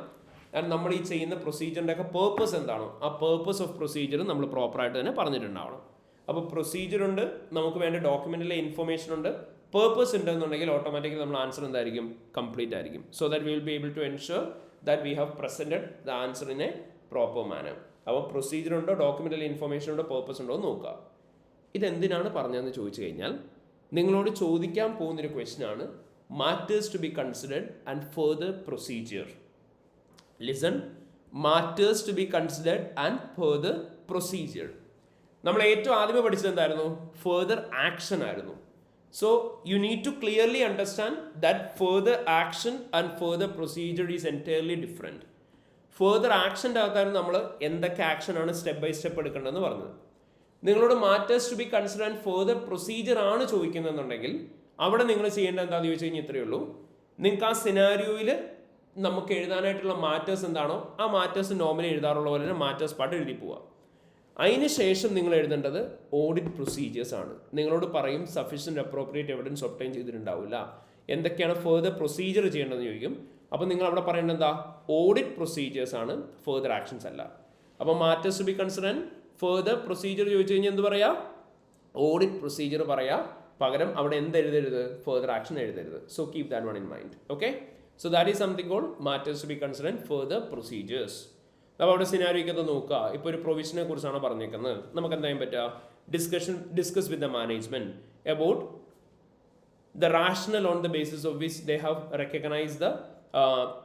ആൻഡ് നമ്മൾ ഈ ചെയ്യുന്ന പ്രൊസീജിയറിൻ്റെ ഒക്കെ പേർപ്പസ് എന്താണോ ആ പേർപ്പസ് ഓഫ് പ്രൊസീജിയർ നമ്മൾ പ്രോപ്പറായിട്ട് തന്നെ പറഞ്ഞിട്ടുണ്ടാവണം. അപ്പോൾ പ്രൊസീജിയർ ഉണ്ട്, നമുക്ക് വേണ്ട ഡോക്യുമെൻറ്റിലെ ഇൻഫർമേഷൻ ഉണ്ട്, പേർപ്പസ് ഉണ്ടെന്നുണ്ടെങ്കിൽ ഓട്ടോമാറ്റിക്കലി നമ്മൾ ആൻസർ എന്തായിരിക്കും, കംപ്ലീറ്റ് ആയിരിക്കും. So that we will be able to ensure that we have presented the answer in a proper manner. അപ്പോൾ പ്രൊസീജിയർ ഉണ്ടോ, ഡോക്യുമെൻറ്റിലെ ഇൻഫർമേഷൻ ഉണ്ടോ, പേർപ്പസ് ഉണ്ടോ എന്ന് നോക്കുക. ഇതെന്തിനാണ് പറഞ്ഞതെന്ന് ചോദിച്ചു കഴിഞ്ഞാൽ നിങ്ങളോട് ചോദിക്കാൻ പോകുന്നൊരു ക്വസ്റ്റ്യൻ ആണ് matters to be considered and further procedure. Listen, matters to be considered and further procedure. നമ്മൾ ഏറ്റവും ആദ്യമേ പഠിച്ചത് എന്തായിരുന്നു, ഫർദർ ആക്ഷൻ ആയിരുന്നു. So you need to clearly understand that further action and further procedure is entirely different. Further ആക്ഷൻ്റെ അകത്തായിരുന്നു നമ്മൾ എന്തൊക്കെ ആക്ഷനാണ് സ്റ്റെപ്പ് ബൈ സ്റ്റെപ്പ് എടുക്കേണ്ടതെന്ന് പറഞ്ഞത്. നിങ്ങളോട് matters to be consider and further procedure ആണ് ചോദിക്കുന്നതെന്നുണ്ടെങ്കിൽ അവിടെ നിങ്ങൾ ചെയ്യേണ്ടത് എന്താണെന്ന് ചോദിച്ചു കഴിഞ്ഞാൽ ഇത്രയേ ഉള്ളൂ. നിങ്ങൾക്ക് ആ സിനാരിയോയിൽ നമുക്ക് എഴുതാനായിട്ടുള്ള മാറ്റേഴ്സ് എന്താണോ ആ മാറ്റേഴ്സ് നോർമലി എഴുതാറുള്ള പോലെ തന്നെ മാറ്റേഴ്സ് പാർട്ട് എഴുതി പോവുക. അതിന് ശേഷം നിങ്ങൾ എഴുതേണ്ടത് ഓഡിറ്റ് പ്രൊസീജിയേഴ്സ് ആണ്. നിങ്ങളോട് പറയും സഫീഷ്യൻറ്റ് അപ്രോപ്രിയേറ്റ് എവിഡൻസ് ഒബ്റ്റൈൻ ചെയ്തിട്ടുണ്ടാവില്ല, എന്തൊക്കെയാണ് ഫർദർ പ്രൊസീജിയർ ചെയ്യേണ്ടതെന്ന് ചോദിക്കും. അപ്പോൾ നിങ്ങൾ അവിടെ പറയേണ്ടത് എന്താ, ഓഡിറ്റ് പ്രൊസീജിയേഴ്സ് ആണ്, ഫർദർ ആക്ഷൻസ് അല്ല. അപ്പോൾ matters to be consider and further procedure ചോദിച്ചു കഴിഞ്ഞാൽ എന്ത് പറയാ, ഓഡിറ്റ് പ്രൊസീജിയർ പറയാ. പകരം അവിടെ എന്ത് എഴുതരുത്, ഫർദർ ആക്ഷൻ എഴുതരുത്. So keep that one in mind. Okay, so that is something called matters to be consider and further procedures. അപ്പോൾ അവിടെ സിനാരിയോയ്ക്കത് നോക്കുക. ഇപ്പോൾ ഒരു പ്രൊവിഷനെ കുറിച്ചാണ് പറഞ്ഞേക്കുന്നത്, നമുക്ക് എന്താ ചെയ്യാൻ പറ്റുക, discuss with the management about the rational on the basis of which they have recognise the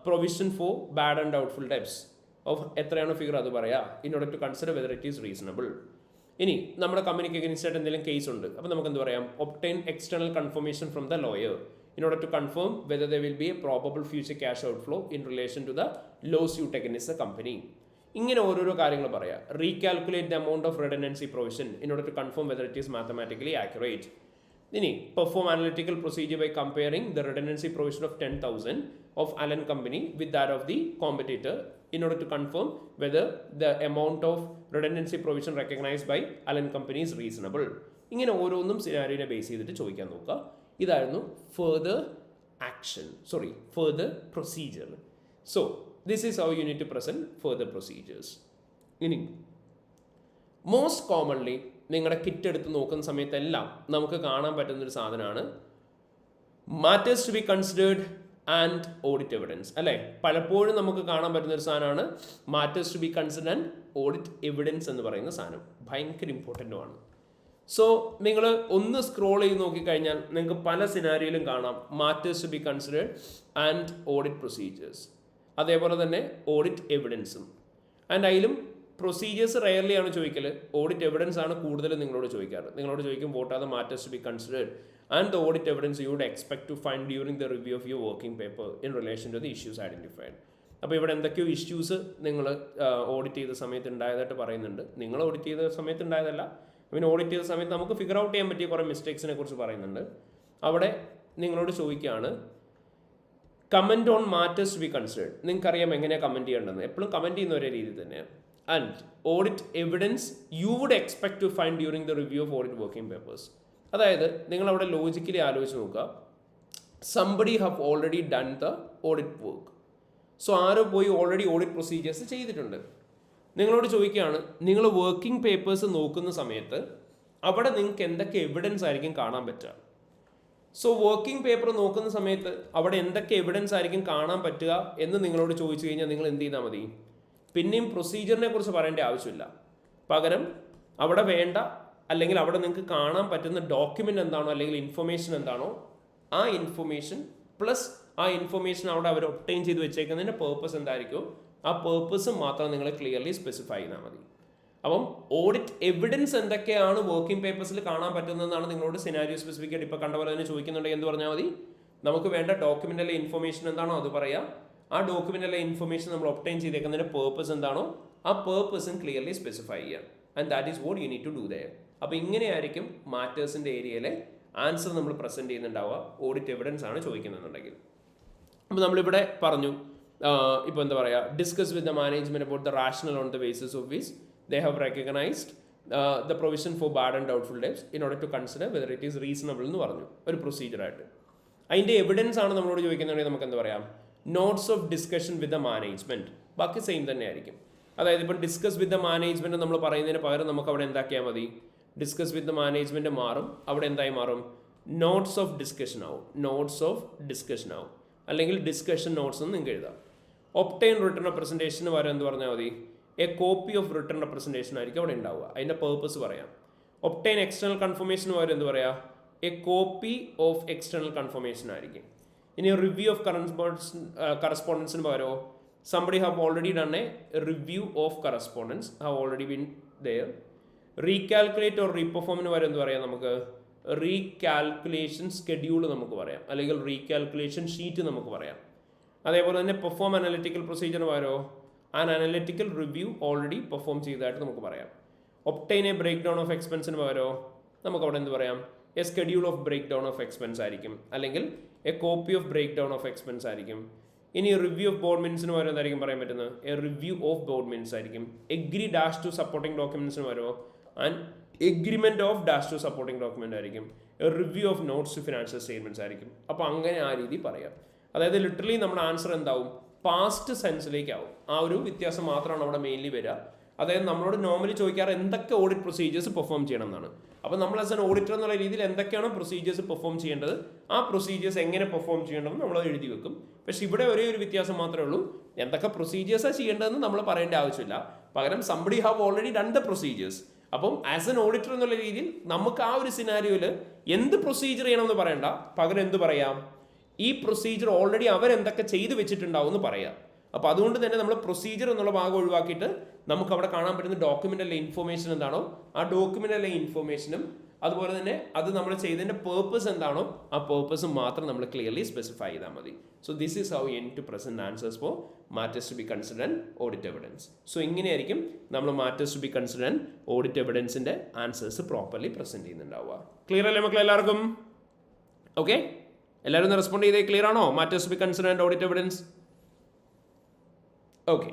provision for bad and doubtful debts of എത്രയാണ് ഫിഗർ അത് പറയാം, in order to consider whether it is reasonable. ഇനി നമ്മുടെ കമ്പനിക്ക് against ആയിട്ട് എന്തെങ്കിലും case ഉണ്ട്, അപ്പോൾ നമുക്ക് എന്ത് പറയാം, obtain external confirmation from the lawyer in order to confirm whether there will be a probable future cash outflow in relation to the lawsuit against the company. ഇങ്ങനെ ഓരോരോ കാര്യങ്ങൾ പറയാം. Recalculate the amount of redundancy provision in order to confirm whether it is mathematically accurate. ഇനി perform analytical procedure by comparing the redundancy provision of 10,000 of Allen company with that of the competitor in order to confirm whether the amount of redundancy provision recognized by Allen company is reasonable. ഇങ്ങനെ ഓരോന്നും സിനാരിയോനെ base ചെയ്തിട്ട് ചോദിക്കാൻ നോക്കുക. ഇതായിരുന്നു further action, further procedure. So this is how you need to present further procedures. ഇനി most commonly നിങ്ങളുടെ kit എടുത്ത് നോക്കുന്ന സമയത്തെല്ലാം നമുക്ക് കാണാൻ പറ്റുന്നൊരു സാധനമാണ് matters to be considered and audit evidence, അല്ലേ? പലപ്പോഴും നമുക്ക് കാണാൻ പറ്റുന്നൊരു സാധനമാണ് matters to be considered and audit evidence എന്ന് പറയുന്ന സാധനം. ഭയങ്കര ഇമ്പോർട്ടൻ്റുമാണ്. സോ നിങ്ങൾ ഒന്ന് സ്ക്രോൾ ചെയ്ത് നോക്കിക്കഴിഞ്ഞാൽ നിങ്ങൾക്ക് പല സിനാരിയോയിലും കാണാം matters to be considered and audit procedures, അതേപോലെ തന്നെ ഓഡിറ്റ് എവിഡൻസും. ആൻഡ് അതിലും പ്രൊസീജിയേഴ്സ് റെയർലി ആണ് ചോദിക്കൽ, ഓഡിറ്റ് എവിഡൻസ് ആണ് കൂടുതലും നിങ്ങളോട് ചോദിക്കാറ്. നിങ്ങളോട് ചോദിക്കും what are the matters to be considered and the audit evidence you would expect to find during the review of your working paper in relation to the issues identified. അപ്പോൾ ഇവിടെ എന്തൊക്കെയോ issues നിങ്ങൾ ഓഡിറ്റ് ചെയ്ത സമയത്ത് ഉണ്ടായതായിട്ട് പറയുന്നുണ്ട്. നിങ്ങൾ audit ചെയ്ത സമയത്ത് ഉണ്ടായതല്ല, പിന്നെ ഓഡിറ്റ് ചെയ്ത സമയത്ത് നമുക്ക് ഫിഗർ ഔട്ട് ചെയ്യാൻ പറ്റിയ കുറേ മിസ്റ്റേക്സിനെ കുറിച്ച് പറയുന്നുണ്ട്. അവിടെ നിങ്ങളോട് ചോദിക്കുകയാണ് comment on matters to be considered. നിങ്ങൾക്കറിയാം എങ്ങനെയാണ് കമൻറ്റ് ചെയ്യേണ്ടതെന്ന്, എപ്പോഴും കമൻറ്റ് ചെയ്യുന്ന ഒരേ രീതി തന്നെയാണ്. And audit evidence you would expect to find during the review of audit working papers. അതായത് നിങ്ങളവിടെ ലോജിക്കലി ആലോചിച്ച് നോക്കുക, somebody have already done the audit work. So ആരോ പോയി ഓൾറെഡി ഓഡിറ്റ് പ്രൊസീജിയേഴ്സ് ചെയ്തിട്ടുണ്ട്. നിങ്ങളോട് ചോദിക്കുകയാണ്, നിങ്ങൾ വർക്കിംഗ് പേപ്പേഴ്സ് നോക്കുന്ന സമയത്ത് അവിടെ നിങ്ങൾക്ക് എന്തൊക്കെ എവിഡൻസ് ആയിരിക്കും കാണാൻ പറ്റുക. സോ വർക്കിംഗ് പേപ്പർ നോക്കുന്ന സമയത്ത് അവിടെ എന്തൊക്കെ എവിഡൻസ് ആയിരിക്കും കാണാൻ പറ്റുക എന്ന് നിങ്ങളോട് ചോദിച്ചു കഴിഞ്ഞാൽ നിങ്ങൾ എന്ത് ചെയ്താൽ മതി, പിന്നെയും പ്രൊസീജിയറിനെ കുറിച്ച് പറയേണ്ട ആവശ്യമില്ല. പകരം അവിടെ വേണ്ട അല്ലെങ്കിൽ അവിടെ നിങ്ങൾക്ക് കാണാൻ പറ്റുന്ന ഡോക്യുമെൻ്റ് എന്താണോ അല്ലെങ്കിൽ ഇൻഫർമേഷൻ എന്താണോ ആ ഇൻഫർമേഷൻ പ്ലസ് ആ ഇൻഫർമേഷൻ അവിടെ അവർ ഒബ്റ്റൈൻ ചെയ്ത് വെച്ചേക്കുന്നതിൻ്റെ പേർപ്പസ് എന്തായിരിക്കും, ആ പേർപ്പസ് മാത്രം നിങ്ങൾ ക്ലിയർലി സ്പെസിഫൈ ചെയ്താൽ മതി. അപ്പം ഓഡിറ്റ് എവിഡൻസ് എന്തൊക്കെയാണ് വർക്കിംഗ് പേപ്പേഴ്സിൽ കാണാൻ പറ്റുന്നതെന്നാണ് നിങ്ങളോട് സിനാരിയോ സ്പെസിഫിക് ആയിട്ട് ഇപ്പോൾ കണ്ട പോലെ തന്നെ ചോദിക്കുന്നുണ്ടെങ്കിൽ എന്ത് പറഞ്ഞാൽ മതി, നമുക്ക് വേണ്ട ഡോക്യുമെൻ്റിലെ ഇൻഫർമേഷൻ എന്താണോ അത് പറയാം. ആ ഡോക്യുമെൻ്റിലെ ഇൻഫർമേഷൻ നമ്മൾ ഒബ്റ്റൈൻ ചെയ്തേക്കുന്നതിൻ്റെ പേർപ്പസ് എന്താണോ ആ പേർപ്പസും ക്ലിയർലി സ്പെസിഫൈ ചെയ്യാം. And that is what you need to do there. അപ്പോൾ ഇങ്ങനെയായിരിക്കും മാറ്റേഴ്സിൻ്റെ ഏരിയയിലെ ആൻസർ നമ്മൾ പ്രസൻറ്റ് ചെയ്യുന്നുണ്ടാവുക ഓഡിറ്റ് എവിഡൻസ് ആണ് ചോദിക്കുന്നതെന്നുണ്ടെങ്കിൽ. അപ്പോൾ നമ്മളിവിടെ പറഞ്ഞു ഇപ്പോൾ എന്താ പറയുക, discuss with the management about the rational on the basis of which they have recognised the provision for bad and doubtful debts in order to consider whether it is reasonable എന്ന് പറഞ്ഞു, ഒരു പ്രൊസീജിയറായിട്ട്. അതിൻ്റെ എവിഡൻസ് ആണ് നമ്മളോട് ചോദിക്കുന്നുണ്ടെങ്കിൽ നമുക്ക് എന്താ പറയാം, notes of discussion with the management. ബാക്കി സെയിം തന്നെ ആയിരിക്കും. അതായത് ഇപ്പം ഡിസ്കസ് വിത്ത് ദ മാനേജ്മെൻറ്റ് നമ്മൾ പറയുന്നതിന് പകരം നമുക്ക് അവിടെ എന്താക്കിയാൽ മതി, ഡിസ്കസ് വിത്ത് ദ മാനേജ്മെൻറ്റ് മാറും, അവിടെ എന്തായി മാറും, നോട്ട്സ് ഓഫ് ഡിസ്കഷൻ ആവും. നോട്ട്സ് ഓഫ് ഡിസ്കഷൻ ആവും, അല്ലെങ്കിൽ ഡിസ്കഷൻ നോട്ട്സ് എന്ന് നിങ്ങൾക്ക് എഴുതാം. ഒപ്റ്റൈൻ റിട്ടേൺ റെപ്രസെൻറ്റേഷന് വരെ എന്ത് പറഞ്ഞാൽ മതി, A copy of return representation ആയിരിക്കും അവിടെ ഉണ്ടാവുക. അതിൻ്റെ പേർപ്പസ് പറയാം. ഒപ്റ്റൈൻ എക്സ്റ്റേണൽ കൺഫർമേഷന് വരെ എന്ത് പറയാം, a copy of external confirmation ആയിരിക്കും. ഇനി റിവ്യൂ ഓഫ് കറസ്പോണ്ടൻസിന് പകരമോ somebody have already done a review of correspondence, have already been there. Recalculate or reperform എന്ന് വരെ എന്ത് പറയാം, നമുക്ക് റീകാൽക്കുലേഷൻ സ്കെഡ്യൂൾ നമുക്ക് പറയാം, അല്ലെങ്കിൽ റീകാൽക്കുലേഷൻ ഷീറ്റ് നമുക്ക് പറയാം. അതേപോലെ തന്നെ പെർഫോം അനലിറ്റിക്കൽ പ്രൊസീജിയർ വരോ an analytical review already perform ചെയ്തതായിട്ട് നമുക്ക് പറയാം. Obtain a breakdown of എക്സ്പെൻസിന് പകരോ നമുക്ക് അവിടെ എന്ത് പറയാം, a schedule of breakdown of expense ആയിരിക്കും, അല്ലെങ്കിൽ a copy of breakdown of expense ആയിരിക്കും. ഇനി റിവ്യൂ ഓഫ് ബോർഡ് മിനിറ്റ്സിന് പകരം എന്തായിരിക്കും പറയാൻ പറ്റുന്നത്, a review of board minutes ആയിരിക്കും. എഗ്രി ഡാഷ് ടു സപ്പോർട്ടിംഗ് ഡോക്യുമെന്റ്സിന് പകരം and agreement of dash to supporting document ആയിരിക്കും. A review of notes to financial statements ആയിരിക്കും. അപ്പോൾ അങ്ങനെ ആ രീതി പറയാം. അതായത് ലിറ്ററലി നമ്മുടെ ആൻസർ എന്താവും, പാസ്റ്റ് സെൻസിലേക്കാവും. ആ ഒരു വ്യത്യാസം മാത്രമാണ് അവിടെ മെയിൻലി വരിക. അതായത് നമ്മളോട് നോർമലി ചോദിക്കാറ് എന്തൊക്കെ ഓഡിറ്റ് പ്രൊസീജിയേഴ്സ് പെർഫോം ചെയ്യണം എന്നാണ്. അപ്പോൾ നമ്മൾ ആസ് എൻ ഓഡിറ്റർ എന്നുള്ള രീതിയിൽ എന്തൊക്കെയാണ് പ്രൊസീജിയേഴ്സ് പെർഫോം ചെയ്യേണ്ടത്, ആ പ്രൊസീജിയേഴ്സ് എങ്ങനെ പെർഫോം ചെയ്യണമെന്ന് നമ്മൾ എഴുതി വെക്കും. പക്ഷേ ഇവിടെ ഒരേ ഒരു വ്യത്യാസം മാത്രമേ ഉള്ളൂ, എന്തൊക്കെ പ്രൊസീജിയേഴ്സാണ് ചെയ്യേണ്ടതെന്ന് നമ്മൾ പറയേണ്ട ആവശ്യമില്ല. പകരം somebody have already done the procedures. അപ്പം ആസ് എൻ ഓഡിറ്റർ എന്നുള്ള രീതിയിൽ നമുക്ക് ആ ഒരു സിനാരിയോയിൽ എന്ത് പ്രൊസീജിയർ ചെയ്യണമെന്ന് പറയണ്ട, പകരം എന്ത് പറയാം, ഈ പ്രൊസീജിയർ ഓൾറെഡി അവരെന്തൊക്കെ ചെയ്ത് വെച്ചിട്ടുണ്ടാവും എന്ന് പറയാം. അപ്പോൾ അതുകൊണ്ട് തന്നെ നമ്മൾ പ്രൊസീജിയർ എന്നുള്ള ഭാഗം ഒഴിവാക്കിയിട്ട് നമുക്ക് അവിടെ കാണാൻ പറ്റുന്ന ഡോക്യുമെൻ്റിലെ ഇൻഫർമേഷൻ എന്താണോ ആ ഡോക്യുമെൻ്റിലെ ഇൻഫർമേഷനും അതുപോലെ തന്നെ അത് നമ്മൾ ചെയ്തതിൻ്റെ പേർപ്പസ് എന്താണോ ആ പേർപ്പസ് മാത്രം നമ്മൾ ക്ലിയർലി സ്പെസിഫൈ ചെയ്താൽ മതി. So this is how you to present answers for matters to be consider and audit evidence. So ഇങ്ങനെയായിരിക്കും നമ്മൾ matters to be consider and audit എവിഡൻസിൻ്റെ ആൻസേഴ്സ് പ്രോപ്പർലി പ്രസന്റ് ചെയ്യുന്നുണ്ടാവുക. ക്ലിയർ അല്ലേ മക്കളെ എല്ലാവർക്കും? ഓക്കെ, എല്ലാവരും ഒന്ന് റെസ്പോണ്ട് ചെയ്തേ. ക്ലിയർ ആണോ matters to be consider and audit evidence? Okay,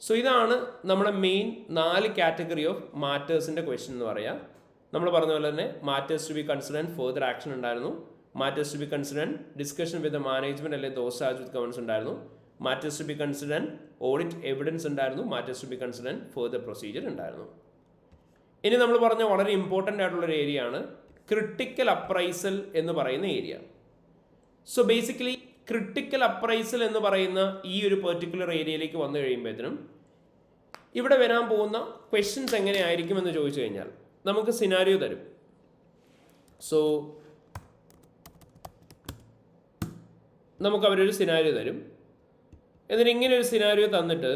so ഇതാണ് നമ്മുടെ മെയിൻ 4 കാറ്റഗറി ഓഫ് മാറ്റേഴ്സിൻ്റെ ക്വസ്റ്റ്യൻ എന്ന് പറയാം. നമ്മൾ പറഞ്ഞ പോലെ തന്നെ matters to be consider and further action ഉണ്ടായിരുന്നു, matters to be consider and discussion with the management അല്ലെങ്കിൽ ദോസ് ചാർജ് വിത്ത് ഗവൺമെൻറ് ഉണ്ടായിരുന്നു, matters to be consider and audit evidence ഉണ്ടായിരുന്നു, matters to be consider and further procedure ഉണ്ടായിരുന്നു. ഇനി നമ്മൾ പറഞ്ഞ വളരെ important ആയിട്ടുള്ളൊരു ഏരിയ ആണ് ക്രിട്ടിക്കൽ അപ്രൈസൽ എന്ന് പറയുന്ന area. So basically critical appraisal എന്ന് പറയുന്ന ഈ ഒരു പെർട്ടിക്കുലർ ഏരിയയിലേക്ക് വന്നു കഴിയുമ്പോഴത്തേനും ഇവിടെ വരാൻ പോകുന്ന ക്വസ്റ്റ്യൻസ് എങ്ങനെയായിരിക്കും എന്ന് ചോദിച്ചു കഴിഞ്ഞാൽ നമുക്ക് സിനാരിയോ തരും. സോ നമുക്ക് അവരൊരു സിനാരിയോ തരും. എന്നിട്ട് ഇങ്ങനെ ഒരു സിനാരിയോ തന്നിട്ട്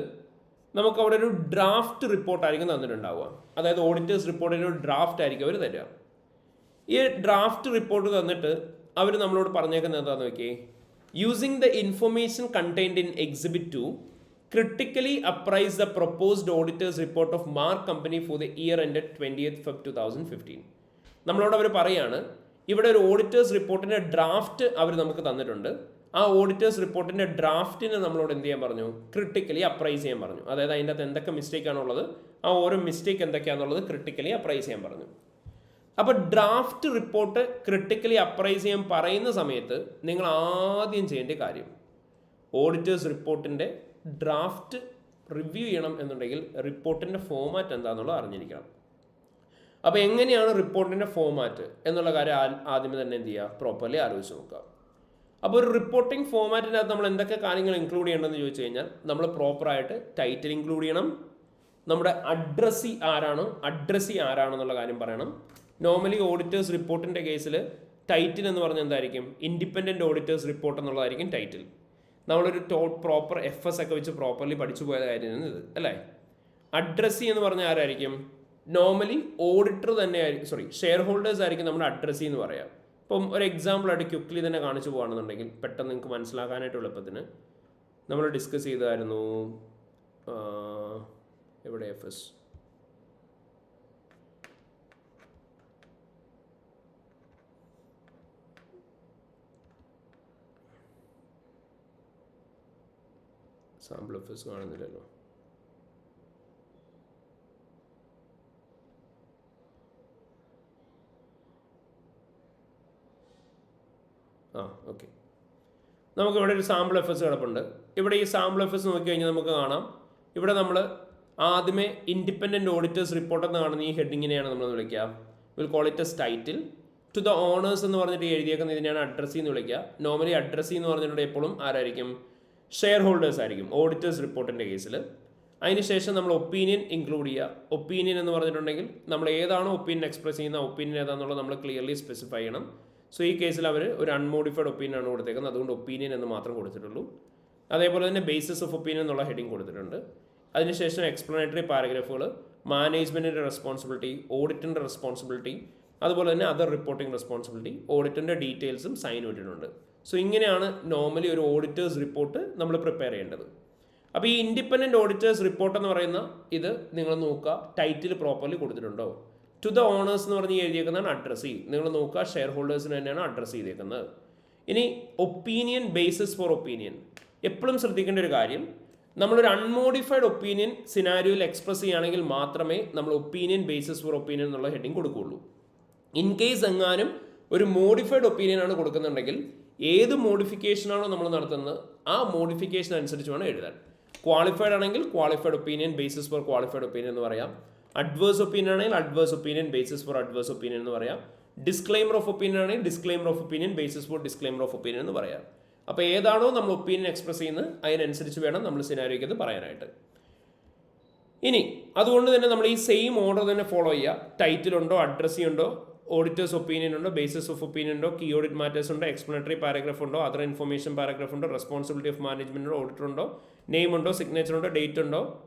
നമുക്ക് അവിടെ ഒരു ഡ്രാഫ്റ്റ് റിപ്പോർട്ടായിരിക്കും തന്നിട്ടുണ്ടാവുക. അതായത് ഓഡിറ്റേഴ്സ് റിപ്പോർട്ടിൻ്റെ ഒരു ഡ്രാഫ്റ്റ് ആയിരിക്കും അവർ തരിക. ഈ ഡ്രാഫ്റ്റ് റിപ്പോർട്ട് തന്നിട്ട് അവർ നമ്മളോട് പറഞ്ഞേക്കുന്നത് എന്താണെന്ന് നോക്കിയേ, using the information contained in exhibit 2 critically appraise the proposed auditor's report of Mark Company for the year ended 20th Feb 2015. നമ്മളോട് അവർ പറയാണ് ഇവിടെ ഒരു ഓഡിറ്റേഴ്സ് റിപ്പോർട്ടിൻ്റെ ഡ്രാഫ്റ്റ് അവർ നമുക്ക് തന്നിട്ടുണ്ട്. ആ ഓഡിറ്റേഴ്സ് റിപ്പോർട്ടിൻ്റെ ഡ്രാഫ്റ്റിനെ നമ്മളോട് എന്ത് ചെയ്യാൻ പറഞ്ഞു, ക്രിട്ടിക്കലി അപ്രൈസ് ചെയ്യാൻ പറഞ്ഞു. അതായത് അതിൻ്റെ അകത്ത് എന്തൊക്കെ മിസ്റ്റേക്ക് ആണുള്ളത്, ആ ഓരോ മിസ്റ്റേക്ക് എന്തൊക്കെയാണെന്നുള്ളത് ക്രിട്ടിക്കലി അപ്രൈസ് ചെയ്യാൻ പറഞ്ഞു. അപ്പോൾ ഡ്രാഫ്റ്റ് റിപ്പോർട്ട് ക്രിട്ടിക്കലി അപ്രൈസ് ചെയ്യാൻ പറയുന്ന സമയത്ത് നിങ്ങൾ ആദ്യം ചെയ്യേണ്ട കാര്യം ഓഡിറ്റേഴ്സ് റിപ്പോർട്ടിൻ്റെ ഡ്രാഫ്റ്റ് റിവ്യൂ ചെയ്യണം എന്നുണ്ടെങ്കിൽ റിപ്പോർട്ടിൻ്റെ ഫോമാറ്റ് എന്താണെന്നുള്ളത് അറിഞ്ഞിരിക്കണം. അപ്പോൾ എങ്ങനെയാണ് റിപ്പോർട്ടിൻ്റെ ഫോമാറ്റ് എന്നുള്ള കാര്യം ആദ്യമേ തന്നെ എന്ത് ചെയ്യുക, പ്രോപ്പർലി ആലോചിച്ച് നോക്കുക. അപ്പോൾ ഒരു റിപ്പോർട്ടിംഗ് ഫോമാറ്റിനകത്ത് നമ്മൾ എന്തൊക്കെ കാര്യങ്ങൾ ഇൻക്ലൂഡ് ചെയ്യണമെന്ന് ചോദിച്ചു കഴിഞ്ഞാൽ നമ്മൾ പ്രോപ്പറായിട്ട് ടൈറ്റിൽ ഇൻക്ലൂഡ് ചെയ്യണം, നമ്മുടെ അഡ്രസ്സി ആരാണെന്നുള്ള കാര്യം പറയണം. നോർമലി ഓഡിറ്റേഴ്സ് റിപ്പോർട്ടിൻ്റെ കേസിൽ ടൈറ്റിൽ എന്ന് പറഞ്ഞാൽ എന്തായിരിക്കും, ഇൻഡിപെൻഡൻറ്റ് ഓഡിറ്റേഴ്സ് റിപ്പോർട്ട് എന്നുള്ളതായിരിക്കും ടൈറ്റിൽ. നമ്മളൊരു പ്രോപ്പർ FS ഒക്കെ വെച്ച് പ്രോപ്പർലി പഠിച്ചു പോയ കാര്യമാണ് ഇത് അല്ലേ. അഡ്രസ്സി എന്ന് പറഞ്ഞാൽ ആരായിരിക്കും, നോർമലി ഓഡിറ്റർ തന്നെ ആയിരിക്കും, ഷെയർ ഹോൾഡേഴ്സ് ആയിരിക്കും നമ്മുടെ അഡ്രസ്സി എന്ന് പറയാം. ഇപ്പം ഒരു എക്സാമ്പിളായിട്ട് ക്വിക്ക്ലി തന്നെ കാണിച്ചു പോകുകയാണെന്നുണ്ടെങ്കിൽ പെട്ടെന്ന് നിങ്ങൾക്ക് മനസ്സിലാക്കാനായിട്ട് എളുപ്പത്തിന് നമ്മൾ ഡിസ്കസ് ചെയ്തായിരുന്നു എവിടെ FS സാമ്പിൾ എഫേഴ്സ് കാണുന്നില്ലല്ലോ. ഓക്കെ, നമുക്കിവിടെ ഒരു സാമ്പിൾ എഫേഴ്സ് കിടപ്പുണ്ട്. ഇവിടെ ഈ സാമ്പിൾ എഫേഴ്സ് നോക്കിക്കഴിഞ്ഞാൽ നമുക്ക് കാണാം, ഇവിടെ നമ്മൾ ആദ്യമേ ഇൻഡിപെൻഡൻറ്റ് ഓഡിറ്റേഴ്സ് റിപ്പോർട്ട് എന്ന് കാണുന്ന ഈ ഹെഡിങ്ങിനെയാണ് നമ്മൾ വിളിക്കുക. Will call it as title. To the owners എന്ന് പറഞ്ഞിട്ട് എഴുതിയേക്കുന്ന ഇതിനെയാണ് അഡ്രസ്സി എന്ന് വിളിക്കുക. നോർമലി അഡ്രസ്സി എന്ന് പറഞ്ഞിട്ട് എപ്പോഴും ആരായിരിക്കും? ഷെയർ ഹോൾഡേഴ്സ് ആയിരിക്കും ഓഡിറ്റേഴ്സ് റിപ്പോർട്ടിൻ്റെ കേസിൽ. അതിനുശേഷം നമ്മൾ ഒപ്പീനിയൻ ഇൻക്ലൂഡ് ചെയ്യുക. ഒപ്പീനിയൻ എന്ന് പറഞ്ഞിട്ടുണ്ടെങ്കിൽ നമ്മൾ ഏതാണോ ഒപ്പീനിയൻ എക്സ്പ്രസ് ചെയ്യുന്ന ഒപ്പീനിയൻ ഏതാണെന്നുള്ളത് നമ്മൾ ക്ലിയർലി സ്പെസിഫൈ ചെയ്യണം. സോ ഈ കേസിൽ അവർ ഒരു അൺമോഡിഫൈഡ് ഒപ്പീനിയൻ ആണ് കൊടുത്തേക്കുന്നത്, അതുകൊണ്ട് ഒപ്പീനിയൻ എന്ന് മാത്രം കൊടുത്തിട്ടുള്ളൂ. അതേപോലെ തന്നെ ബേസിസ് ഓഫ് ഒപ്പീനിയൻ എന്നുള്ള ഹെഡിങ് കൊടുത്തിട്ടുണ്ട്. അതിനുശേഷം എക്സ്പ്ലനേറ്ററി പാരഗ്രാഫുകൾ, മാനേജ്മെൻറ്റിൻ്റെ റെസ്പോൺസിബിലിറ്റി, ഓഡിറ്റിൻ്റെ റെസ്പോൺസിബിലിറ്റി, അതുപോലെ തന്നെ അതർ റിപ്പോർട്ടിംഗ് റെസ്പോൺസിബിലിറ്റി, ഓഡിറ്റിൻ്റെ ഡീറ്റെയിൽസും സൈൻ ഇട്ടിട്ടുണ്ട്. സോ ഇങ്ങനെയാണ് നോർമലി ഒരു ഓഡിറ്റേഴ്സ് റിപ്പോർട്ട് നമ്മൾ പ്രിപ്പയർ ചെയ്യേണ്ടത്. അപ്പോൾ ഈ ഇൻഡിപെൻഡൻറ്റ് ഓഡിറ്റേഴ്സ് റിപ്പോർട്ട് എന്ന് പറയുന്ന ഇത് നിങ്ങൾ നോക്കുക, ടൈറ്റിൽ പ്രോപ്പർലി കൊടുത്തിട്ടുണ്ടോ. ടു ദ ഓണേഴ്സ് എന്ന് പറഞ്ഞ് എഴുതിയേക്കുന്നതാണ് അഡ്രസ്സ്. നിങ്ങൾ നോക്കുക, ഷെയർ ഹോൾഡേഴ്സിന് തന്നെയാണ് അഡ്രസ്സ് ചെയ്തേക്കുന്നത്. ഇനി ഒപ്പീനിയൻ, ബേസിസ് ഫോർ ഒപ്പീനിയൻ. എപ്പോഴും ശ്രദ്ധിക്കേണ്ട ഒരു കാര്യം, നമ്മളൊരു അൺമോഡിഫൈഡ് ഒപ്പീനിയൻ സിനാരിയോയിൽ എക്സ്പ്രസ് ചെയ്യുകയാണെങ്കിൽ മാത്രമേ നമ്മൾ ഒപ്പീനിയൻ, ബേസിസ് ഫോർ ഒപ്പീനിയൻ എന്നുള്ള ഹെഡിങ് കൊടുക്കുകയുള്ളൂ. ഇൻ കേസ് എങ്ങാനും ഒരു മോഡിഫൈഡ് ഒപ്പീനിയൻ ആണ് കൊടുക്കുന്നുണ്ടെങ്കിൽ ഏത് മോഡിഫിക്കേഷനാണോ നമ്മൾ നടത്തുന്നത് ആ മോഡിഫിക്കേഷൻ അനുസരിച്ച് വേണം എഴുതാൻ. ക്വാളിഫൈഡ് ആണെങ്കിൽ qualified opinion, basis for qualified opinion എന്ന് പറയാം. അഡ്വേഴ്സ് ഒപ്പീനിയൻ ആണെങ്കിൽ adverse opinion, basis for adverse opinion എന്ന് പറയാം. ഡിസ്ക്ലെയിമർ ഓഫ് ഒപ്പീനിയൻ ആണെങ്കിൽ disclaimer of opinion, basis for disclaimer of opinion എന്ന് പറയാം. അപ്പോൾ ഏതാണോ നമ്മൾ ഒപ്പീനിയൻ എക്സ്പ്രസ് ചെയ്യുന്നത് അതിനനുസരിച്ച് വേണം നമ്മൾ സിനാരിയോയ്ക്ക് അത് പറയാനായിട്ട്. ഇനി അതുകൊണ്ട് തന്നെ നമ്മൾ ഈ സെയിം ഓർഡർ തന്നെ ഫോളോ ചെയ്യുക. ടൈറ്റിൽ ഉണ്ടോ, അഡ്രസ്സി ഉണ്ടോ, ഓഡിറ്റേഴ്സ് ഒപ്പീനിയൻ ഉണ്ടോ, ബേസിസ് ഓഫ് ഒപ്പീനിയൻ ഉണ്ടോ, കീ ഓഡിറ്റ് മാറ്റേഴ്സ് ഉണ്ടോ, എക്സ്പ്ലനറ്ററി പാരഗ്രാഫ് ഉണ്ടോ, അതർ ഇൻഫർമേഷൻ പാരഗ്രാഫ് ഉണ്ടോ, റെസ്പോൺസിബിലിറ്റി ഓഫ് മാനേജ്മെന്റ് ഉണ്ടോ, ഓഡിറ്റർ ഉണ്ടോ, നെയിം ഉണ്ടോ, സിഗ്നേച്ചർ ഉണ്ടോ, ഡേറ്റ് ഉണ്ടോ,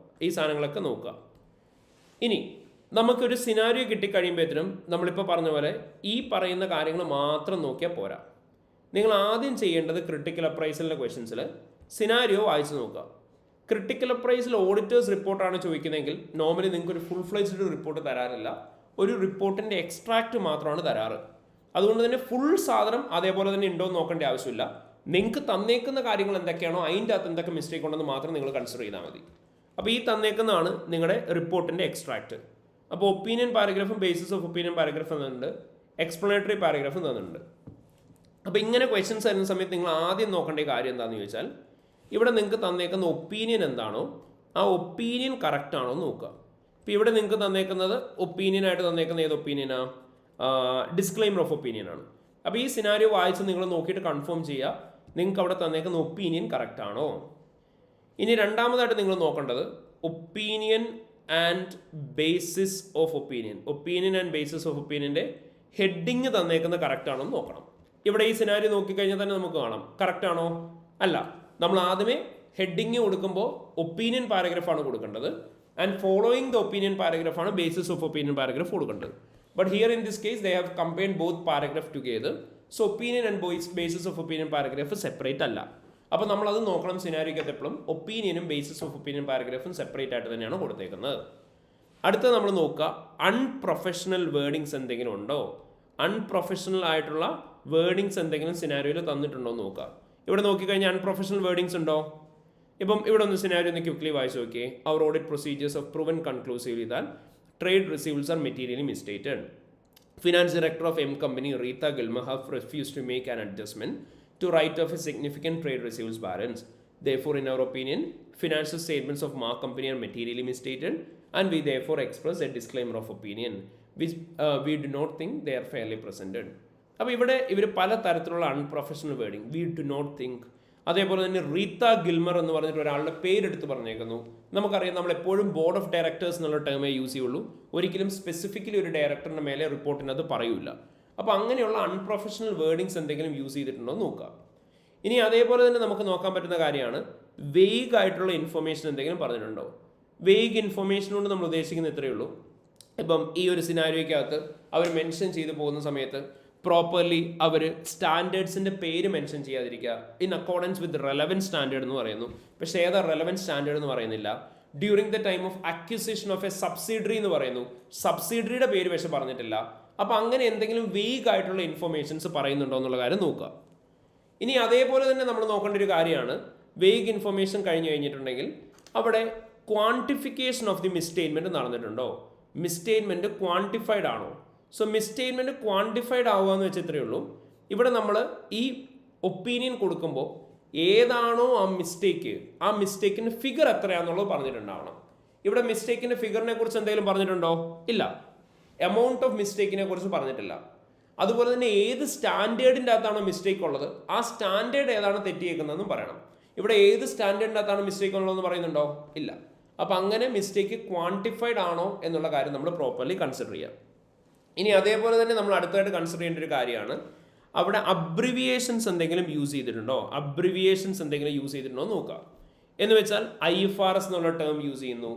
ഈ സാധനങ്ങളൊക്കെ നോക്കുക. ഇനി നമുക്കൊരു സിനാരിയോ കിട്ടിക്കഴിയുമ്പോഴത്തേനും നമ്മളിപ്പോൾ പറഞ്ഞ പോലെ ഈ പറയുന്ന കാര്യങ്ങൾ മാത്രം നോക്കിയാൽ പോരാ. നിങ്ങൾ ആദ്യം ചെയ്യേണ്ടത് ക്രിട്ടിക്കൽ അപ്രൈസലിൻ്റെ ക്വസ്റ്റ്യൻസിൽ സിനാരിയോ വായിച്ച് നോക്കുക. ക്രിട്ടിക്കൽ അപ്രൈസൽ ഓഡിറ്റേഴ്സ് റിപ്പോർട്ടാണ് ചോദിക്കുന്നതെങ്കിൽ നോർമലി നിങ്ങൾക്ക് ഒരു ഫുൾ ഫ്ലെജ്ഡ് റിപ്പോർട്ട് തരാറില്ല, ഒരു റിപ്പോർട്ടിൻ്റെ എക്സ്ട്രാക്റ്റ് മാത്രമാണ് തരാറ്. അതുകൊണ്ട് തന്നെ ഫുൾ സാധനം അതേപോലെ തന്നെ ഉണ്ടോ എന്ന് നോക്കേണ്ട ആവശ്യമില്ല. നിങ്ങൾക്ക് തന്നേക്കുന്ന കാര്യങ്ങൾ എന്തൊക്കെയാണോ അതിൻ്റെ അകത്ത് എന്തൊക്കെ മിസ്റ്റേക്ക് ഉണ്ടെന്ന് മാത്രം നിങ്ങൾ കൺസിഡർ ചെയ്താൽ മതി. അപ്പോൾ ഈ തന്നേക്കുന്നതാണ് നിങ്ങളുടെ റിപ്പോർട്ടിൻ്റെ എക്സ്ട്രാക്റ്റ്. അപ്പോൾ ഒപ്പീനിയൻ പാരഗ്രാഫും ബേസിസ് ഓഫ് ഒപ്പീനിയൻ പാരഗ്രാഫ് തന്നിട്ടുണ്ട്, എക്സ്പ്ലനേറ്ററി പാരഗ്രാഫും തന്നിട്ടുണ്ട്. അപ്പോൾ ഇങ്ങനെ ക്വസ്റ്റ്യൻസ് വരുന്ന സമയത്ത് നിങ്ങൾ ആദ്യം നോക്കേണ്ട കാര്യം എന്താണെന്ന് ചോദിച്ചാൽ, ഇവിടെ നിങ്ങൾക്ക് തന്നേക്കുന്ന ഒപ്പീനിയൻ എന്താണോ ആ ഒപ്പീനിയൻ കറക്റ്റ് ആണോ എന്ന് നോക്കുക. ഇപ്പോൾ ഇവിടെ നിങ്ങൾക്ക് തന്നേക്കുന്നത് ഒപ്പീനിയനായിട്ട് തന്നേക്കുന്ന ഏത് ഒപ്പീനിയനാണ്? ഡിസ്ക്ലെയിമർ ഓഫ് ഒപ്പീനിയൻ ആണ്. അപ്പോൾ ഈ സിനാരിയോ വായിച്ച് നിങ്ങൾ നോക്കിയിട്ട് കൺഫേം ചെയ്യുക നിങ്ങൾക്ക് അവിടെ തന്നേക്കുന്ന ഒപ്പീനിയൻ കറക്റ്റ് ആണോ. ഇനി രണ്ടാമതായിട്ട് നിങ്ങൾ നോക്കേണ്ടത് opinion and basis of opinion. Opinion and basis of ഒപ്പീനിയൻ്റെ ഹെഡിങ് തന്നേക്കുന്നത് കറക്റ്റ് ആണോ എന്ന് നോക്കണം. ഇവിടെ ഈ സിനാരിയോ നോക്കിക്കഴിഞ്ഞാൽ തന്നെ നമുക്ക് കാണാം കറക്റ്റ് ആണോ അല്ല. നമ്മൾ ആദ്യമേ ഹെഡിങ് കൊടുക്കുമ്പോൾ ഒപ്പീനിയൻ പാരഗ്രാഫാണ് കൊടുക്കേണ്ടത്, ആൻഡ് ഫോളോയിങ് ദ ഒപ്പീനിയൻ പാരഗ്രാഫാണ് ബേസിസ് ഓഫ് ഒപ്പീനിയൻ പാരഗ്രാഫ് കൊടുക്കേണ്ടത്. But here in this case they have combined both paragraph together. So opinion and basis of opinion paragraph separate അല്ല. അപ്പോൾ നമ്മളത് നോക്കണം സിനാരിയോയ്ക്കകത്ത് എപ്പോഴും ഒപ്പീനിയനും ബേസിസ് ഓഫ് ഒപ്പീനിയൻ പാരഗ്രാഫും സെപ്പറേറ്റ് ആയിട്ട് തന്നെയാണ് കൊടുത്തേക്കുന്നത്. അടുത്ത നമ്മൾ നോക്കുക, അൺപ്രൊഫഷണൽ വേർഡിങ്സ് എന്തെങ്കിലും ഉണ്ടോ, അൺപ്രൊഫഷണൽ ആയിട്ടുള്ള വേർഡിങ്സ് എന്തെങ്കിലും സിനാരിയോയിൽ തന്നിട്ടുണ്ടോ എന്ന് നോക്കുക. ഇവിടെ നോക്കിക്കഴിഞ്ഞാൽ അൺപ്രൊഫഷണൽ വേർഡിങ്സ് ഉണ്ടോ. ഇപ്പം ഇവിടെ ഒന്ന് സിനാരിയോ ഒന്ന് ക്വിക്ലി വായിച്ച് നോക്കിയേ. Our audit procedures of proven conclusively that trade receives are materially misstated. Finance director of M company Rita Gilmer have refused to make an adjustment to write off a significant trade receivables balance. Therefore, in our opinion, financial statements of Mark Company are materially misstated, and we therefore express a disclaimer of opinion, which we do not think they are fairly presented. അപ്പോൾ ഇവിടെ ഇവർ പല തരത്തിലുള്ള unprofessional wording, we do not think, അതേപോലെ തന്നെ റീത്ത ഗിൽമർ എന്ന് പറഞ്ഞിട്ട് ഒരാളുടെ പേരെടുത്ത് പറഞ്ഞേക്കുന്നു. നമുക്കറിയാം നമ്മൾ എപ്പോഴും ബോർഡ് ഓഫ് ഡയറക്ടേഴ്സ് എന്നുള്ള ടേമേ യൂസ് ചെയ്യുള്ളൂ, ഒരിക്കലും സ്പെസിഫിക്കലി ഒരു ഡയറക്ടറിൻ്റെ മേലെ റിപ്പോർട്ടിനത് പറയൂല. അപ്പോൾ അങ്ങനെയുള്ള അൺപ്രൊഫഷണൽ വേർഡിങ്സ് എന്തെങ്കിലും യൂസ് ചെയ്തിട്ടുണ്ടോ എന്ന് നോക്കുക. ഇനി അതേപോലെ തന്നെ നമുക്ക് നോക്കാൻ പറ്റുന്ന കാര്യമാണ് വെയ്ഗ് ആയിട്ടുള്ള ഇൻഫർമേഷൻ എന്തെങ്കിലും പറഞ്ഞിട്ടുണ്ടോ. വെയ്ഗ് ഇൻഫർമേഷൻ കൊണ്ട് നമ്മൾ ഉദ്ദേശിക്കുന്നത് ഇത്രയേ ഉള്ളൂ. ഇപ്പം ഈ ഒരു സിനാരിയോയ്ക്കകത്ത് അവർ മെൻഷൻ ചെയ്തു പോകുന്ന സമയത്ത് പ്രോപ്പർലി അവർ സ്റ്റാൻഡേർഡ്സിൻ്റെ പേര് മെൻഷൻ ചെയ്യാതിരിക്കുക. In accordance with relevant standard എന്ന് പറയുന്നു, പക്ഷേ ഏതാ റെലവൻറ്റ് സ്റ്റാൻഡേർഡ് എന്ന് പറയുന്നില്ല. During the time of acquisition of A subsidiary എന്ന് പറയുന്നു, സബ്സിഡറിയുടെ പേര് പക്ഷെ പറഞ്ഞിട്ടില്ല. അപ്പോൾ അങ്ങനെ എന്തെങ്കിലും വെയ്ഗ് ആയിട്ടുള്ള ഇൻഫർമേഷൻസ് പറയുന്നുണ്ടോ എന്നുള്ള കാര്യം നോക്കുക. ഇനി അതേപോലെ തന്നെ നമ്മൾ നോക്കേണ്ട ഒരു കാര്യമാണ് വേഗ് ഇൻഫർമേഷൻ കഴിഞ്ഞിട്ടുണ്ടെങ്കിൽ അവിടെ ക്വാണ്ടിഫിക്കേഷൻ ഓഫ് ദി മിസ്സ്റ്റേറ്റ്മെൻറ്റ് നടന്നിട്ടുണ്ടോ, മിസ്സ്റ്റേറ്റ്മെൻറ്റ് ക്വാണ്ടിഫൈഡ് ആണോ? സോ മിസ്സ്റ്റേറ്റ്മെൻറ്റ് ക്വാണ്ടിഫൈഡ് ആവുക എന്ന് വെച്ചാൽ ഇത്രയേ ഉള്ളൂ. ഇവിടെ നമ്മൾ ഈ ഒപ്പീനിയൻ കൊടുക്കുമ്പോൾ ഏതാണോ ആ മിസ്റ്റേക്കിന് ഫിഗർ എത്രയാണെന്നുള്ളത് പറഞ്ഞിട്ടുണ്ടാവണം. ഇവിടെ മിസ്റ്റേക്കിൻ്റെ ഫിഗറിനെ കുറിച്ച് എന്തെങ്കിലും പറഞ്ഞിട്ടുണ്ടോ? ഇല്ല. എമൗണ്ട് ഓഫ് മിസ്റ്റേക്കിനെ കുറിച്ച് പറഞ്ഞിട്ടില്ല. അതുപോലെ തന്നെ ഏത് സ്റ്റാൻഡേർഡിൻ്റെ അകത്താണോ മിസ്റ്റേക്ക് ഉള്ളത്, ആ സ്റ്റാൻഡേർഡ് ഏതാണ് തെറ്റിയേക്കുന്നതെന്നും പറയണം. ഇവിടെ ഏത് സ്റ്റാൻഡേർഡിൻ്റെ അകത്താണ് മിസ്റ്റേക്ക് ഉള്ളതെന്ന് പറയുന്നുണ്ടോ? ഇല്ല. അപ്പോൾ അങ്ങനെ മിസ്റ്റേക്ക് ക്വാണ്ടിഫൈഡ് ആണോ എന്നുള്ള കാര്യം നമ്മൾ പ്രോപ്പർലി കൺസിഡർ ചെയ്യാം. ഇനി അതേപോലെ തന്നെ നമ്മൾ അടുത്തായിട്ട് കൺസിഡർ ചെയ്യേണ്ട ഒരു കാര്യമാണ്, അവിടെ അബ്രിവിയേഷൻസ് എന്തെങ്കിലും യൂസ് ചെയ്തിട്ടുണ്ടോ എന്ന് നോക്കുക. എന്ന് വെച്ചാൽ IFRS എന്നുള്ള ടേം യൂസ് ചെയ്യുന്നു.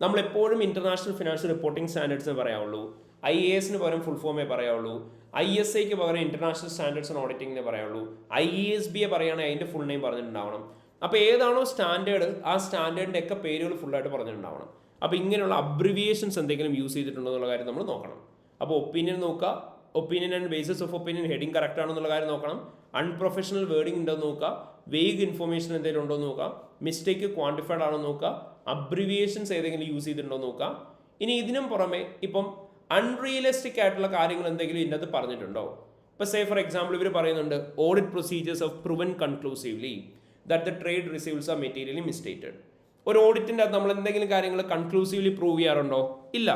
നമ്മളെപ്പോഴും ഇന്റർനാഷണൽ ഫിനാൻഷ്യൽ റിപ്പോർട്ടിംഗ് സ്റ്റാൻഡേർഡ്സിന് പറയാവുള്ളൂ. IASന് പകരം ഫുൾ ഫോമേ പറയാവുള്ളൂ. ISAക്ക് പകരം ഇന്റർനാഷണൽ സ്റ്റാൻഡേർഡ്സ് ആൻഡ് ഓഡിറ്റിംഗിനെ പറയുള്ളൂ. IESBയെ പറയുകയാണെങ്കിൽ അതിൻ്റെ ഫുൾ നെയിം പറഞ്ഞിട്ടുണ്ടാവണം. അപ്പോൾ ഏതാണോ സ്റ്റാൻഡേർഡ്, ആ സ്റ്റാൻഡേർഡിൻ്റെ ഒക്കെ പേരുകൾ ഫുള്ളായിട്ട് പറഞ്ഞിട്ടുണ്ടാവണം. അപ്പോൾ ഇങ്ങനെയുള്ള അബ്രിവിയേഷൻസ് എന്തെങ്കിലും യൂസ് ചെയ്തിട്ടുണ്ടോ എന്നുള്ള കാര്യം നമ്മൾ നോക്കണം. അപ്പോൾ ഒപ്പീനിയൻ നോക്കുക, opinion and basis of opinion heading correct ആണെന്നുള്ള കാര്യം നോക്കണം. അൺപ്രൊഫഷണൽ വേർഡിംഗ് ഉണ്ടോ എന്ന് നോക്കുക. വേഗ് ഇൻഫർമേഷൻ എന്തെങ്കിലും ഉണ്ടോ എന്ന് നോക്കുക. മിസ്റ്റേക്ക് ക്വാണ്ടിഫൈഡ് ആണോ എന്ന് നോക്കുക. അബ്രിവിയേഷൻസ് ഏതെങ്കിലും യൂസ് ചെയ്തിട്ടുണ്ടോ എന്ന് നോക്കുക. ഇനി ഇതിനും പുറമെ ഇപ്പം അൺറിയലിസ്റ്റിക് ആയിട്ടുള്ള കാര്യങ്ങൾ എന്തെങ്കിലും ഇതിനകത്ത് പറഞ്ഞിട്ടുണ്ടോ? ഇപ്പോൾ സേ ഫോർ എക്സാമ്പിൾ ഇവർ പറയുന്നുണ്ട് audit procedures of proven conclusively that the trade receives are materially misstated. ഒരു ഓഡിറ്റിൻ്റെ അകത്ത് നമ്മൾ എന്തെങ്കിലും കാര്യങ്ങൾ കൺക്ലൂസീവ്ലി പ്രൂവ് ചെയ്യാറുണ്ടോ? ഇല്ല.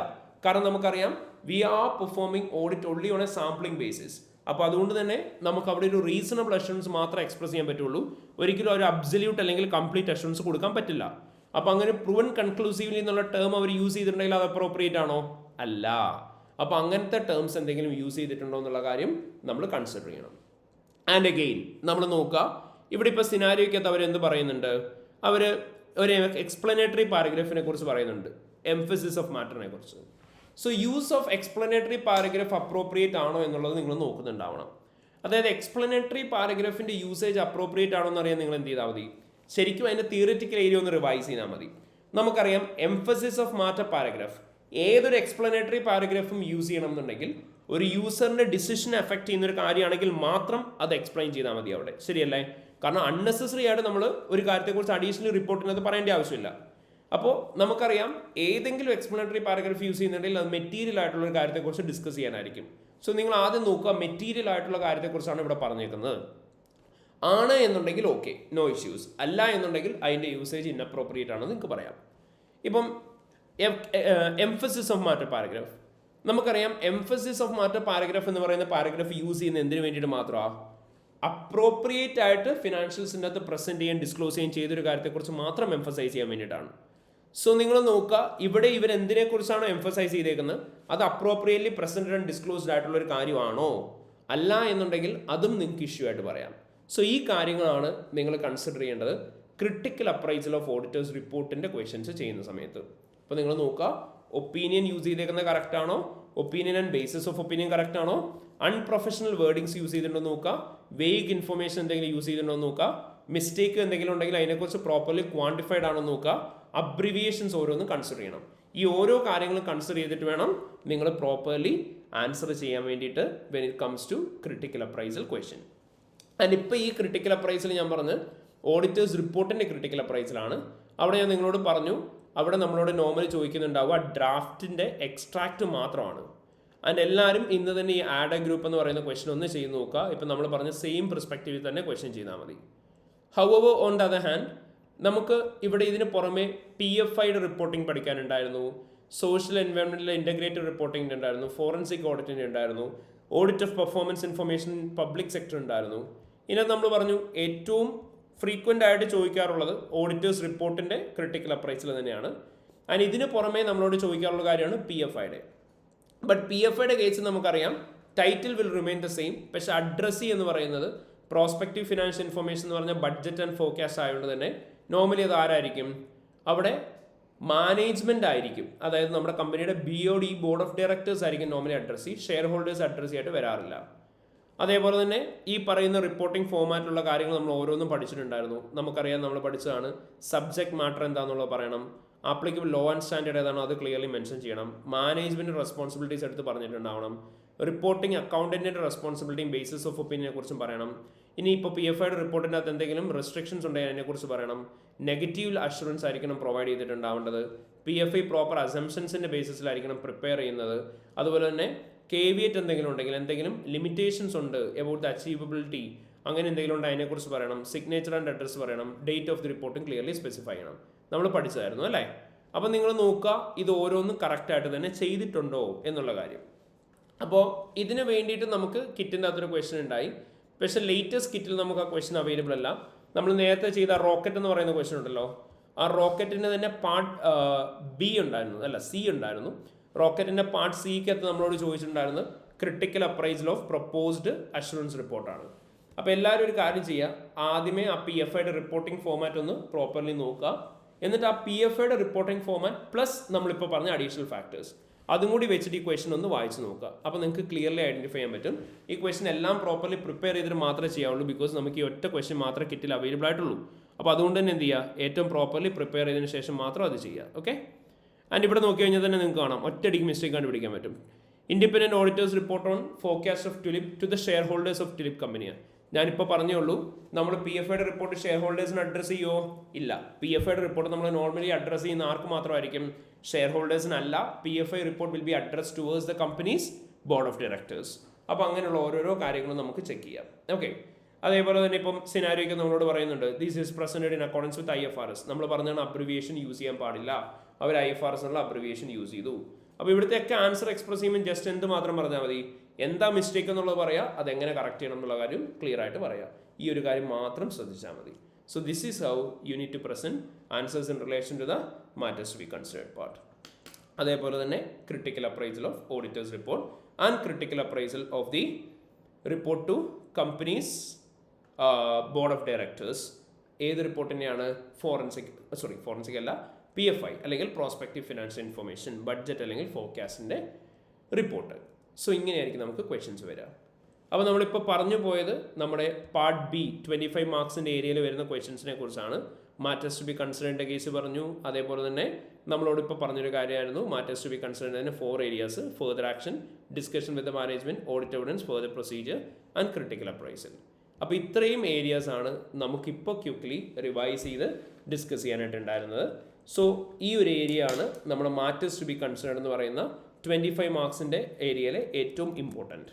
കാരണം നമുക്കറിയാം we are performing audit only on a sampling basis. അപ്പോൾ അതുകൊണ്ട് തന്നെ നമുക്ക് അവിടെ ഒരു റീസണബിൾ അഷുറൻസ് മാത്രമേ എക്സ്പ്രസ് ചെയ്യാൻ പറ്റുള്ളൂ. ഒരിക്കലും ഒരു അബ്സല്യൂട്ട് അല്ലെങ്കിൽ കംപ്ലീറ്റ് അഷുറൻസ് കൊടുക്കാൻ പറ്റില്ല. അപ്പോൾ അങ്ങനെ പ്രൂവൻ കൺക്ലൂസീവ്ലി എന്നുള്ള ടേം അവർ യൂസ് ചെയ്തിട്ടുണ്ടെങ്കിൽ അത് അപ്രോപ്രിയേറ്റ് ആണോ? അല്ല. അപ്പോൾ അങ്ങനത്തെ ടേംസ് എന്തെങ്കിലും യൂസ് ചെയ്തിട്ടുണ്ടോ എന്നുള്ള കാര്യം നമ്മൾ കൺസിഡർ ചെയ്യണം. ആൻഡ് അഗെയിൻ നമ്മൾ നോക്കുക, ഇവിടെ ഇപ്പോൾ സിനാരിയോയ്ക്കകത്ത് അവർ എന്ത് പറയുന്നുണ്ട്, അവർ ഒരു എക്സ്പ്ലനേറ്ററി പാരഗ്രാഫിനെ കുറിച്ച് പറയുന്നുണ്ട്, എംഫസിസ് ഓഫ് മാറ്ററിനെ കുറിച്ച്. So use of explanatory paragraph appropriate ആണോ എന്നുള്ളത് നിങ്ങൾ നോക്കുന്നുണ്ടാവണം. അതായത് എക്സ്പ്ലനേറ്ററി പാരഗ്രാഫിൻ്റെ യൂസേജ് അപ്രോപ്രിയേറ്റ് ആണോ എന്നറിയാൻ നിങ്ങൾ എന്ത് ചെയ്താൽ മതി, ശരിക്കും അതിൻ്റെ തിയറിറ്റിക്കൽ ഏരിയ ഒന്ന് റിവൈസ് ചെയ്താൽ മതി. നമുക്കറിയാം എംഫസിസ് ഓഫ് മാറ്റർ പാരഗ്രാഫ് ഏതൊരു എക്സ്പ്ലനേറ്ററി പാരഗ്രാഫും യൂസ് ചെയ്യണം എന്നുണ്ടെങ്കിൽ ഒരു യൂസറിൻ്റെ ഡിസിഷനെ എഫക്ട് ചെയ്യുന്ന ഒരു കാര്യമാണെങ്കിൽ മാത്രം അത് എക്സ്പ്ലെയിൻ ചെയ്താൽ മതി അവിടെ, ശരിയല്ലേ? കാരണം അൺനെസസറി ആയിട്ട് നമ്മൾ ഒരു കാര്യത്തെക്കുറിച്ച് അഡീഷണൽ റിപ്പോർട്ടിനകത്ത് പറയേണ്ട ആവശ്യമില്ല. അപ്പോൾ നമുക്കറിയാം ഏതെങ്കിലും എക്സ്പ്ലനേറ്ററി പാരഗ്രാഫ് യൂസ് ചെയ്യുന്നുണ്ടെങ്കിൽ അത് മെറ്റീരിയൽ ആയിട്ടുള്ള ഒരു കാര്യത്തെക്കുറിച്ച് ഡിസ്കസ് ചെയ്യാനായിരിക്കും. സോ നിങ്ങൾ ആദ്യം നോക്കുക മെറ്റീരിയൽ ആയിട്ടുള്ള കാര്യത്തെക്കുറിച്ചാണ് ഇവിടെ പറഞ്ഞേക്കുന്നത്. ആണ് എന്നുണ്ടെങ്കിൽ ഓക്കെ, നോ ഇഷ്യൂസ്. അല്ല എന്നുണ്ടെങ്കിൽ അതിൻ്റെ യൂസേജ് ഇൻഅപ്രോപ്രിയേറ്റ് ആണെന്ന് നിങ്ങൾക്ക് പറയാം. ഇപ്പം എംഫസിസ് ഓഫ് മാറ്റർ പാരഗ്രാഫ്, നമുക്കറിയാം എംഫസിസ് ഓഫ് മാറ്റർ പാരഗ്രാഫ് എന്ന് പറയുന്ന പാരഗ്രാഫ് യൂസ് ചെയ്യുന്ന എന്തിനു വേണ്ടിയിട്ട് മാത്രമാണ്? അപ്രോപ്രിയേറ്റ് ആയിട്ട് ഫിനാൻഷ്യൽസിൻ്റെ അകത്ത് പ്രസന്റ് ചെയ്യാൻ ഡിസ്ക്ലോസ് ചെയ്യാൻ ചെയ്തൊരു കാര്യത്തെക്കുറിച്ച് മാത്രം എംഫസൈസ് ചെയ്യാൻ വേണ്ടിയിട്ടാണ്. സോ നിങ്ങൾ നോക്കുക ഇവിടെ ഇവർ എന്തിനെക്കുറിച്ചാണോ എംഫസൈസ് ചെയ്തേക്കുന്നത് അത് അപ്രോപ്രിയേറ്റ്ലി പ്രസന്റഡ് ആൻഡ് ഡിസ്ക്ലോസ്ഡ് ആയിട്ടുള്ള ഒരു കാര്യമാണോ? അല്ല എന്നുണ്ടെങ്കിൽ അതും നിങ്ങൾക്ക് ഇഷ്യൂ ആയിട്ട് പറയാം. സോ ഈ കാര്യങ്ങളാണ് നിങ്ങൾ കൺസിഡർ ചെയ്യേണ്ടത് ക്രിട്ടിക്കൽ അപ്രൈസൽ ഓഫ് ഓഡിറ്റേഴ്സ് റിപ്പോർട്ടിൻ്റെ ക്വസ്റ്റ്യൻസ് ചെയ്യുന്ന സമയത്ത്. അപ്പോൾ നിങ്ങൾ നോക്കുക ഒപ്പീനിയൻ യൂസ് ചെയ്തേക്കുന്നത് കറക്റ്റ് ആണോ, opinion and basis of opinion correct ആണോ, അൺപ്രൊഫഷണൽ വേർഡിങ്സ് യൂസ് ചെയ്തിട്ടുണ്ടോ നോക്കുക, വേഗ് ഇൻഫർമേഷൻ എന്തെങ്കിലും യൂസ് ചെയ്തിട്ടുണ്ടോ നോക്കുക, മിസ്റ്റേക്ക് എന്തെങ്കിലും ഉണ്ടെങ്കിൽ അതിനെക്കുറിച്ച് പ്രോപ്പർലി ക്വാണ്ടിഫൈഡ് ആണോ നോക്കുക, അബ്രിവിയേഷൻസ് ഓരോന്നും കൺസിഡർ ചെയ്യണം. ഈ ഓരോ കാര്യങ്ങളും കൺസിഡർ ചെയ്തിട്ട് വേണം നിങ്ങൾ പ്രോപ്പർലി ആൻസർ ചെയ്യാൻ വേണ്ടിയിട്ട് when it comes to critical appraisal question. ആൻഡ് ഇപ്പോൾ ഈ ക്രിട്ടിക്കൽ അപ്രൈസൽ ഞാൻ പറഞ്ഞ് ഓഡിറ്റേഴ്സ് റിപ്പോർട്ടിൻ്റെ ക്രിട്ടിക്കൽ അപ്രൈസലാണ്. അവിടെ ഞാൻ നിങ്ങളോട് പറഞ്ഞു അവിടെ നമ്മളോട് നോർമലി ചോദിക്കുന്നുണ്ടാവുക ഡ്രാഫ്റ്റിൻ്റെ എക്സ്ട്രാക്റ്റ് മാത്രമാണ്. ആൻഡ് എല്ലാവരും ഇന്ന് തന്നെ ഈ ആഡ് എ ഗ്രൂപ്പ് എന്ന് പറയുന്ന ക്വസ്റ്റൻ ഒന്ന് ചെയ്ത് നോക്കുക. ഇപ്പം നമ്മൾ പറഞ്ഞ സെയിം പെർസ്പെക്റ്റീവിൽ തന്നെ ക്വസ്റ്റൻ ചെയ്താൽ മതി. However on the other hand നമുക്ക് ഇവിടെ ഇതിന് പുറമെ PFIയുടെ റിപ്പോർട്ടിംഗ് പഠിക്കാനുണ്ടായിരുന്നു, സോഷ്യൽ എൻവയോൺമെൻറ്റിലെ ഇൻ്റഗ്രേറ്റഡ് റിപ്പോർട്ടിംഗ് ഉണ്ടായിരുന്നു, ഫോറൻസിക് ഓഡിറ്റിൻ്റെ ഉണ്ടായിരുന്നു, audit of performance information public sector ഉണ്ടായിരുന്നു. ഇതിനകത്ത് നമ്മൾ പറഞ്ഞു ഏറ്റവും ഫ്രീക്വൻ്റ് ആയിട്ട് ചോദിക്കാറുള്ളത് ഓഡിറ്റേഴ്സ് റിപ്പോർട്ടിൻ്റെ ക്രിട്ടിക്കൽ അപ്രൈസൽ തന്നെയാണ്. ആൻഡ് ഇതിന് പുറമെ നമ്മളോട് ചോദിക്കാറുള്ള കാര്യമാണ് PFIയുടെ. ബട്ട് PFIയുടെ കേസിൽ നമുക്കറിയാം title will remain the same, പക്ഷേ അഡ്രസ്സി എന്ന് പറയുന്നത് പ്രോസ്പെക്റ്റീവ് ഫിനാൻഷ്യൽ ഇൻഫർമേഷൻ എന്ന് പറഞ്ഞാൽ ബഡ്ജറ്റ് ആൻഡ് ഫോർകാസ്റ്റ് ആയതുകൊണ്ട് തന്നെ നോർമലി അത് ആരായിരിക്കും, അവിടെ മാനേജ്മെൻ്റ് ആയിരിക്കും. അതായത് നമ്മുടെ കമ്പനിയുടെ BOD ബോർഡ് ഓഫ് ഡയറക്ടേഴ്സ് ആയിരിക്കും normally addressee, share holders addressee ആയിട്ട് വരാറില്ല. അതേപോലെ തന്നെ ഈ പറയുന്ന റിപ്പോർട്ടിംഗ് ഫോമാറ്റിലുള്ള കാര്യങ്ങൾ നമ്മൾ ഓരോന്നും പഠിച്ചിട്ടുണ്ടായിരുന്നു. നമുക്കറിയാം നമ്മൾ പഠിച്ചതാണ് സബ്ജക്ട് മാറ്റർ എന്താണെന്നുള്ളത് പറയണം, ആപ്ലിക്കബിൾ ലോ ആൻഡ് സ്റ്റാൻഡേർഡ് ഏതാണോ അത് ക്ലിയർലി മെൻഷൻ ചെയ്യണം, മാനേജ്മെൻറ്റ് റെസ്പോൺസിബിലിറ്റീസ് എടുത്ത് പറഞ്ഞിട്ടുണ്ടാവണം, റിപ്പോർട്ടിംഗ് അക്കൗണ്ടൻറ്റിൻ്റെ റെസ്പോൺസിബിലിറ്റിയും ബേസിസ് ഓഫ് ഒപ്പീനിയനെ കുറിച്ചും പറയണം. ഇനിയിപ്പോൾ PFI റിപ്പോർട്ടിൻ്റെ അകത്ത് എന്തെങ്കിലും റെസ്ട്രിക്ഷൻസ് ഉണ്ടെങ്കിൽ അതിനെക്കുറിച്ച് പറയണം. നെഗറ്റീവ് അഷുറൻസ് ആയിരിക്കണം പ്രൊവൈഡ് ചെയ്തിട്ടുണ്ടാവേണ്ടത്. PFI പ്രോപ്പർ അസംഷൻസിൻ്റെ ബേസിസിലായിരിക്കണം പ്രിപ്പയർ ചെയ്യുന്നത്. അതുപോലെ തന്നെ കേവിയേറ്റ് എന്തെങ്കിലും ഉണ്ടെങ്കിൽ, എന്തെങ്കിലും ലിമിറ്റേഷൻസ് ഉണ്ട് എബൌട്ട് ദ അച്ചീവബിലിറ്റി, അങ്ങനെ എന്തെങ്കിലും ഉണ്ട് അതിനെക്കുറിച്ച് പറയണം. സിഗ്നേച്ചർ ആൻഡ് അഡ്രസ് പറയണം. ഡേറ്റ് ഓഫ് ദി റിപ്പോർട്ടും ക്ലിയർലി സ്പെസിഫൈ ചെയ്യണം. നമ്മൾ പഠിച്ചതായിരുന്നു അല്ലേ? അപ്പോൾ നിങ്ങൾ നോക്കുക ഇത് ഓരോന്നും കറക്റ്റായിട്ട് തന്നെ ചെയ്തിട്ടുണ്ടോ എന്നുള്ള കാര്യം. അപ്പോൾ ഇതിന് വേണ്ടിയിട്ട് നമുക്ക് കിറ്റിൻ്റെ അകത്തൊരു ക്വസ്റ്റ്യൻ ഉണ്ടായി. പക്ഷേ ലേറ്റസ്റ്റ് കിറ്റിൽ നമുക്ക് ആ ക്വസ്റ്റ്യൻ അവൈലബിൾ അല്ല. നമ്മൾ നേരത്തെ ചെയ്ത റോക്കറ്റ് എന്ന് പറയുന്ന ക്വസ്റ്റ്യൻ ഉണ്ടല്ലോ, ആ റോക്കറ്റിൻ്റെ തന്നെ പാർട്ട് B ഉണ്ടായിരുന്നു, അല്ല C ഉണ്ടായിരുന്നു. റോക്കറ്റിൻ്റെ പാർട്ട് സിക്കകത്ത് നമ്മളോട് ചോദിച്ചിട്ടുണ്ടായിരുന്നു critical appraisal of proposed assurance റിപ്പോർട്ടാണ്. അപ്പോൾ എല്ലാവരും ഒരു കാര്യം ചെയ്യുക, ആദ്യമേ ആ PFIയുടെ റിപ്പോർട്ടിംഗ് ഫോമാറ്റ് ഒന്ന് പ്രോപ്പർലി നോക്കുക. എന്നിട്ട് ആ PFIയുടെ റിപ്പോർട്ടിംഗ് ഫോമാറ്റ് പ്ലസ് നമ്മളിപ്പോൾ പറഞ്ഞ അഡീഷണൽ ഫാക്ടേഴ്സ് അതും കൂടി വെച്ചിട്ട് ഈ ക്വസ്റ്റൻ ഒന്ന് വായിച്ച് നോക്കുക. അപ്പോൾ നിങ്ങൾക്ക് ക്ലിയർലി ഐഡൻറ്റിഫൈ ചെയ്യാൻ പറ്റും. ഈ ക്വസ്റ്റൻ എല്ലാം പ്രോപ്പർലി പ്രിപ്പയർ ചെയ്തിട്ട് മാത്രമേ ചെയ്യാവുള്ളൂ. ബിക്കോസ് നമുക്ക് ഈ ഒറ്റ ക്വസ്റ്റൻ മാത്രമേ കിറ്റിൽ അവൈലബിൾ ആയിട്ടുള്ളൂ. അപ്പോൾ അതുകൊണ്ട് തന്നെ എന്ത് ചെയ്യുക, ഏറ്റവും പ്രോപ്പർലി പ്രിപ്പയർ ചെയ്തതിന് ശേഷം മാത്രം അത് ചെയ്യുക. ഓക്കെ. ആൻഡ് ഇവിടെ നോക്കി കഴിഞ്ഞാൽ തന്നെ നിങ്ങൾക്ക് കാണാം ഒറ്റയടിക്ക് മിസ്റ്റേക്ക് കണ്ടുപിടിക്കാൻ പറ്റും. Independent auditors report on forecast of Tulip to the shareholders of Tulip കമ്പനിയാണ്. ഞാനിപ്പോൾ പറഞ്ഞേ ഉള്ളൂ, നമ്മൾ PFIയുടെ റിപ്പോർട്ട് ഷെയർ ഹോൾഡേഴ്സിന് അഡ്രസ്സ് ചെയ്യുമോ? ഇല്ല. PFIയുടെ റിപ്പോർട്ട് നമ്മൾ നോർമലി അഡ്രസ്സ് ചെയ്യുന്ന ആർക്ക് മാത്രമായിരിക്കും? ഷെയർ ഹോൾഡേഴ്സിനല്ല. PFI report will be address towards the company's board of directors. അപ്പോൾ അങ്ങനെയുള്ള ഓരോരോ കാര്യങ്ങളും നമുക്ക് ചെക്ക് ചെയ്യാം. ഓക്കെ. അതേപോലെ തന്നെ ഇപ്പം സിനാരിയൊക്കെ നമ്മളോട് പറയുന്നുണ്ട് this is presented in accordance with IFRS. നമ്മൾ പറഞ്ഞാണ് അബ്രിവിയേഷൻ യൂസ് ചെയ്യാൻ പാടില്ല. അവർ IFRS എന്നുള്ള അബ്രിവിയേഷൻ യൂസ് ചെയ്തു. അപ്പോൾ ഇവിടുത്തെയൊക്കെ ആൻസർ എക്സ്പ്രസ് ചെയ്യുമ്പോൾ ജസ്റ്റ് എന്ത് മാത്രം പറഞ്ഞാൽ മതി, എന്താ മിസ്റ്റേക്ക് എന്നുള്ളത് പറയാം, അതെങ്ങനെ കറക്റ്റ് ചെയ്യണം എന്നുള്ള കാര്യം ക്ലിയർ ആയിട്ട് പറയാം. ഈ ഒരു കാര്യം മാത്രം ശ്രദ്ധിച്ചാൽ മതി. So this is how you need to present answers in relation to the matters to be considered part. അതേപോലെ തന്നെ critical appraisal of auditors report and critical appraisal of the report to company's board of directors. ഏത് report തന്നെയാണ്? Forensic അല്ല, PFI അല്ലെങ്കിൽ prospective financial information, budget അല്ലെങ്കിൽ ഫോർകാസ്റ്റിൻ്റെ report. So ഇങ്ങനെയായിരിക്കും നമുക്ക് ക്വസ്റ്റ്യൻസ് വരിക. അപ്പോൾ നമ്മളിപ്പോൾ പറഞ്ഞു പോയത് നമ്മുടെ പാർട്ട് B 25 മാർക്സിൻ്റെ ഏരിയയിൽ വരുന്ന ക്വസ്റ്റ്യൻസിനെ കുറിച്ചാണ്. മാറ്റേഴ്സ് ടു ബി കൺസിഡേർഡിൻ്റെ കേസ് പറഞ്ഞു. അതേപോലെ തന്നെ നമ്മളോടിപ്പോൾ പറഞ്ഞൊരു കാര്യമായിരുന്നു മാറ്റേഴ്സ് ടു ബി കൺസിഡേർഡിന് 4 areas: further action, discussion with the management, audit evidence, further procedure and critical appraisal. അപ്പോൾ ഇത്രയും ഏരിയാസ് ആണ് നമുക്കിപ്പോൾ ക്വിക്ക്ലി റിവൈസ് ചെയ്ത് ഡിസ്കസ് ചെയ്യാനായിട്ടുണ്ടായിരുന്നത്. സോ ഈ ഒരു ഏരിയ ആണ് നമ്മുടെ മാറ്റേഴ്സ് ടു ബി കൺസിഡേർഡ് എന്ന് പറയുന്ന 25 മാർക്സിൻ്റെ ഏരിയയിലെ ഏറ്റവും ഇമ്പോർട്ടൻറ്റ്.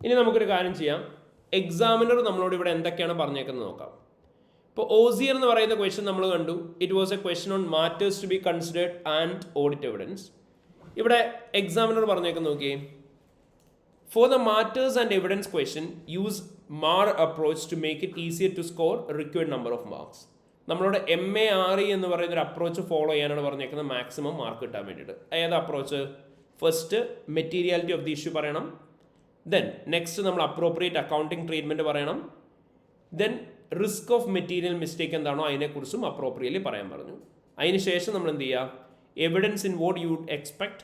ഇനി നമുക്കൊരു കാര്യം ചെയ്യാം. എക്സാമിനർ നമ്മളോട് ഇവിടെ എന്തൊക്കെയാണ് പറഞ്ഞേക്കുന്നത് നോക്കാം. ഇപ്പോൾ OCR എന്ന് പറയുന്ന ക്വസ്റ്റ്യൻ നമ്മൾ കണ്ടു. It was a question on matters to be considered and audit evidence. ഇവിടെ എക്സാമിനർ പറഞ്ഞേക്കുന്നത് നോക്കിയേ. For the matters and evidence question, use MAR approach to make it easier to score required number of marks. നമ്മളോട് MARE എന്ന് പറയുന്ന ഒരു approach follow ചെയ്യാനാണ് പറഞ്ഞേക്കുന്നത് maximum mark കിട്ടാൻ വേണ്ടിയിട്ട്. ഏത് approach? First materiality of the issue പറയണം. ദെൻ നെക്സ്റ്റ് നമ്മൾ അപ്രോപ്രിയേറ്റ് അക്കൗണ്ടിങ് ട്രീറ്റ്മെൻറ്റ് പറയണം. Then risk of material mistake എന്താണോ അതിനെക്കുറിച്ചും അപ്രോപ്രിയറ്റ്ലി പറയാൻ പറഞ്ഞു. അതിന് ശേഷം നമ്മൾ എന്ത് ചെയ്യുക? Evidence in what you would expect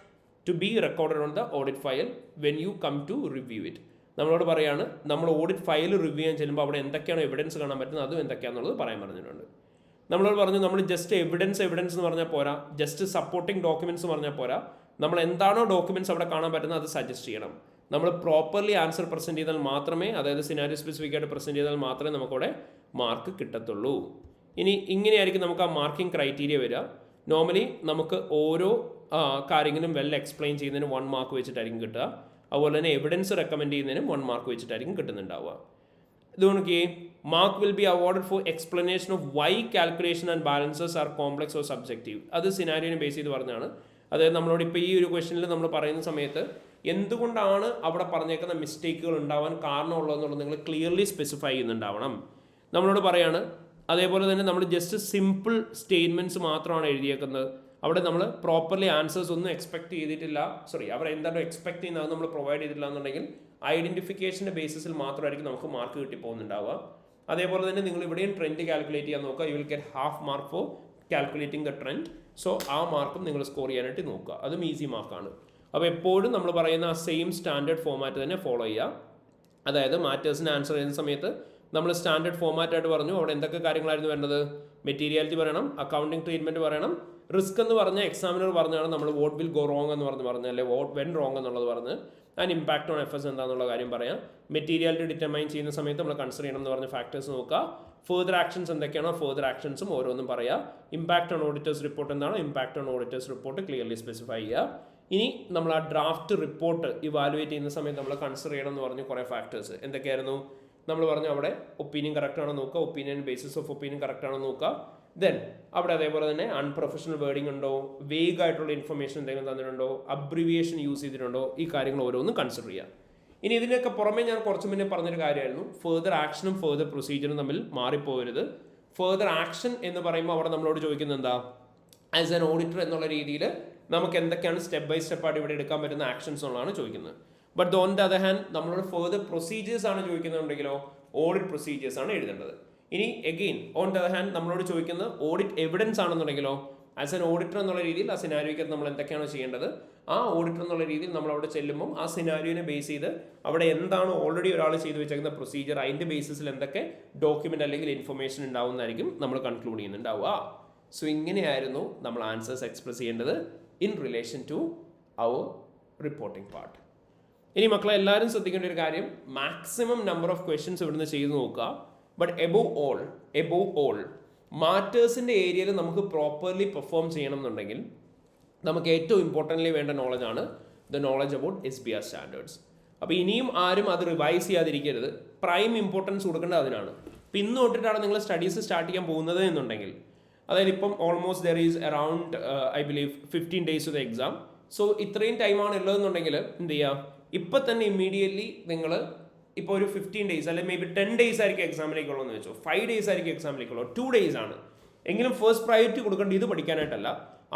to be recorded on the audit file when you come to review it. നമ്മളോട് പറയാണ് നമ്മൾ ഓഡിറ്റ് ഫയൽ റിവ്യൂ ചെയ്യാൻ ചെല്ലുമ്പോൾ അവിടെ എന്തൊക്കെയാണ് എവിഡൻസ് കാണാൻ പറ്റുന്നത് അതും എന്തൊക്കെയാണെന്നുള്ളത് പറയാൻ പറഞ്ഞിട്ടുണ്ട്. നമ്മളോട് പറഞ്ഞു നമ്മൾ ജസ്റ്റ് എവിഡൻസ് എന്ന് പറഞ്ഞാൽ പോരാ, ജസ്റ്റ് സപ്പോർട്ടിംഗ് ഡോക്യുമെൻറ്റ്സ് പറഞ്ഞാൽ പോരാ, നമ്മൾ എന്താണോ ഡോക്യുമെൻറ്റ്സ് അവിടെ കാണാൻ പറ്റുന്നത് അത് സജസ്റ്റ് ചെയ്യണം. നമ്മൾ പ്രോപ്പർലി ആൻസർ പ്രസൻറ്റ് ചെയ്താൽ മാത്രമേ, അതായത് സിനാരിയോ സ്പെസിഫിക് ആയിട്ട് പ്രസൻറ്റ് ചെയ്താൽ മാത്രമേ നമുക്കവിടെ മാർക്ക് കിട്ടത്തുള്ളൂ. ഇനി ഇങ്ങനെയായിരിക്കും നമുക്ക് ആ മാർക്കിംഗ് ക്രൈറ്റീരിയ വരിക. നോർമലി നമുക്ക് ഓരോ കാര്യങ്ങളും വെൽ എക്സ്പ്ലെയിൻ ചെയ്യുന്നതിന് 1 മാർക്ക് വെച്ചിട്ടായിരിക്കും കിട്ടുക. അതുപോലെ തന്നെ എവിഡൻസ് റെക്കമെൻഡ് ചെയ്യുന്നതിനും 1 മാർക്ക് വെച്ചിട്ടായിരിക്കും കിട്ടുന്നുണ്ടാവുക. ഇതുകൊണ്ട് mark will be awarded for explanation of why calculation and balances are complex or subjective. അത് സിനാരിയോനെ ബേസ് ചെയ്ത് പറഞ്ഞാണ്. അതായത് നമ്മളോട് ഇപ്പോൾ ഈ ഒരു ക്വസ്റ്റനിൽ നമ്മൾ പറയുന്ന സമയത്ത് എന്തുകൊണ്ടാണ് അവിടെ പറഞ്ഞേക്കുന്ന മിസ്റ്റേക്കുകൾ ഉണ്ടാവാൻ കാരണമുള്ളതെന്നുള്ളത് നിങ്ങൾ ക്ലിയർലി സ്പെസിഫൈ ചെയ്യുന്നുണ്ടാവണം. നമ്മളോട് പറയാണ്. അതേപോലെ തന്നെ നമ്മൾ ജസ്റ്റ് സിമ്പിൾ സ്റ്റേറ്റ്മെൻറ്റ്സ് മാത്രമാണ് എഴുതിയേക്കുന്നത്. അവിടെ നമ്മൾ പ്രോപ്പർലി ആൻസേഴ്സ് ഒന്നും എക്സ്പെക്ട് ചെയ്തിട്ടില്ല, അവർ എന്താണോ എക്സ്പെക്ട് ചെയ്യുന്നത് അത് നമ്മൾ പ്രൊവൈഡ് ചെയ്തിട്ടില്ല എന്നുണ്ടെങ്കിൽ ഐഡൻറ്റിഫിക്കേഷൻ്റെ ബേസിസിൽ മാത്രമായിരിക്കും നമുക്ക് മാർക്ക് കിട്ടി പോകുന്നുണ്ടാവുക. അതേപോലെ തന്നെ നിങ്ങൾ ഇവിടെയും ട്രെൻഡ് കാൽക്കുലേറ്റ് ചെയ്യാൻ നോക്കുക. You will get half mark four calculating the trend. So ആ മാർക്കും നിങ്ങൾ സ്കോർ ചെയ്യാനായിട്ട് നോക്കുക. അതും ഈസി മാർക്കാണ്. അപ്പോൾ എപ്പോഴും നമ്മൾ പറയുന്ന ആ സെയിം സ്റ്റാൻഡേർഡ് ഫോമാറ്റ് തന്നെ ഫോളോ ചെയ്യുക. അതായത് മാറ്റേഴ്സിന് ആൻസർ ചെയ്യുന്ന സമയത്ത് നമ്മൾ സ്റ്റാൻഡേർഡ് ഫോമാറ്റ് ആയിട്ട് പറഞ്ഞു. അവിടെ എന്തൊക്കെ കാര്യങ്ങളായിരുന്നു വേണ്ടത്? മെറ്റീരിയാലിറ്റി പറയണം, അക്കൗണ്ടിങ് ട്രീറ്റ്മെൻറ്റ് പറയണം, റിസ്ക് എന്ന് പറഞ്ഞ എക്സാമിനർ പറഞ്ഞാണ് നമ്മൾ വോട്ട് വിൽ ഗോ റോങ് എന്ന് പറഞ്ഞു, അല്ലെ വോട്ട് വെൻ റോങ് എന്നുള്ളത് പറഞ്ഞ്, ആൻഡ് ഇമ്പാക്ട് ഓൺ എഫേഴ്സ് എന്താണെന്നുള്ള കാര്യം പറയാം. മെറ്റീരിയാലിറ്റി ഡിറ്റർമൈൻ ചെയ്യുന്ന സമയത്ത് നമ്മൾ കൺസിഡർ ചെയ്യണം എന്ന് പറഞ്ഞ ഫാക്ടേഴ്സ് നോക്കുക. ഫെർദർ ആക്ഷൻസ് എന്തൊക്കെയാണോ ഫെർദർ ആക്ഷൻസും ഓരോന്നും പറയാം. ഇമ്പാക്ട് ഓൺ ഓഡിറ്റേഴ്സ് റിപ്പോർട്ട് എന്താണ്? Impact on auditors report clearly specify ചെയ്യുക. ഇനി നമ്മൾ ആ ഡ്രാഫ്റ്റ് റിപ്പോർട്ട് ഇവാലുവേറ്റ് ചെയ്യുന്ന സമയത്ത് നമ്മൾ കൺസിഡർ ചെയ്യണം എന്ന് പറഞ്ഞു കുറേ ഫാക്ടേഴ്സ്. എന്തൊക്കെയായിരുന്നു നമ്മൾ പറഞ്ഞു? അവിടെ ഒപ്പീനിയൻ കറക്റ്റ് ആണോ നോക്കുക, opinion basis of opinion correct ആണോ നോക്കുക. ദെൻ അവിടെ അതേപോലെ തന്നെ അൺപ്രൊഫഷണൽ വേർഡിംഗ് ഉണ്ടോ, വേഗ് ആയിട്ടുള്ള ഇൻഫർമേഷൻ എന്തെങ്കിലും തന്നിട്ടുണ്ടോ, അബ്രിവിയേഷൻ യൂസ് ചെയ്തിട്ടുണ്ടോ, ഈ കാര്യങ്ങൾ ഓരോന്നും കൺസിഡർ ചെയ്യുക. ഇനി ഇതിനൊക്കെ പുറമെ ഞാൻ കുറച്ച് മുന്നേ പറഞ്ഞൊരു കാര്യമായിരുന്നു, ഫെർദർ ആക്ഷനും ഫെർദർ പ്രൊസീജിയറും തമ്മിൽ മാറിപ്പോകരുത്. ഫെർദർ ആക്ഷൻ എന്ന് പറയുമ്പോൾ അവിടെ നമ്മളോട് ചോദിക്കുന്നത് എന്താ? ആസ് ആൻ ഓഡിറ്റർ എന്നുള്ള രീതിയിൽ നമുക്ക് എന്തൊക്കെയാണ് സ്റ്റെപ്പ് ബൈ സ്റ്റെപ്പ് ആയിട്ട് ഇവിടെ എടുക്കാൻ പറ്റുന്ന ആക്ഷൻസ് എന്നുള്ളതാണ് ചോദിക്കുന്നത്. But on the other hand നമ്മളോട് ഫെർദർ പ്രൊസീജിയേഴ്സ് ആണ് ചോദിക്കുന്നുണ്ടെങ്കിലോ ഓഡിറ്റ് പ്രൊസീജിയേഴ്സ് ആണ് എഴുതേണ്ടത്. ഇനി again on the other hand നമ്മളോട് ചോദിക്കുന്നത് ഓഡിറ്റ് എവിഡൻസ് ആണെന്നുണ്ടെങ്കിലോ ആസ് ആൻ ഓഡിറ്റർ എന്നുള്ള രീതിയിൽ ആ സിനാരിയോയ്ക്ക് നമ്മൾ എന്തൊക്കെയാണ് ചെയ്യേണ്ടത്, ആ ഓഡിറ്റർ എന്നുള്ള രീതിയിൽ നമ്മൾ അവിടെ ചെല്ലുമ്പോൾ ആ സിനാരിയോനെ ബേസ് ചെയ്ത് അവിടെ എന്താണ് ഓൾറെഡി ഒരാൾ ചെയ്തു വെച്ചേക്കുന്ന പ്രൊസീജിയർ, അതിൻ്റെ ബേസിസിൽ എന്തൊക്കെ ഡോക്യുമെൻ്റ് അല്ലെങ്കിൽ ഇൻഫർമേഷൻ ഉണ്ടാവുന്നതായിരിക്കും നമ്മൾ കൺക്ലൂഡ് ചെയ്യുന്നുണ്ടാവുക. സോ ഇങ്ങനെയായിരുന്നു നമ്മൾ ആൻസേഴ്സ് എക്സ്പ്രസ് ചെയ്യേണ്ടത് in relation to our reporting part. ഇനി മക്കളെ എല്ലാവരും ശ്രദ്ധിക്കേണ്ട ഒരു കാര്യം, മാക്സിമം നമ്പർ ഓഫ് ക്വസ്റ്റ്യൻസ് ഇവിടുന്ന് ചെയ്ത് നോക്കുക. ബട്ട് എബോവ് ഓൾ മാറ്റേഴ്സിൻ്റെ ഏരിയയിൽ നമുക്ക് പ്രോപ്പർലി പെർഫോം ചെയ്യണം എന്നുണ്ടെങ്കിൽ നമുക്ക് ഏറ്റവും ഇമ്പോർട്ടൻ്റ്ലി വേണ്ട നോളജാണ് the knowledge about SBR standards. അപ്പോൾ ഇനിയും ആരും അത് റിവൈസ് ചെയ്യാതിരിക്കരുത്. പ്രൈം ഇമ്പോർട്ടൻസ് കൊടുക്കേണ്ടത് അതിനാണ്. ഇപ്പം ഇന്ന് തൊട്ടിട്ടാണ് നിങ്ങൾ സ്റ്റഡീസ് സ്റ്റാർട്ട് ചെയ്യാൻ പോകുന്നത് എന്നുണ്ടെങ്കിൽ, അതായത് ഇപ്പം almost there is around I believe 15 days to the exam. So ഇത്രയും ടൈമാണ് ഉള്ളതെന്നുണ്ടെങ്കിൽ എന്ത് ചെയ്യുക, ഇപ്പം തന്നെ ഇമ്മീഡിയറ്റ്ലി നിങ്ങൾ ഇപ്പോൾ ഒരു 15 days അല്ലെങ്കിൽ മേ ബി 10 days ആയിരിക്കും എക്സാമിലേക്കുള്ളൂ എന്ന് വെച്ചോ, 5 days ആയിരിക്കും എക്സാമിലേക്കുള്ളൂ, 2 days ആണ് എങ്കിലും ഫസ്റ്റ് പ്രയോറിറ്റി കൊടുക്കേണ്ടത് ഇത് പഠിക്കാനായിട്ടല്ല,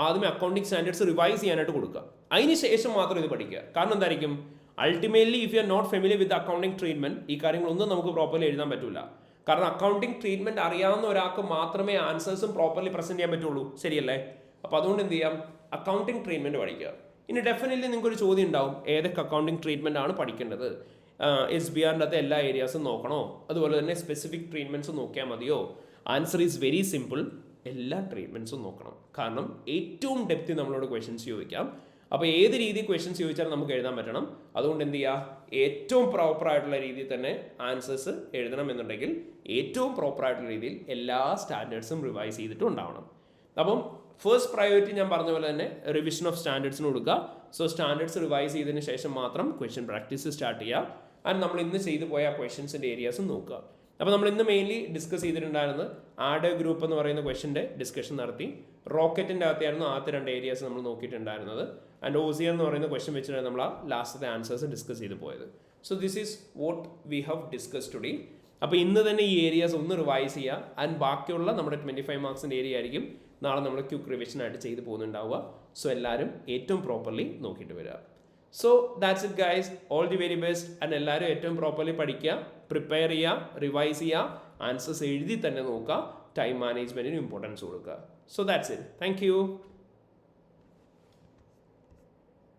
ആദ്യമേ അക്കൗണ്ടിങ് സ്റ്റാൻഡേർഡ്സ് റിവൈസ് ചെയ്യാനായിട്ട് കൊടുക്കുക. അതിന് ശേഷം മാത്രം ഇത് പഠിക്കുക. കാരണം എന്തായിരിക്കും, ultimately if you are not familiar with accounting treatment ഈ കാര്യങ്ങളൊന്നും നമുക്ക് പ്രോപ്പർലി എഴുതാൻ പറ്റില്ല. കാരണം അക്കൗണ്ടിങ് ട്രീറ്റ്മെന്റ് അറിയാവുന്ന ഒരാൾക്ക് മാത്രമേ ആൻസേഴ്സും പ്രോപ്പർലി പ്രസന്റ് ചെയ്യാൻ പറ്റുള്ളൂ, ശരിയല്ലേ? അപ്പോൾ അതുകൊണ്ട് എന്ത് ചെയ്യാം, അക്കൗണ്ടിങ് ട്രീറ്റ്മെന്റ് പഠിക്കുക. ഇനി ഡെഫിനറ്റ്ലി നിങ്ങൾക്കൊരു ചോദ്യം ഉണ്ടാവും, ഏതൊക്കെ അക്കൗണ്ടിങ് ട്രീറ്റ്മെന്റ് ആണ് പഠിക്കേണ്ടത്? SBRൻ്റെ അകത്ത് എല്ലാ ഏരിയാസും നോക്കണോ, അതുപോലെ തന്നെ സ്പെസിഫിക് ട്രീറ്റ്മെന്റ്സ് നോക്കിയാൽ മതിയോ? ആൻസർ ഈസ് വെരി സിമ്പിൾ, എല്ലാ ട്രീറ്റ്മെന്റ്സും നോക്കണം. കാരണം ഏറ്റവും ഡെപ്തി നമ്മളോട് ക്വസ്റ്റ്യൻസ് ചോദിക്കാം. അപ്പോൾ ഏത് രീതിയിൽ ക്വസ്റ്റ്യൻസ് ചോദിച്ചാലും നമുക്ക് എഴുതാൻ പറ്റണം. അതുകൊണ്ട് എന്ത് ചെയ്യുക, ഏറ്റവും പ്രോപ്പർ ആയിട്ടുള്ള രീതിയിൽ തന്നെ ആൻസേഴ്സ് എഴുതണം എന്നുണ്ടെങ്കിൽ ഏറ്റവും പ്രോപ്പർ ആയിട്ടുള്ള രീതിയിൽ എല്ലാ സ്റ്റാൻഡേർഡ്സും റിവൈസ് ചെയ്തിട്ട് ഉണ്ടാവണം. അപ്പം ഫസ്റ്റ് പ്രയോറിറ്റി ഞാൻ പറഞ്ഞ പോലെ തന്നെ റിവിഷൻ ഓഫ് സ്റ്റാൻഡേർഡ്സിന് കൊടുക്കുക. സോ സ്റ്റാൻഡേർഡ്സ് റിവൈസ് ചെയ്തതിന് ശേഷം മാത്രം ക്വസ്റ്റ്യൻ പ്രാക്ടീസ് സ്റ്റാർട്ട് ചെയ്യുക. ആൻഡ് നമ്മൾ ഇന്ന് ചെയ്തു പോയ ക്വസ്റ്റ്യൻസിൻ്റെ ഏരിയാസും നോക്കുക. അപ്പോൾ നമ്മൾ ഇന്ന് മെയിൻലി ഡിസ്കസ് ചെയ്തിട്ടുണ്ടായിരുന്നത് ആഡ് ഗ്രൂപ്പ് എന്ന് പറയുന്ന ക്വസ്റ്റ്യൻ്റെ ഡിസ്കഷൻ നടത്തി. റോക്കറ്റിൻ്റെ അകത്തായിരുന്നു ആദ്യത്തെ 2 ഏരിയാസ് നമ്മൾ നോക്കിയിട്ടുണ്ടായിരുന്നത്. ആൻഡ് OCR എന്ന് പറയുന്ന ക്വസ്റ്റ്യൻ വെച്ചിട്ടാണ് നമ്മൾ ആ ലാസ്റ്റത്തെ ആൻസേഴ്സ് ഡിസ്കസ് ചെയ്ത് പോയത്. So this is what we have discuss today. അപ്പോൾ ഇന്ന് തന്നെ ഈ ഏരിയാസ് ഒന്ന് റിവൈസ് ചെയ്യുക. ആൻഡ് ബാക്കിയുള്ള നമ്മുടെ 25 മാർക്സിൻ്റെ ഏരിയ ആയിരിക്കും നാളെ നമ്മൾ ക്വിക്ക് റിവിഷനായിട്ട് ചെയ്ത് പോകുന്നുണ്ടാവുക. സോ എല്ലാവരും ഏറ്റവും പ്രോപ്പർലി നോക്കിയിട്ട് വരിക. So that's it guys, all the very best. And എല്ലാവരും ഏറ്റവും പ്രോപ്പർലി പഠിക്കുക, പ്രിപ്പയർ ചെയ്യുക, റിവൈസ് ചെയ്യുക, ആൻസേഴ്സ് എഴുതി തന്നെ നോക്കുക, ടൈം മാനേജ്മെൻറ്റിന് ഇമ്പോർട്ടൻസ് കൊടുക്കുക. So that's it. Thank you.